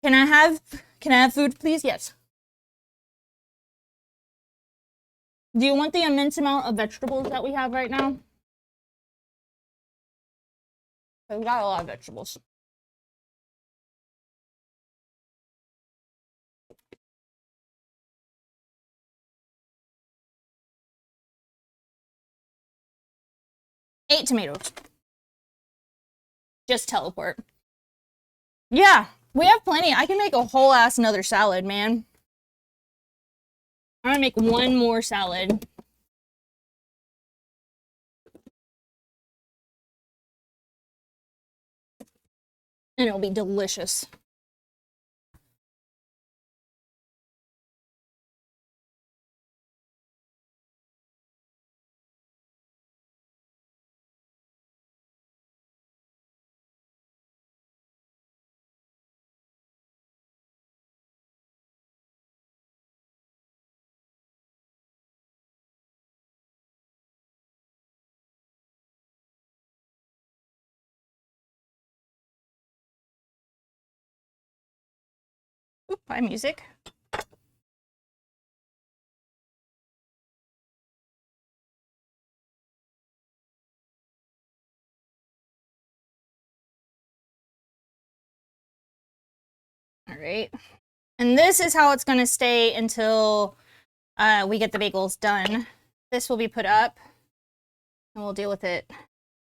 Can I have food, please? Yes. Do you want the immense amount of vegetables that we have right now? We've got a lot of vegetables. Eight tomatoes. Just teleport. Yeah, we have plenty. I can make a whole ass another salad, man. I'm gonna make one more salad. And it'll be delicious. Oop, bye music. All right. And this is how it's going to stay until we get the bagels done. This will be put up, and we'll deal with it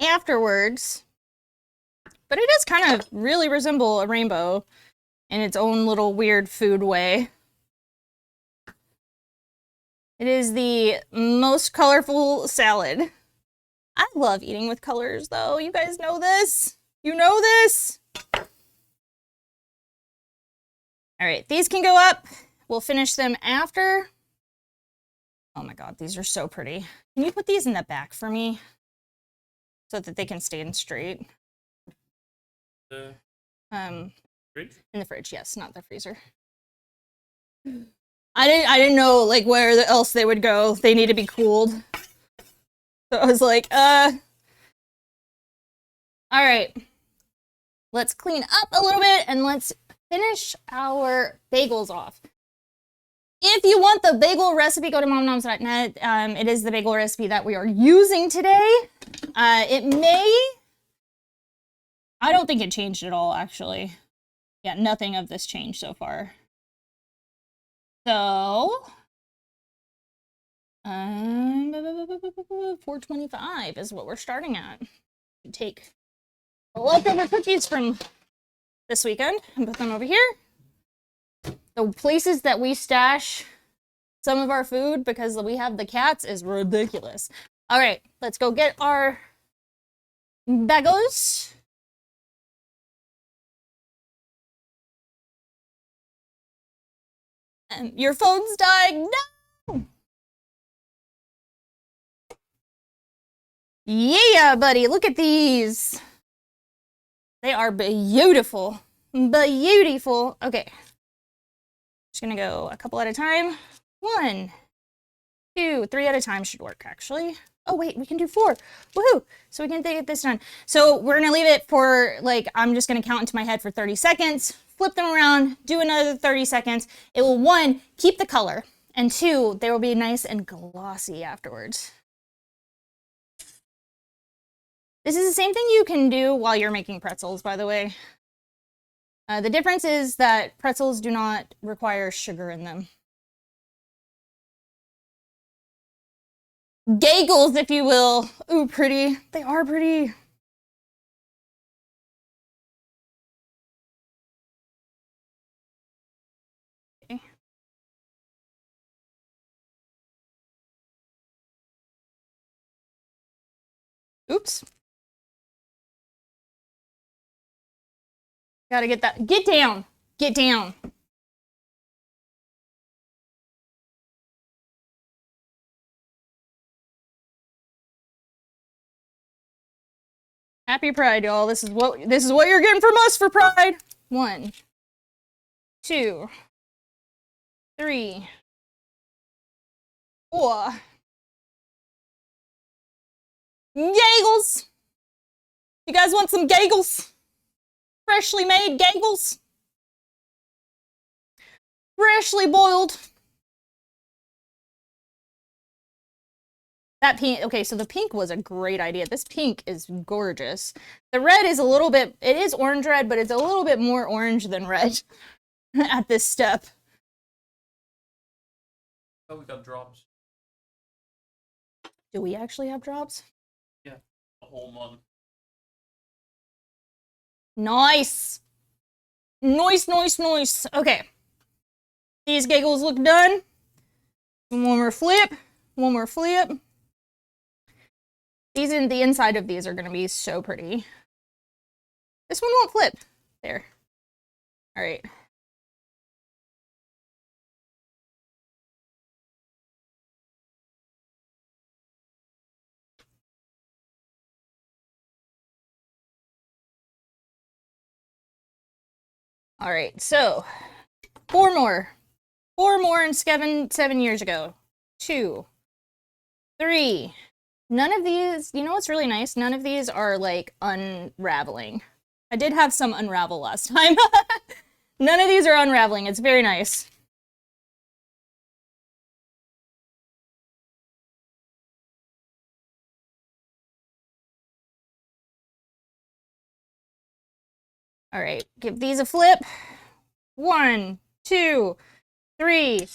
afterwards. But it does kind of really resemble a rainbow in its own little weird food way. It is the most colorful salad. I love eating with colors, though. You guys know this. You know this. All right, these can go up. We'll finish them after. Oh my god, these are so pretty. Can you put these in the back for me? So that they can stand straight. Fridge? In the fridge, yes, not the freezer. I didn't know like where else they would go. They need to be cooled. So I was like, all right. Let's clean up a little bit and let's finish our bagels off. If you want the bagel recipe, go to momnoms.net. It is the bagel recipe that we are using today. It may... I don't think it changed at all, actually. Yeah, nothing of this changed so far. So... 425 is what we're starting at. Take leftover cookies from this weekend and put them over here. The places that we stash some of our food because we have the cats is ridiculous. All right, let's go get our bagels. And your phone's dying. No! Yeah, buddy, look at these. They are beautiful. Beautiful. Okay. Just gonna go a couple at a time. 1, 2, 3 at a time should work, actually. Oh, wait, we can do 4. Woohoo! So we can get this done. So we're gonna leave it for, like, I'm just gonna count into my head for 30 seconds, flip them around, do another 30 seconds. It will, 1, keep the color, and 2, they will be nice and glossy afterwards. This is the same thing you can do while you're making pretzels, by the way. The difference is that pretzels do not require sugar in them. Bagels, if you will. Ooh, pretty. They are pretty. Okay. Oops. Gotta get that. Get down. Get down. Happy Pride, y'all. This is what you're getting from us for Pride. 1, 2, 3, 4. Gagels. You guys want some gagels? Freshly made gagels. Freshly boiled. That pink, okay, so the pink was a great idea. This pink is gorgeous. The red is a little bit, it is orange red, but it's a little bit more orange than red at this step. Oh, we got drops. Do we actually have drops? Yeah, a whole month. Nice. Nice, nice, nice. Okay. These giggles look done. One more flip. One more flip. These in the inside of these are going to be so pretty. This one won't flip. There. All right. All right, so 4 more. 4 more and 7 years ago. 2, 3. None of these, you know what's really nice? None of these are like unraveling. I did have some unravel last time. None of these are unraveling. It's very nice. All right, give these a flip. 1, 2, 3,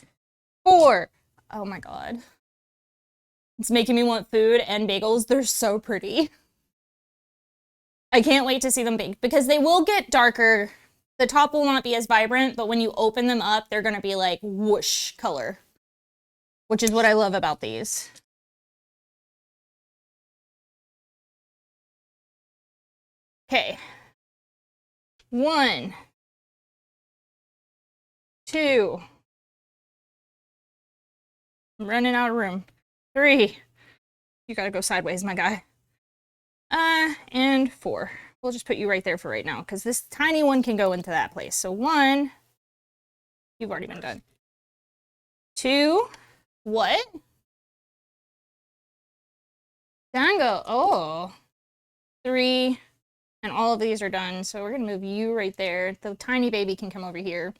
4. Oh my God. It's making me want food and bagels. They're so pretty. I can't wait to see them baked because they will get darker. The top will not be as vibrant, but when you open them up, they're going to be like whoosh color, which is what I love about these. Okay. 1, 2. I'm running out of room. 3. You gotta go sideways, my guy. And 4. We'll just put you right there for right now, because this tiny one can go into that place. So 1. You've already been done. 2. What? Dango. Oh. 3. And all of these are done. So we're gonna move you right there. The tiny baby can come over here.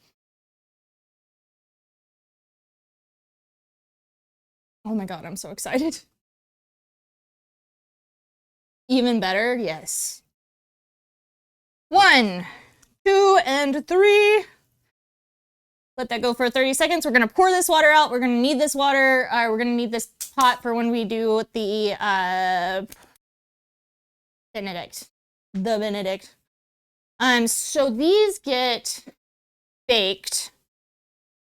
Oh my God, I'm so excited. Even better, yes. 1, 2, and 3. Let that go for 30 seconds. We're gonna pour this water out. We're gonna need this water. We're gonna need this pot for when we do the Benedict. The Benedict. So these get baked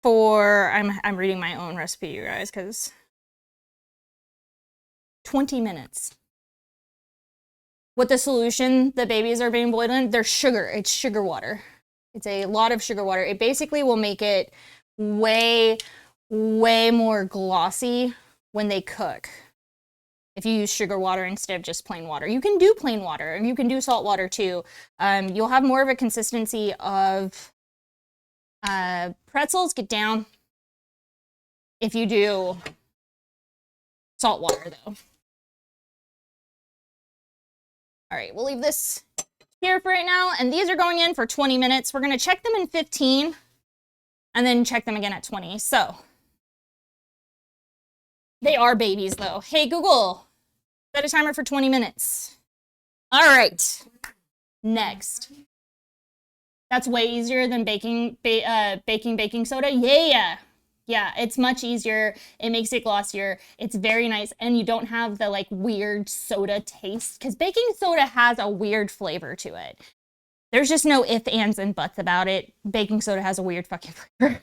for, I'm reading my own recipe, you guys, because 20 minutes. What the solution the babies are being boiled in, they're sugar. It's sugar water. It's a lot of sugar water. It basically will make it way, way more glossy when they cook. if you use sugar water instead of just plain water. You can do plain water, and you can do salt water too. You'll have more of a consistency of pretzels. Get down if you do salt water though. All right, we'll leave this here for right now, and these are going in for 20 minutes. We're gonna check them in 15 and then check them again at 20. So they are babies though. Hey Google, set a timer for 20 minutes. All right, next. That's way easier than baking baking soda. Yeah, it's much easier. It makes it glossier. It's very nice, and you don't have the like weird soda taste, because baking soda has a weird flavor to it. There's just no ifs, ands, and buts about it. Baking soda has a weird fucking flavor.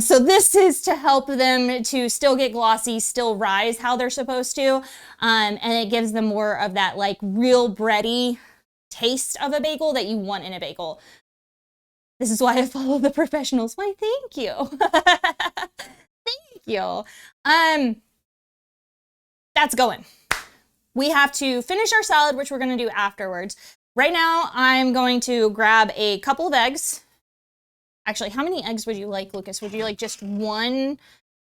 So this is to help them to still get glossy, still rise how they're supposed to, and it gives them more of that like real bready taste of a bagel that you want in a bagel. This is why I follow the professionals. Why, thank you. Thank you. That's going. We have to finish our salad, which we're going to do afterwards. Right now, I'm going to grab a couple of eggs. Actually, how many eggs would you like, Lucas? Would you like just one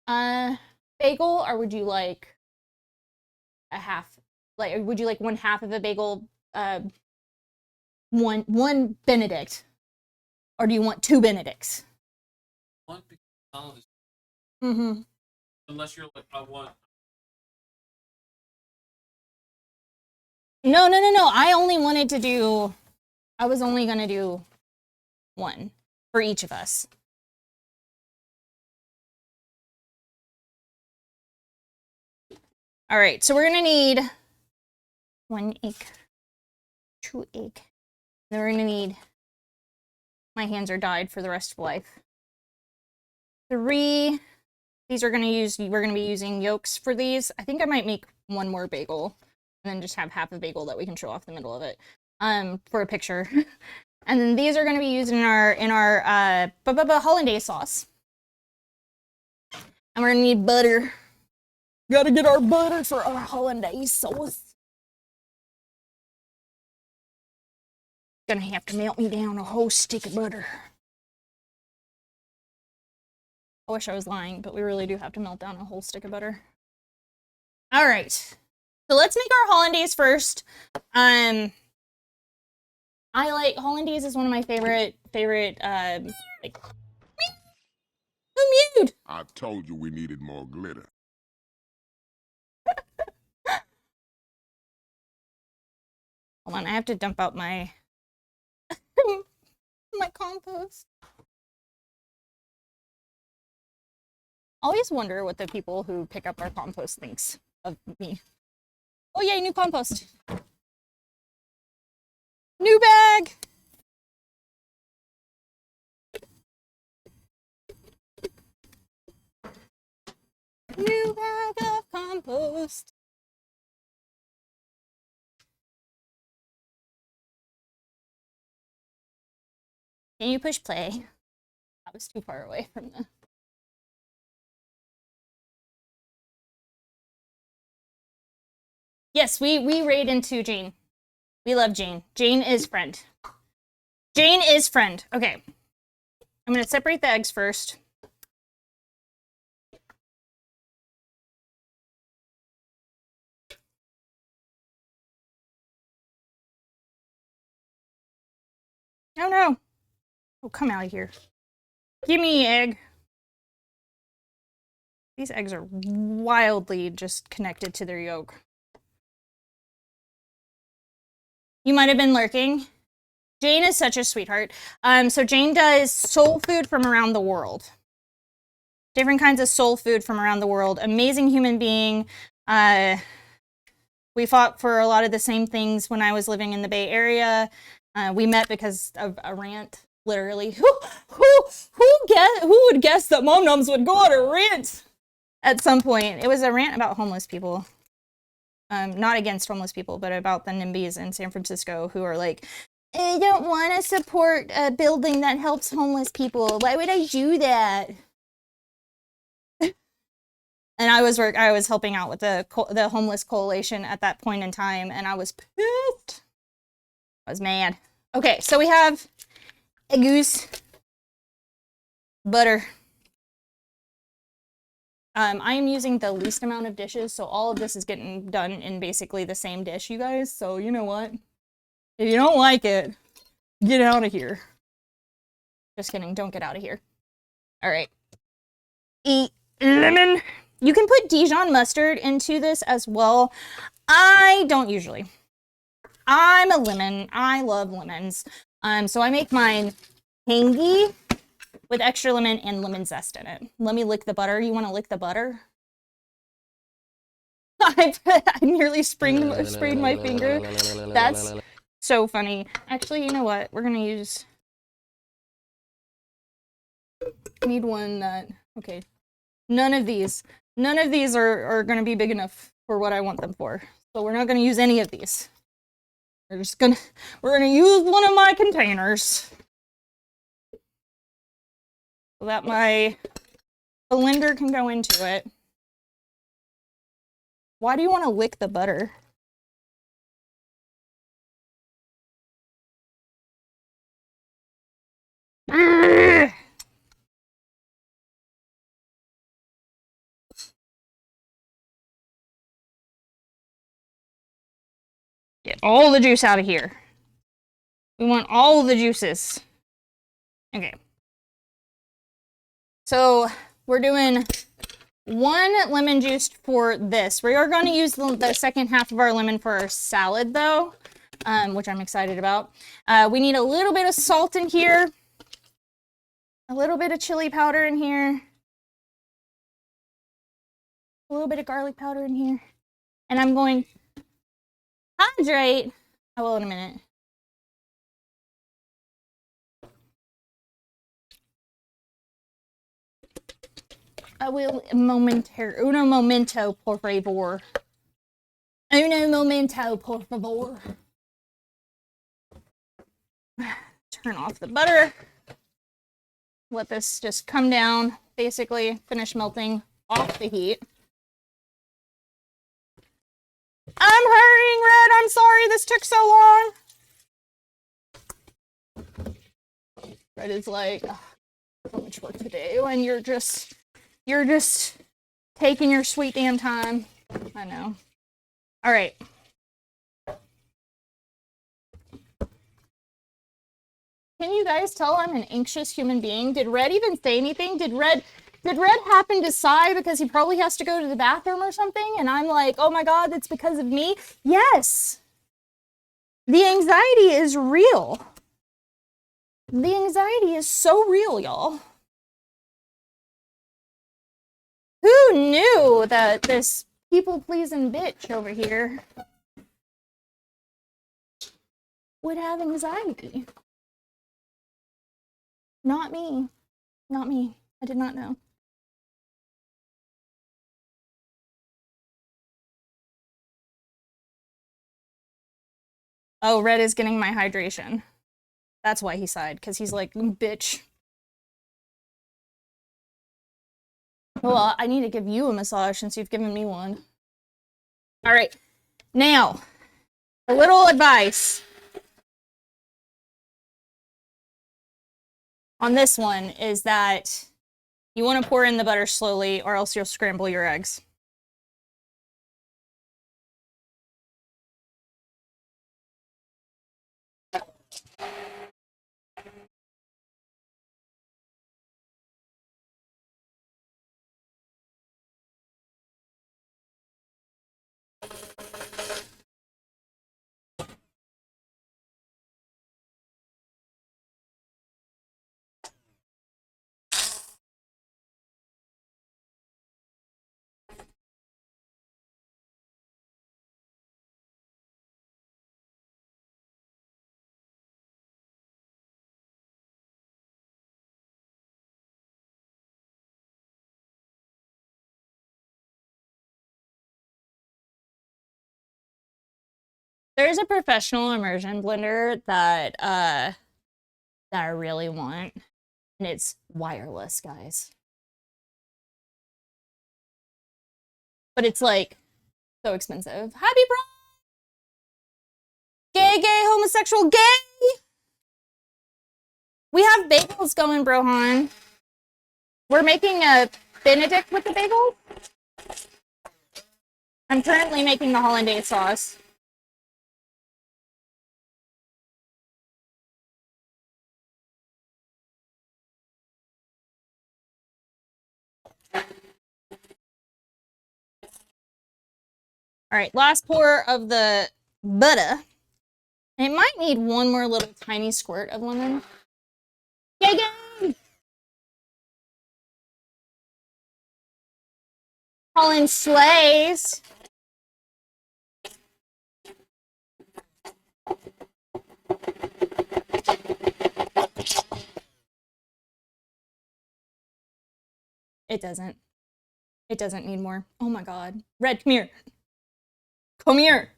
bagel, or would you like a half? Like, would you like one half of a bagel, one Benedict? Or do you want two Benedicts? One big salad is Mm-hmm. unless you're like I want. No. I was only gonna do one for each of us. All right, so we're gonna need 1 egg, 2 egg. Then we're gonna need, my hands are dyed for the rest of life, 3. These are we're gonna be using yolks for these. I think I might make one more bagel and then just have half a bagel that we can show off the middle of it for a picture. And then these are gonna be used in our hollandaise sauce. And we're gonna need butter. Gotta get our butter for our hollandaise sauce. Gonna have to melt me down a whole stick of butter. I wish I was lying, but we really do have to melt down a whole stick of butter. All right, so let's make our hollandaise first. I like hollandaise is one of my favorite like, who mewed? I told you we needed more glitter. Hold on, I have to dump out my my compost. Always wonder what the people who pick up our compost thinks of me. Oh yay, new compost. New bag. New bag of compost. Can you push play? I was too far away from the... Yes, we raid into Jane. We love Jane. Jane is friend. Jane is friend. Okay. I'm going to separate the eggs first. Oh no. Oh, come out of here. Give me egg. These eggs are wildly just connected to their yolk. You might have been lurking. Jane is such a sweetheart. So Jane does soul food from around the world. Different kinds of soul food from around the world. Amazing human being. We fought for a lot of the same things when I was living in the Bay Area. We met because of a rant, literally. Who would guess that Mom Noms would go on a rant at some point? It was a rant about homeless people. Not against homeless people, but about the NIMBYs in San Francisco who are like, I don't want to support a building that helps homeless people. Why would I do that? And I was helping out with the homeless coalition at that point in time, and I was pissed. I was mad. Okay, so we have a goose, butter. I am using the least amount of dishes, so all of this is getting done in basically the same dish, you guys. So you know what? If you don't like it, get out of here. Just kidding, don't get out of here. All right. Eat lemon. You can put Dijon mustard into this as well. I don't usually. I'm a lemon. I love lemons. So I make mine tangy with extra lemon and lemon zest in it. Let me lick the butter. You want to lick the butter? I nearly sprayed my finger. That's so funny. Actually, you know what? We're gonna use. I need one that. Okay. None of these are gonna be big enough for what I want them for. So we're not gonna use any of these. We're gonna use one of my containers. So that my blender can go into it. Why do you want to lick the butter? Get all the juice out of here. We want all the juices. Okay. So we're doing 1 lemon juice for this. We are going to use the second half of our lemon for our salad though, which I'm excited about. We need a little bit of salt in here. A little bit of chili powder in here. A little bit of garlic powder in here. And I'm going to hydrate. I will in a minute. I will uno momento, por favor. Uno momento, por favor. Turn off the butter. Let this just come down, basically finish melting off the heat. I'm hurrying, Red. I'm sorry this took so long. Red is like, oh, so much work to do, and you're just taking your sweet damn time. I know. All right. Can you guys tell I'm an anxious human being? Did Red even say anything? Did Red happen to sigh because he probably has to go to the bathroom or something? And I'm like, oh my God, it's because of me? Yes. The anxiety is real. The anxiety is so real, y'all. Who knew that this people-pleasing bitch over here would have anxiety? Not me. Not me. I did not know. Oh, Red is getting my hydration. That's why he sighed, because he's like, bitch. Well, I need to give you a massage since you've given me one. All right. Now, a little advice on this one is that you want to pour in the butter slowly or else you'll scramble your eggs. There's a professional immersion blender that I really want, and it's wireless, guys. but it's like so expensive. Happy Pride! Gay, gay, homosexual, gay! We have bagels going, Brohan. We're making a Benedict with the bagels. I'm currently making the hollandaise sauce. All right, last pour of the butter. And it might need one more little tiny squirt of lemon. Yay, yay! Holland slays. It doesn't. It doesn't need more. Oh my god. Red, come here. Come here.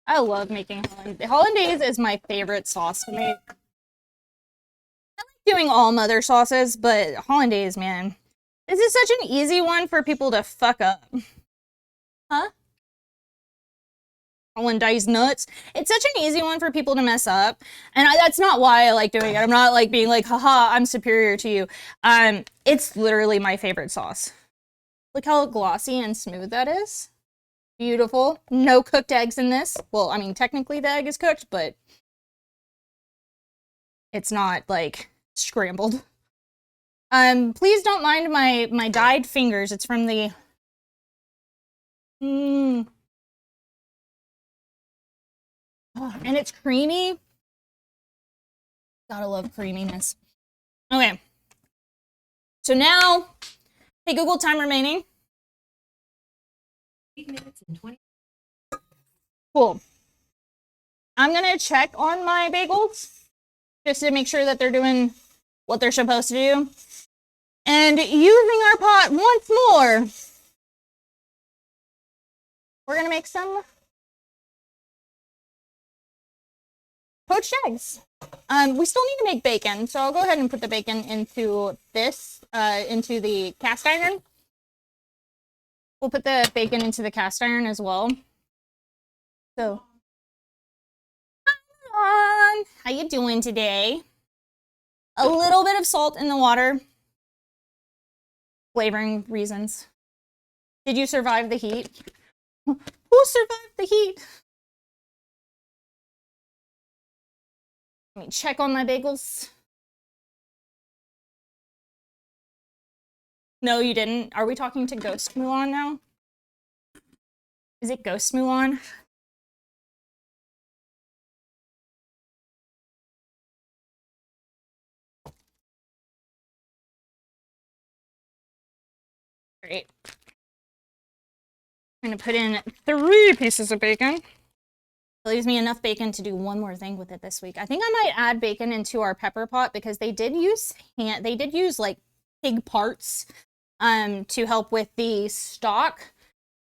I love making hollandaise. Hollandaise is my favorite sauce to make. I like doing all mother sauces, but hollandaise, man. This is such an easy one for people to fuck up. Huh? Hollandaise nuts. It's such an easy one for people to mess up. And that's not why I like doing it. I'm not like being like, haha, I'm superior to you. It's literally my favorite sauce. Look how glossy and smooth that is. Beautiful. No cooked eggs in this. Well, I mean, technically the egg is cooked, but it's not like scrambled. Please don't mind my dyed fingers. It's from the Oh, and it's creamy. Gotta love creaminess. Okay. So now, hey Google, time remaining. 8 minutes and 20. Cool. I'm gonna check on my bagels just to make sure that they're doing what they're supposed to do. And using our pot once more, we're gonna make some poached eggs. We still need to make bacon, so I'll go ahead and put the bacon into this, into the cast iron. We'll put the bacon into the cast iron as well. So, hi, how you doing today? A little bit of salt in the water. Flavoring reasons. Did you survive the heat? Who survived the heat? Let me check on my bagels. No, you didn't. Are we talking to Ghost Mulan now? Is it Ghost Mulan? Great. I'm gonna put in 3 pieces of bacon. It leaves me enough bacon to do one more thing with it this week. I think I might add bacon into our pepper pot because they did use like pig parts to help with the stock.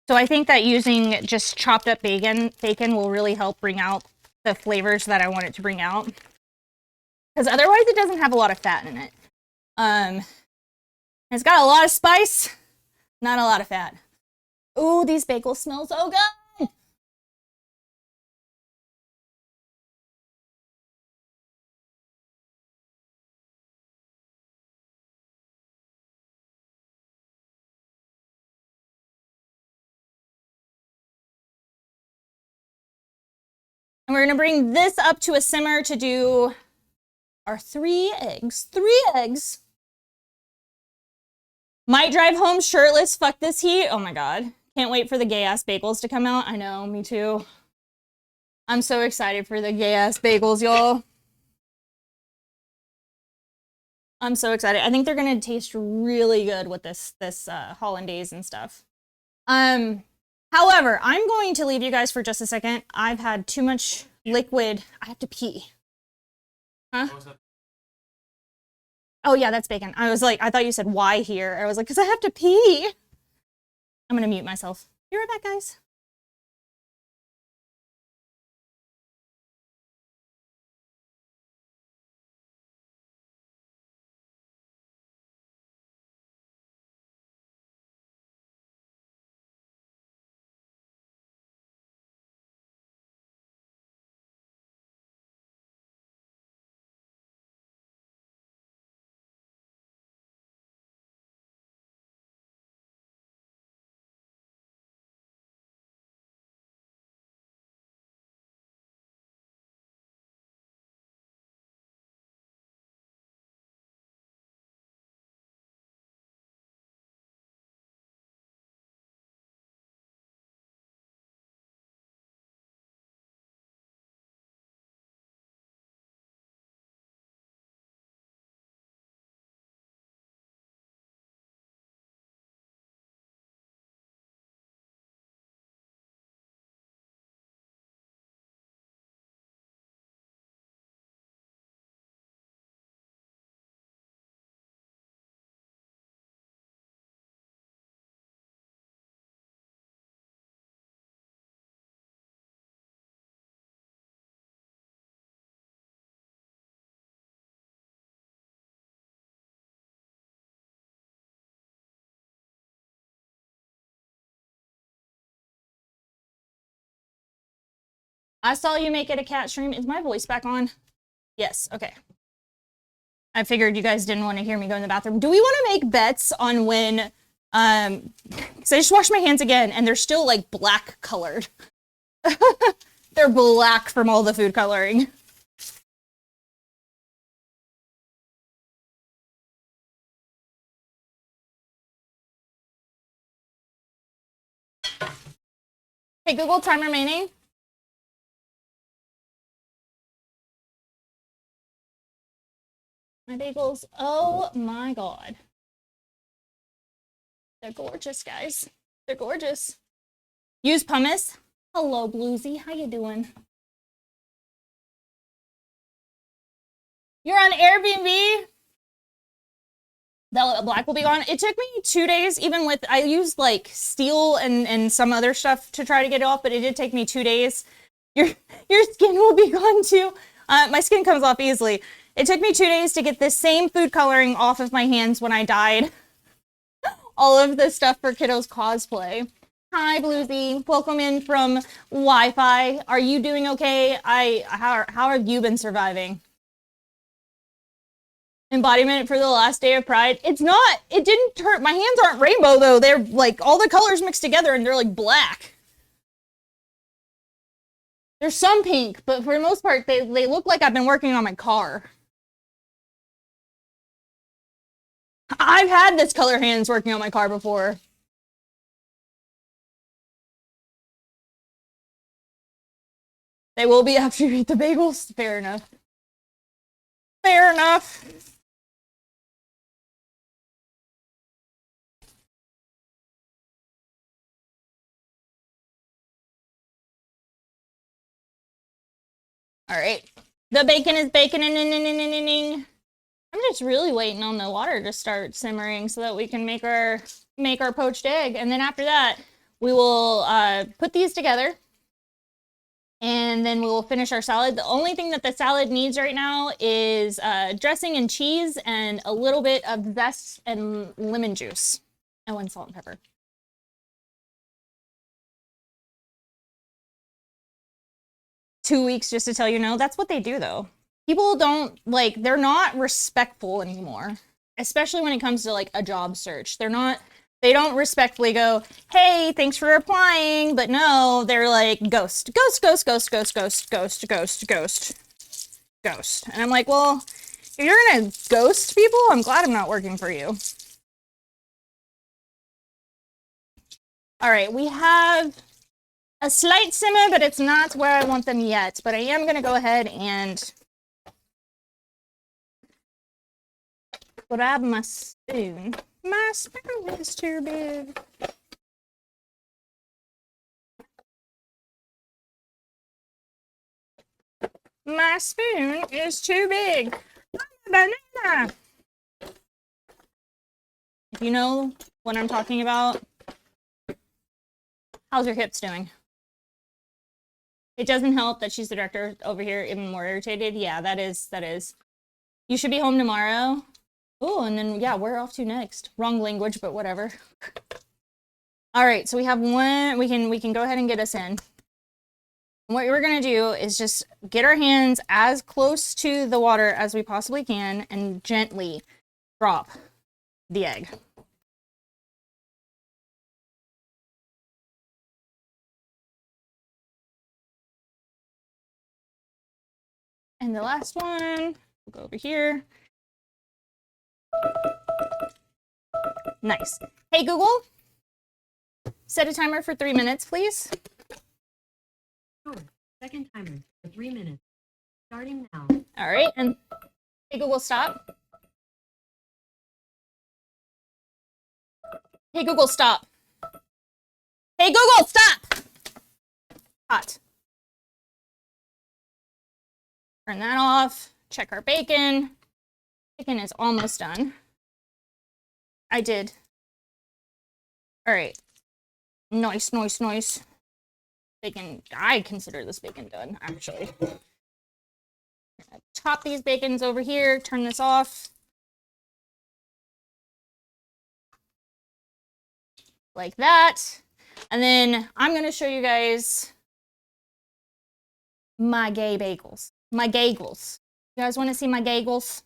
So I think that using just chopped up bacon will really help bring out the flavors that I want it to bring out. Because otherwise it doesn't have a lot of fat in it. It's got a lot of spice, not a lot of fat. Ooh, these bagels smell so good. And we're gonna bring this up to a simmer to do our 3 eggs. 3 eggs. Might drive home shirtless, fuck this heat. Oh my god. Can't wait for the gay-ass bagels to come out. I know, me too. I'm so excited for the gay-ass bagels, y'all. I'm so excited. I think they're gonna taste really good with this hollandaise and stuff. However, I'm going to leave you guys for just a second. I've had too much liquid. I have to pee. Huh? Oh yeah, that's bacon. I was like, I thought you said why here. I was like, because I have to pee. I'm gonna mute myself. Be right back, guys. I saw you make it a cat stream. Is my voice back on? Yes, okay. I figured you guys didn't want to hear me go in the bathroom. Do we want to make bets on when, because I just washed my hands again and they're still like black colored. They're black from all the food coloring. Hey Google, time remaining. My bagels, oh my god. They're gorgeous, guys. They're gorgeous. Use pumice. Hello, Bluesy. How you doing? You're on Airbnb? The black will be gone. It took me 2 days, even with, I used like steel and some other stuff to try to get it off, but it did take me 2 days. Your skin will be gone too. My skin comes off easily. It took me 2 days to get this same food coloring off of my hands when I dyed all of the stuff for Kiddo's cosplay. Hi, Bluesy. Welcome in from Wi-Fi. Are you doing okay? How have you been surviving? Embodiment for the last day of Pride. It didn't turn, my hands aren't rainbow though. They're like all the colors mixed together and they're like black. There's some pink, but for the most part, they look like I've been working on my car. I've had this color hands working on my car before. They will be after you eat the bagels. Fair enough. Fair enough. All right. The bacon is baconing. I'm just really waiting on the water to start simmering so that we can make our poached egg. And then after that, we will put these together. And then we will finish our salad. The only thing that the salad needs right now is dressing and cheese and a little bit of zest and lemon juice. And 1 salt and pepper. Two weeks just to tell you no. That's what they do though. People don't, like, they're not respectful anymore. Especially when it comes to like a job search. They don't respectfully go, hey, thanks for applying. But no, they're like, ghost. And I'm like, well, if you're gonna ghost people, I'm glad I'm not working for you. All right, we have a slight simmer, but it's not where I want them yet. But I am gonna go ahead and grab my spoon. My spoon is too big. My spoon is too big. Banana. If you know what I'm talking about, how's your hips doing? It doesn't help that she's the director over here, even more irritated. Yeah, that is. You should be home tomorrow. Oh, and then, yeah, we're off to next. Wrong language, but whatever. All right, so we have one. We can go ahead and get us in. What we're going to do is just get our hands as close to the water as we possibly can and gently drop the egg. And the last one, we'll go over here. Nice. Hey, Google, set a timer for 3 minutes, please. Sure. Second timer for 3 minutes. Starting now. All right, and hey, Google, stop. Hey, Google, stop. Hey, Google, stop. Hot. Turn that off. Check our bacon. Bacon is almost done. I did. All right. Nice. Bacon. I consider this bacon done, actually. Top these bacons over here. Turn this off. Like that. And then I'm going to show you guys my gay bagels. My gagels. You guys want to see my gagels?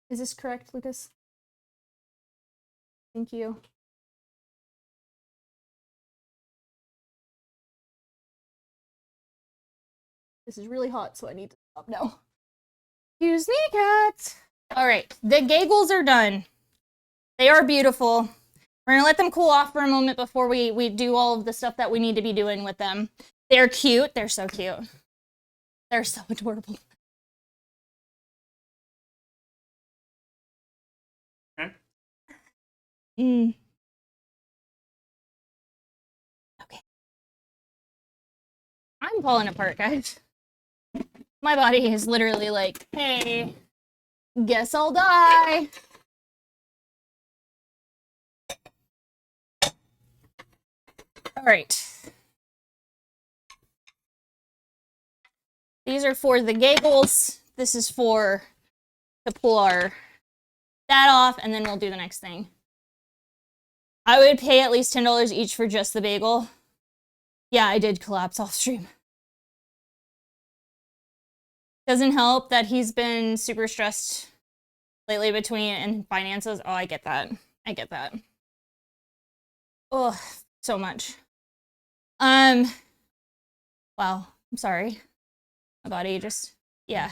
Is this correct, Lucas? Thank you. This is really hot, so I need to stop now. Excuse me, cat. All right, the gagels are done. They are beautiful. We're gonna let them cool off for a moment before we do all of the stuff that we need to be doing with them. They're cute. They're so cute. They're so adorable. Okay. Okay. I'm falling apart, guys. My body is literally like, hey, guess I'll die. All right. These are for the gagels. This is for to pull that off, and then we'll do the next thing. I would pay at least $10 each for just the bagel. Yeah, I did collapse off stream. Doesn't help that he's been super stressed lately between and finances. Oh, I get that. I get that. Oh, so much. Wow, I'm sorry. My body just, yeah.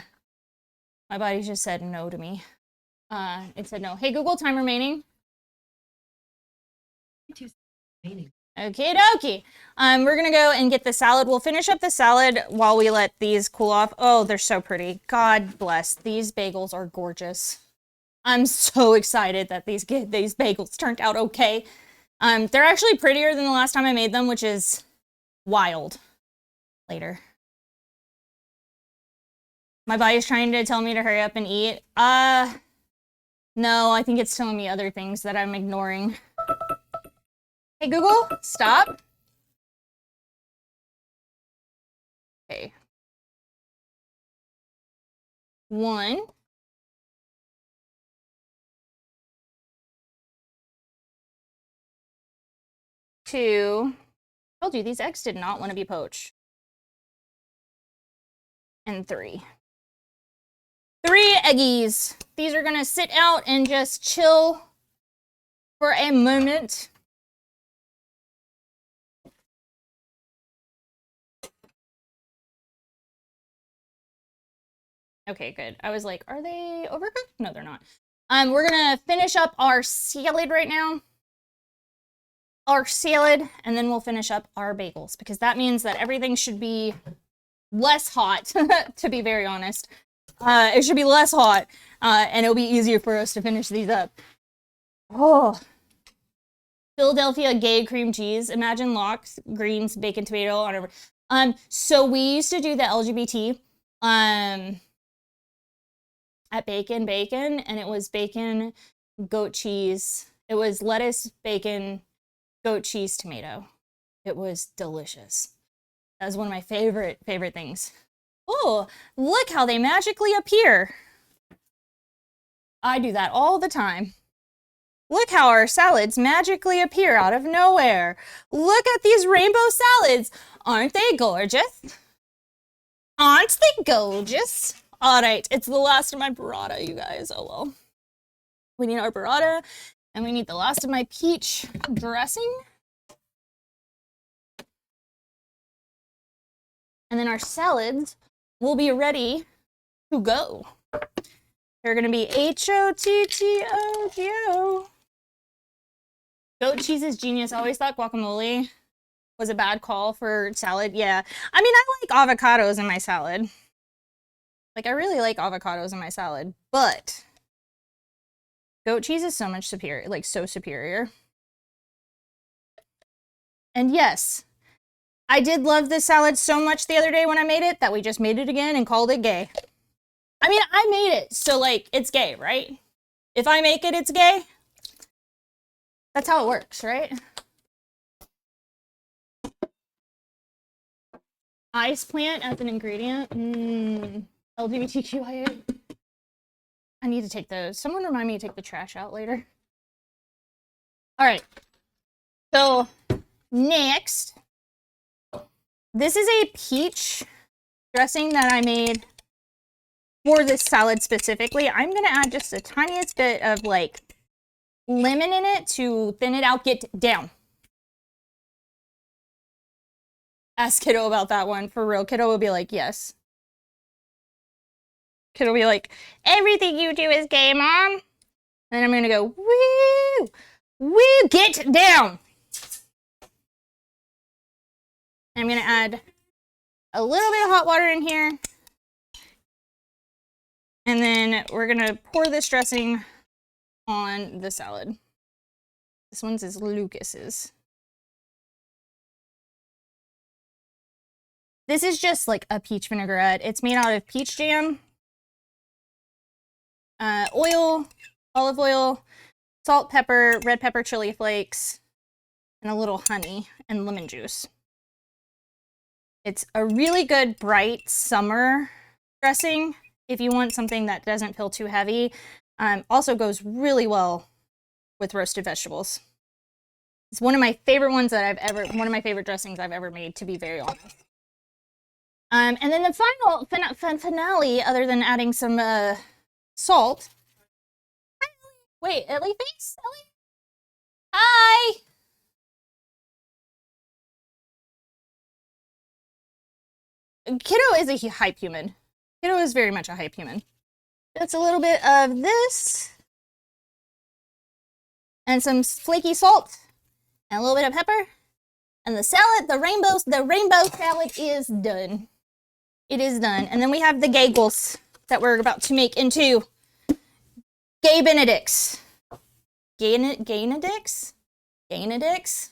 My body just said no to me. It said no. Hey, Google, time remaining. Remaining. Okie dokie. We're gonna go and get the salad. We'll finish up the salad while we let these cool off. Oh, they're so pretty. God bless. These bagels are gorgeous. I'm so excited that these bagels turned out okay. They're actually prettier than the last time I made them, which is wild. Later. My body's trying to tell me to hurry up and eat. No, I think it's telling me other things that I'm ignoring. Hey, Google, stop. Okay. 1. 2. I told you these eggs did not want to be poached. And 3. 3 eggies. These are gonna sit out and just chill for a moment. Okay, good. I was like, are they overcooked? No, they're not. We're gonna finish up our salad right now. Our salad, and then we'll finish up our bagels, because that means that everything should be less hot, to be very honest. It should be less hot, and it'll be easier for us to finish these up. Oh. Philadelphia gay cream cheese. Imagine lox, greens, bacon, tomato, whatever. So we used to do the LGBT, at Bacon, and it was bacon, goat cheese. It was lettuce, bacon, goat cheese, tomato. It was delicious. That was one of my favorite things. Oh, look how they magically appear. I do that all the time. Look how our salads magically appear out of nowhere. Look at these rainbow salads. Aren't they gorgeous? Aren't they gorgeous? All right, it's the last of my burrata, you guys. Oh, well. We need our burrata, and we need the last of my peach dressing. And then our salads will be ready to go. They're going to be H-O-T-T-O-G-O. Goat cheese is genius. I always thought guacamole was a bad call for salad. Yeah. I mean, I like avocados in my salad. Like, I really like avocados in my salad, but goat cheese is so much superior, like so superior. And yes, I did love this salad so much the other day when I made it that we just made it again and called it gay. I mean, I made it, so like, it's gay, right? If I make it, it's gay. That's how it works, right? Ice plant as an ingredient. LGBTQIA. I need to take those. Someone remind me to take the trash out later. All right. So next, this is a peach dressing that I made for this salad specifically. I'm gonna add just the tiniest bit of like lemon in it to thin it out. Get down. Ask Kiddo about that one for real. Kiddo will be like, yes. Kiddo will be like, everything you do is gay, Mom. And I'm gonna go, woo, woo, get down. I'm gonna add a little bit of hot water in here. And then we're gonna pour this dressing on the salad. This one's is Lucas's. This is just like a peach vinaigrette. It's made out of peach jam, oil, olive oil, salt, pepper, red pepper, chili flakes, and a little honey and lemon juice. It's a really good bright summer dressing if you want something that doesn't feel too heavy. Also goes really well with roasted vegetables. It's one of my favorite ones that one of my favorite dressings I've ever made, to be very honest. And then the final finale, other than adding some salt. Wait, Ellie face? Ellie? Hi! Kiddo is a hype human. Kiddo is very much a hype human. That's a little bit of this. And some flaky salt. And a little bit of pepper. And the salad, the rainbow salad is done. It is done. And then we have the gagels that we're about to make into Gay Benedicts. Gaynedicts? Gaynedicts?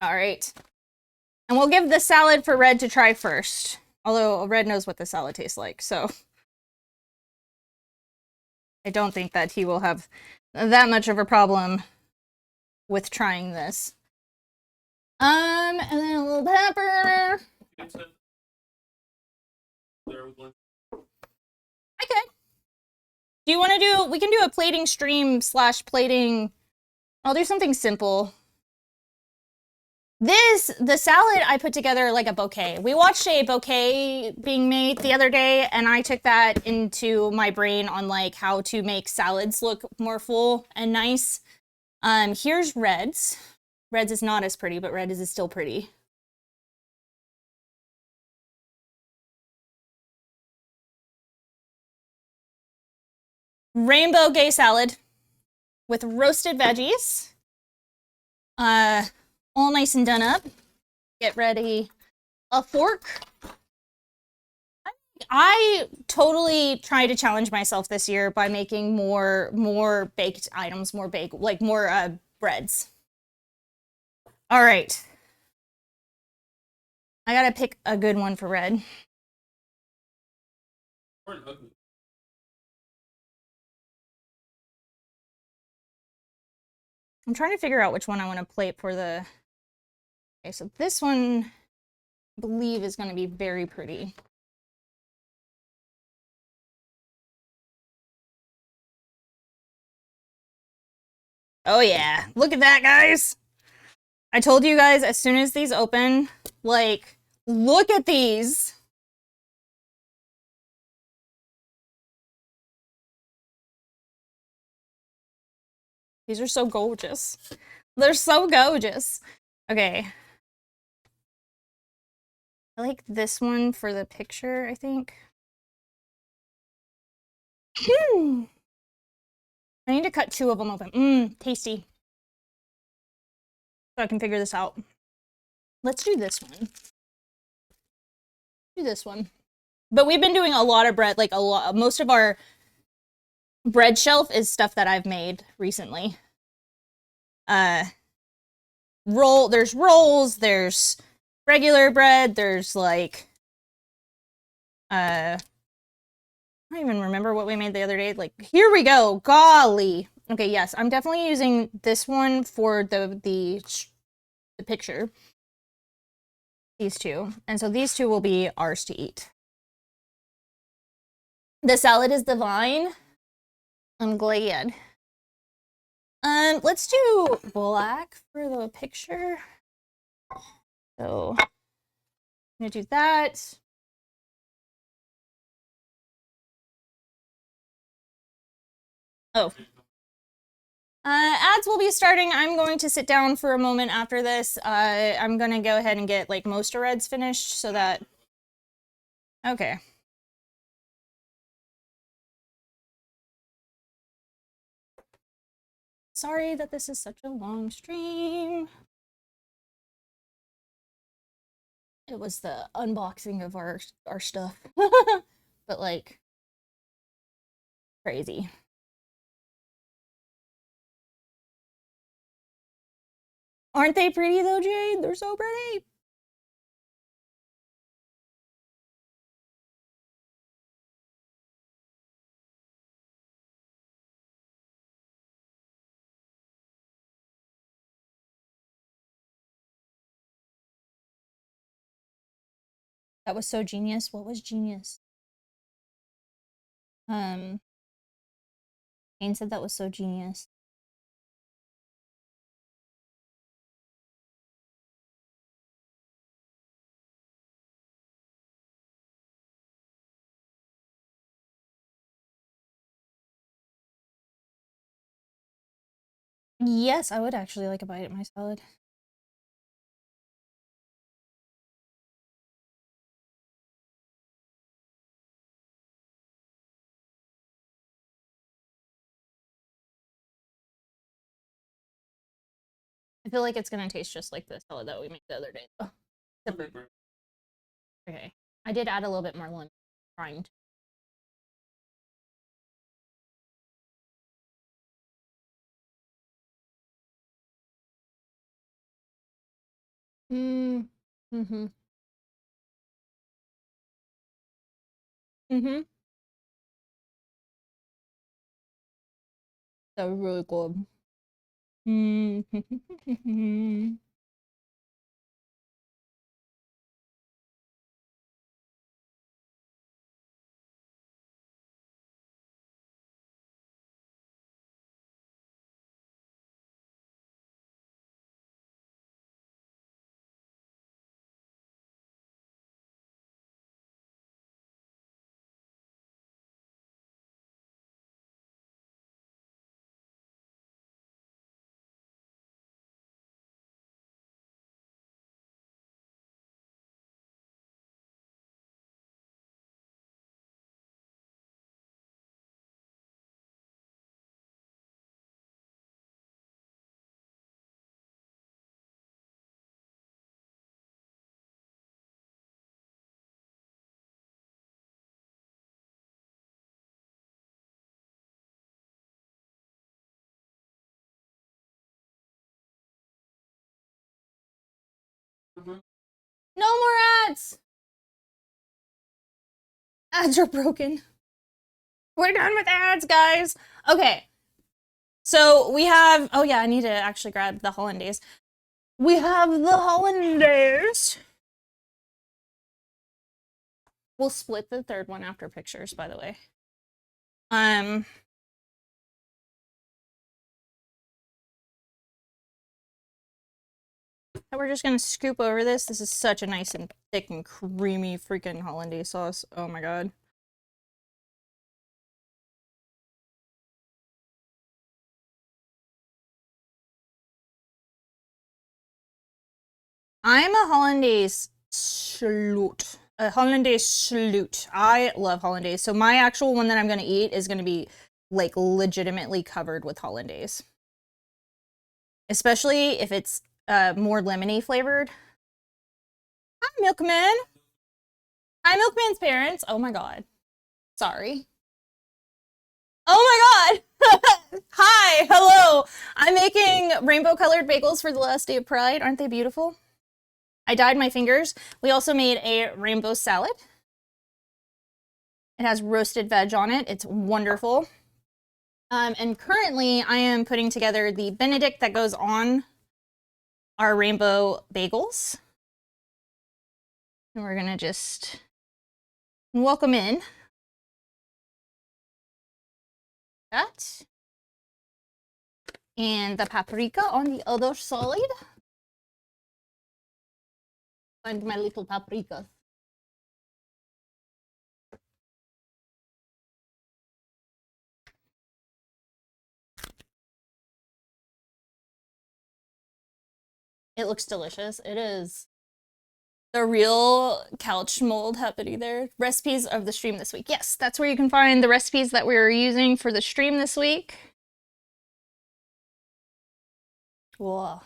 All right. And we'll give the salad for Red to try first. Although Red knows what the salad tastes like, so I don't think that he will have that much of a problem with trying this. And then a little pepper. Okay. Do you want to do, we can do a plating stream / plating. I'll do something simple. The salad I put together like a bouquet. We watched a bouquet being made the other day, and I took that into my brain on like how to make salads look more full and nice. Here's Red's. Red's is not as pretty, but Red's is still pretty. Rainbow gay salad with roasted veggies. All nice and done up. Get ready a fork. I totally try to challenge myself this year by making more baked items, more breads. All right. I gotta pick a good one for Red. I'm trying to figure out which one I want to plate for the... Okay, so this one, I believe, is going to be very pretty. Oh yeah, look at that, guys! I told you guys as soon as these open, like, look at these! These are so gorgeous. They're so gorgeous. Okay. I like this one for the picture, I think. I need to cut 2 of them open. Tasty. So I can figure this out. Let's do this one. Do this one. But we've been doing a lot of bread, like most of our bread shelf is stuff that I've made recently. There's rolls, there's regular bread, there's like I don't even remember what we made the other day. Like, here we go. Golly. Okay, yes, I'm definitely using this one for the picture. These two. And so these two will be ours to eat. The salad is divine. I'm glad. Let's do black for the picture. So I'm gonna do that. Oh. Ads will be starting. I'm going to sit down for a moment after this. I'm gonna go ahead and get like most of Reds finished so that. Okay. Sorry that this is such a long stream. It was the unboxing of our stuff. But like crazy. Aren't they pretty though, Jade? They're so pretty. That was so genius. What was genius? Aine said that was so genius. Yes, I would actually like a bite at my salad. I feel like it's gonna taste just like the salad that we made the other day, though. Okay. I did add a little bit more lemon. Trying to. Mm-hmm. Mm-hmm. That was really good. Mm-hmm. No more ads! Ads are broken. We're done with ads, guys. Okay. So we have, oh yeah, I need to actually grab the hollandaise. We have the hollandaise. We'll split the third one after pictures, by the way. We're just gonna scoop over this. This is such a nice and thick and creamy freaking hollandaise sauce. Oh my god. I'm a hollandaise sloot. A hollandaise sloot. I love hollandaise. So my actual one that I'm gonna eat is gonna be like legitimately covered with hollandaise. Especially if it's more lemony flavored. Hi, Milkman. Hi, Milkman's parents. Oh my god. Sorry. Oh my god! Hi, hello! I'm making rainbow colored bagels for the last day of Pride. Aren't they beautiful? I dyed my fingers. We also made a rainbow salad. It has roasted veg on it. It's wonderful. And currently I am putting together the Benedict that goes on our rainbow bagels. And we're gonna just welcome in that. And the paprika on the other side. Find my little paprika. It looks delicious. It is. The real couch mold happening there. Recipes of the stream this week. Yes, that's where you can find the recipes that we're using for the stream this week. Whoa.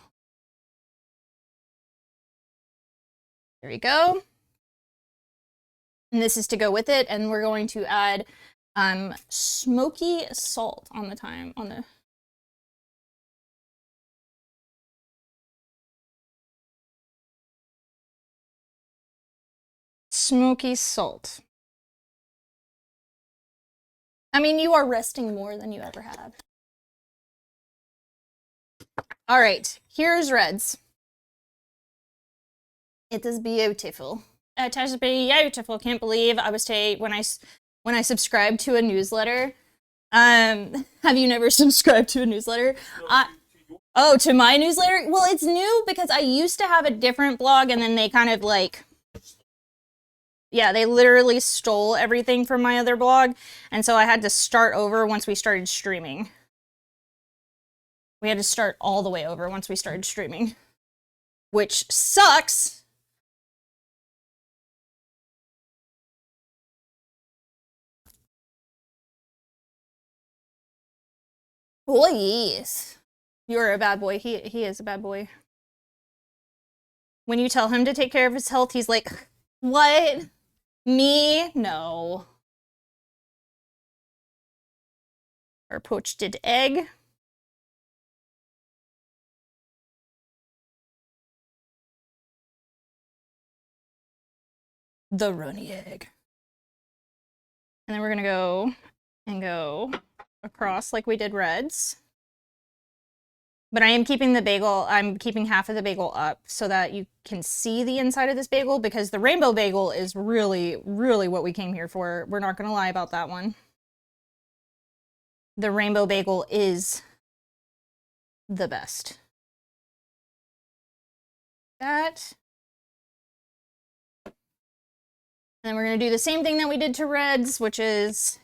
There we go. And this is to go with it, and we're going to add smoky salt on the smoky salt. I mean, you are resting more than you ever have. All right, here's Reds. It is beautiful. It is beautiful. Can't believe I was when I subscribed to a newsletter. Have you never subscribed to a newsletter? Oh, to my newsletter? Well, it's new because I used to have a different blog, and then they kind of like, yeah, they literally stole everything from my other blog, and so I had to start over once we started streaming. We had to start all the way over once we started streaming, which sucks. Oh, yes. You're a bad boy. He is a bad boy. When you tell him to take care of his health, he's like, what? Me? No. Our poached egg. The runny egg. And then we're gonna go across like we did Reds. But I am keeping the bagel, I'm keeping half of the bagel up so that you can see the inside of this bagel, because the rainbow bagel is really, really what we came here for. We're not gonna lie about that one. The rainbow bagel is the best. That. And then we're gonna do the same thing that we did to Reds, which is,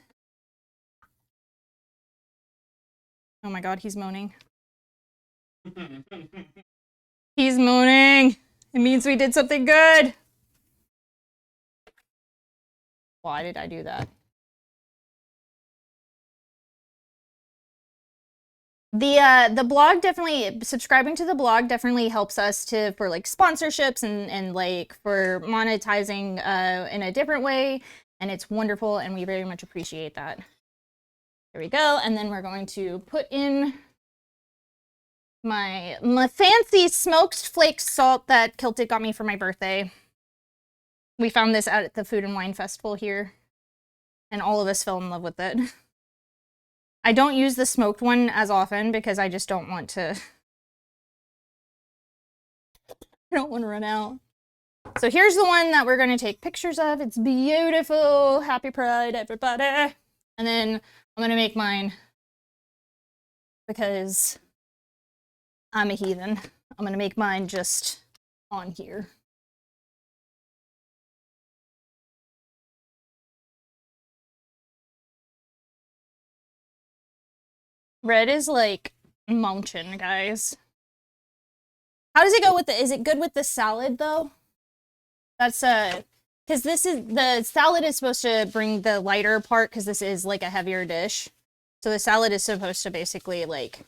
oh my god, he's moaning. He's moaning. It means we did something good. Why did I do that? The blog definitely, subscribing to the blog definitely helps us for like sponsorships and like for monetizing in a different way, and it's wonderful, and we very much appreciate that. There we go. And then we're going to put in my fancy smoked flake salt that Kilted got me for my birthday. We found this out at the Food and Wine Festival here, and all of us fell in love with it. I don't use the smoked one as often because I just don't want to, I don't want to run out. So here's the one that we're going to take pictures of. It's beautiful. Happy Pride, everybody. And then I'm going to make mine because I'm a heathen. I'm going to make mine just on here. Red is like mountain, guys. How does it go with is it good with the salad though? That's because this is, the salad is supposed to bring the lighter part because this is like a heavier dish. So the salad is supposed to basically like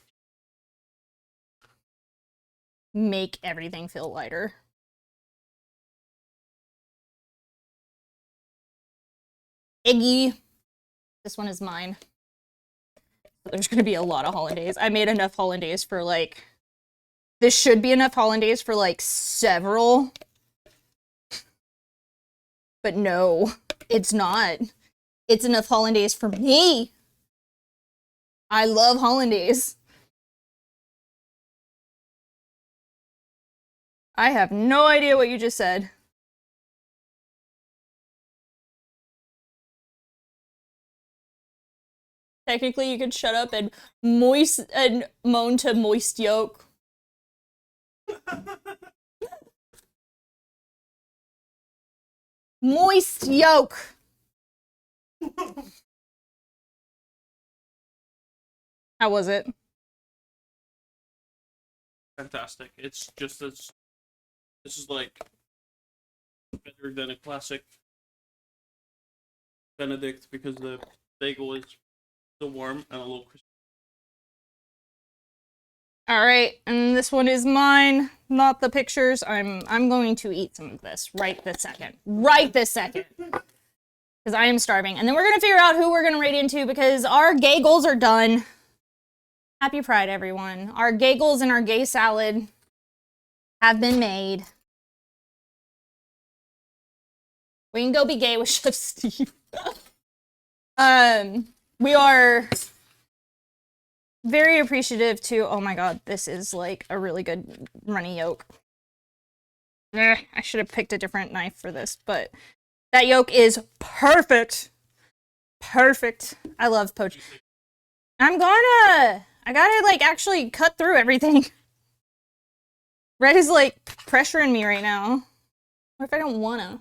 make everything feel lighter. Iggy. This one is mine. There's going to be a lot of hollandaise. I made enough hollandaise for like, this should be enough hollandaise for like several. But no, it's not. It's enough hollandaise for me. I love hollandaise. I have no idea what you just said. Technically, you could shut up and moan to moist yolk. Moist yolk. How was it? Fantastic. It's just as this is like better than a classic Benedict because the bagel is still warm and a little crispy. All right, and this one is mine, not the pictures. I'm going to eat some of this right this second. Right this second. Because I am starving. And then we're going to figure out who we're going to raid into because our gay goals are done. Happy Pride, everyone. Our gay goals and our gay salad have been made. We can go be gay with Chef Steve. We are very appreciative to, oh my god, this is like a really good runny yolk. I should have picked a different knife for this, but that yolk is perfect. Perfect. I love poach. I gotta like actually cut through everything. Red is like pressuring me right now. What if I don't wanna?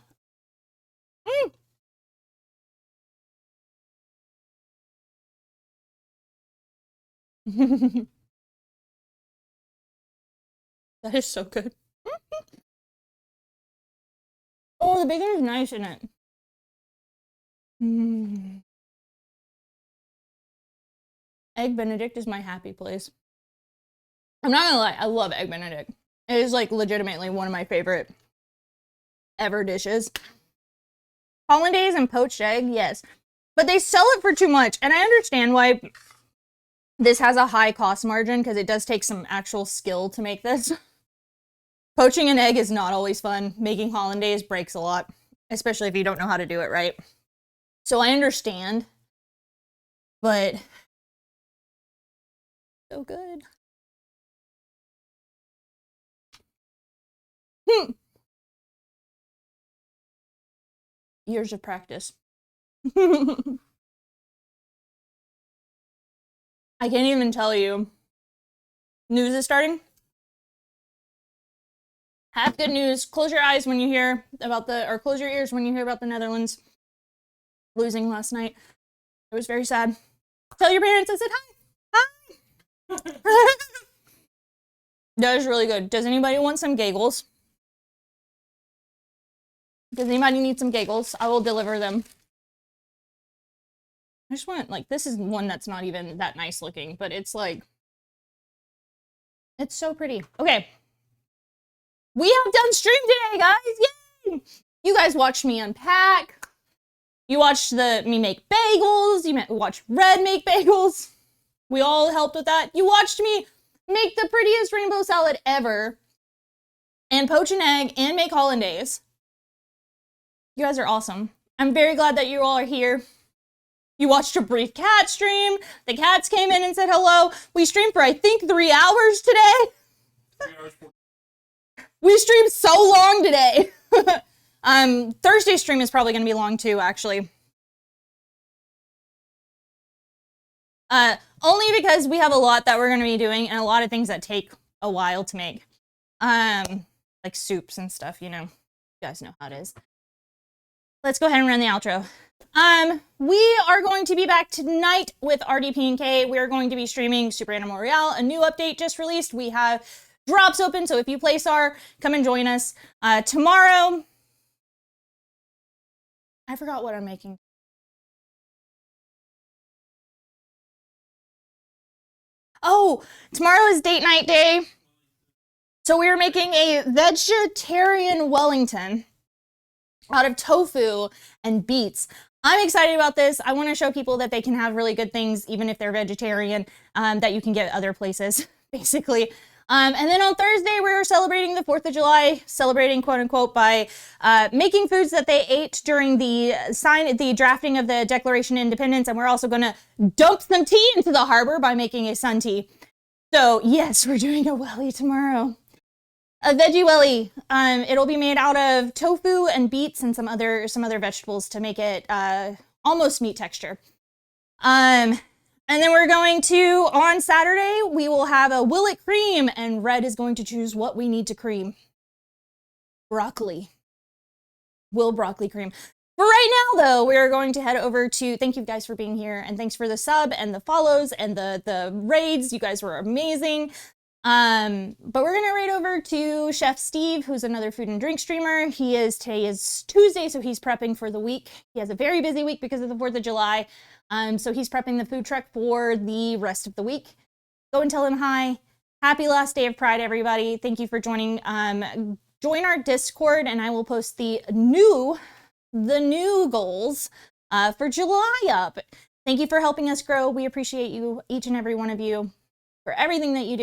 That is so good. Oh, the bacon is nice in it. Egg Benedict is my happy place. I'm not gonna lie, I love Egg Benedict. It is like legitimately one of my favorite ever dishes. Hollandaise and poached egg, yes. But they sell it for too much, and I understand why this has a high cost margin, because it does take some actual skill to make this. Poaching an egg is not always fun. Making hollandaise breaks a lot, especially if you don't know how to do it right. So I understand, but so good. Years of practice. I can't even tell you. News is starting. Have good news. Close your eyes when you hear about or close your ears when you hear about the Netherlands losing last night. It was very sad. Tell your parents I said hi. Hi. That is really good. Does anybody want some gagels? Does anybody need some gagels? I will deliver them. I just want, like, this is one that's not even that nice looking, but it's like, it's so pretty. Okay. We have done stream today, guys. Yay! You guys watched me unpack. You watched me make bagels. You watched Red make bagels. We all helped with that. You watched me make the prettiest rainbow salad ever. And poach an egg and make hollandaise. You guys are awesome. I'm very glad that you all are here. You watched a brief cat stream. The cats came in and said hello. We streamed for, I think, 3 hours today. 3 hours. We streamed so long today. Thursday stream is probably going to be long too, actually. Only because we have a lot that we're going to be doing and a lot of things that take a while to make. Like soups and stuff, you know. You guys know how it is. Let's go ahead and run the outro. We are going to be back tonight with RDP&K. We are going to be streaming Super Animal Royale, a new update just released. We have drops open, so if you play SAR, come and join us. Tomorrow, I forgot what I'm making. Oh, tomorrow is date night day. So we are making a vegetarian Wellington out of tofu and beets. I'm excited about this. I want to show people that they can have really good things even if they're vegetarian, that you can get other places, basically. And then on Thursday, we're celebrating the 4th of July, celebrating quote unquote by making foods that they ate during the drafting of the Declaration of Independence. And we're also going to dump some tea into the harbor by making a sun tea. So yes, we're doing a welly tomorrow. A veggie welly. It'll be made out of tofu and beets and some other vegetables to make it almost meat texture. And then we're going to, on Saturday, we will have a Will It Cream, and Red is going to choose what we need to cream. Broccoli. Will broccoli cream. For right now, though, we're going to head over to, thank you guys for being here, and thanks for the sub and the follows and the raids. You guys were amazing. But we're gonna raid over to Chef Steve, who's another food and drink streamer. Today is Tuesday, so he's prepping for the week. He has a very busy week because of the 4th of July. So he's prepping the food truck for the rest of the week. Go and tell him hi. Happy last day of Pride, everybody. Thank you for joining. Join our Discord, and I will post the new goals for July up. Thank you for helping us grow. We appreciate you, each and every one of you, for everything that you do.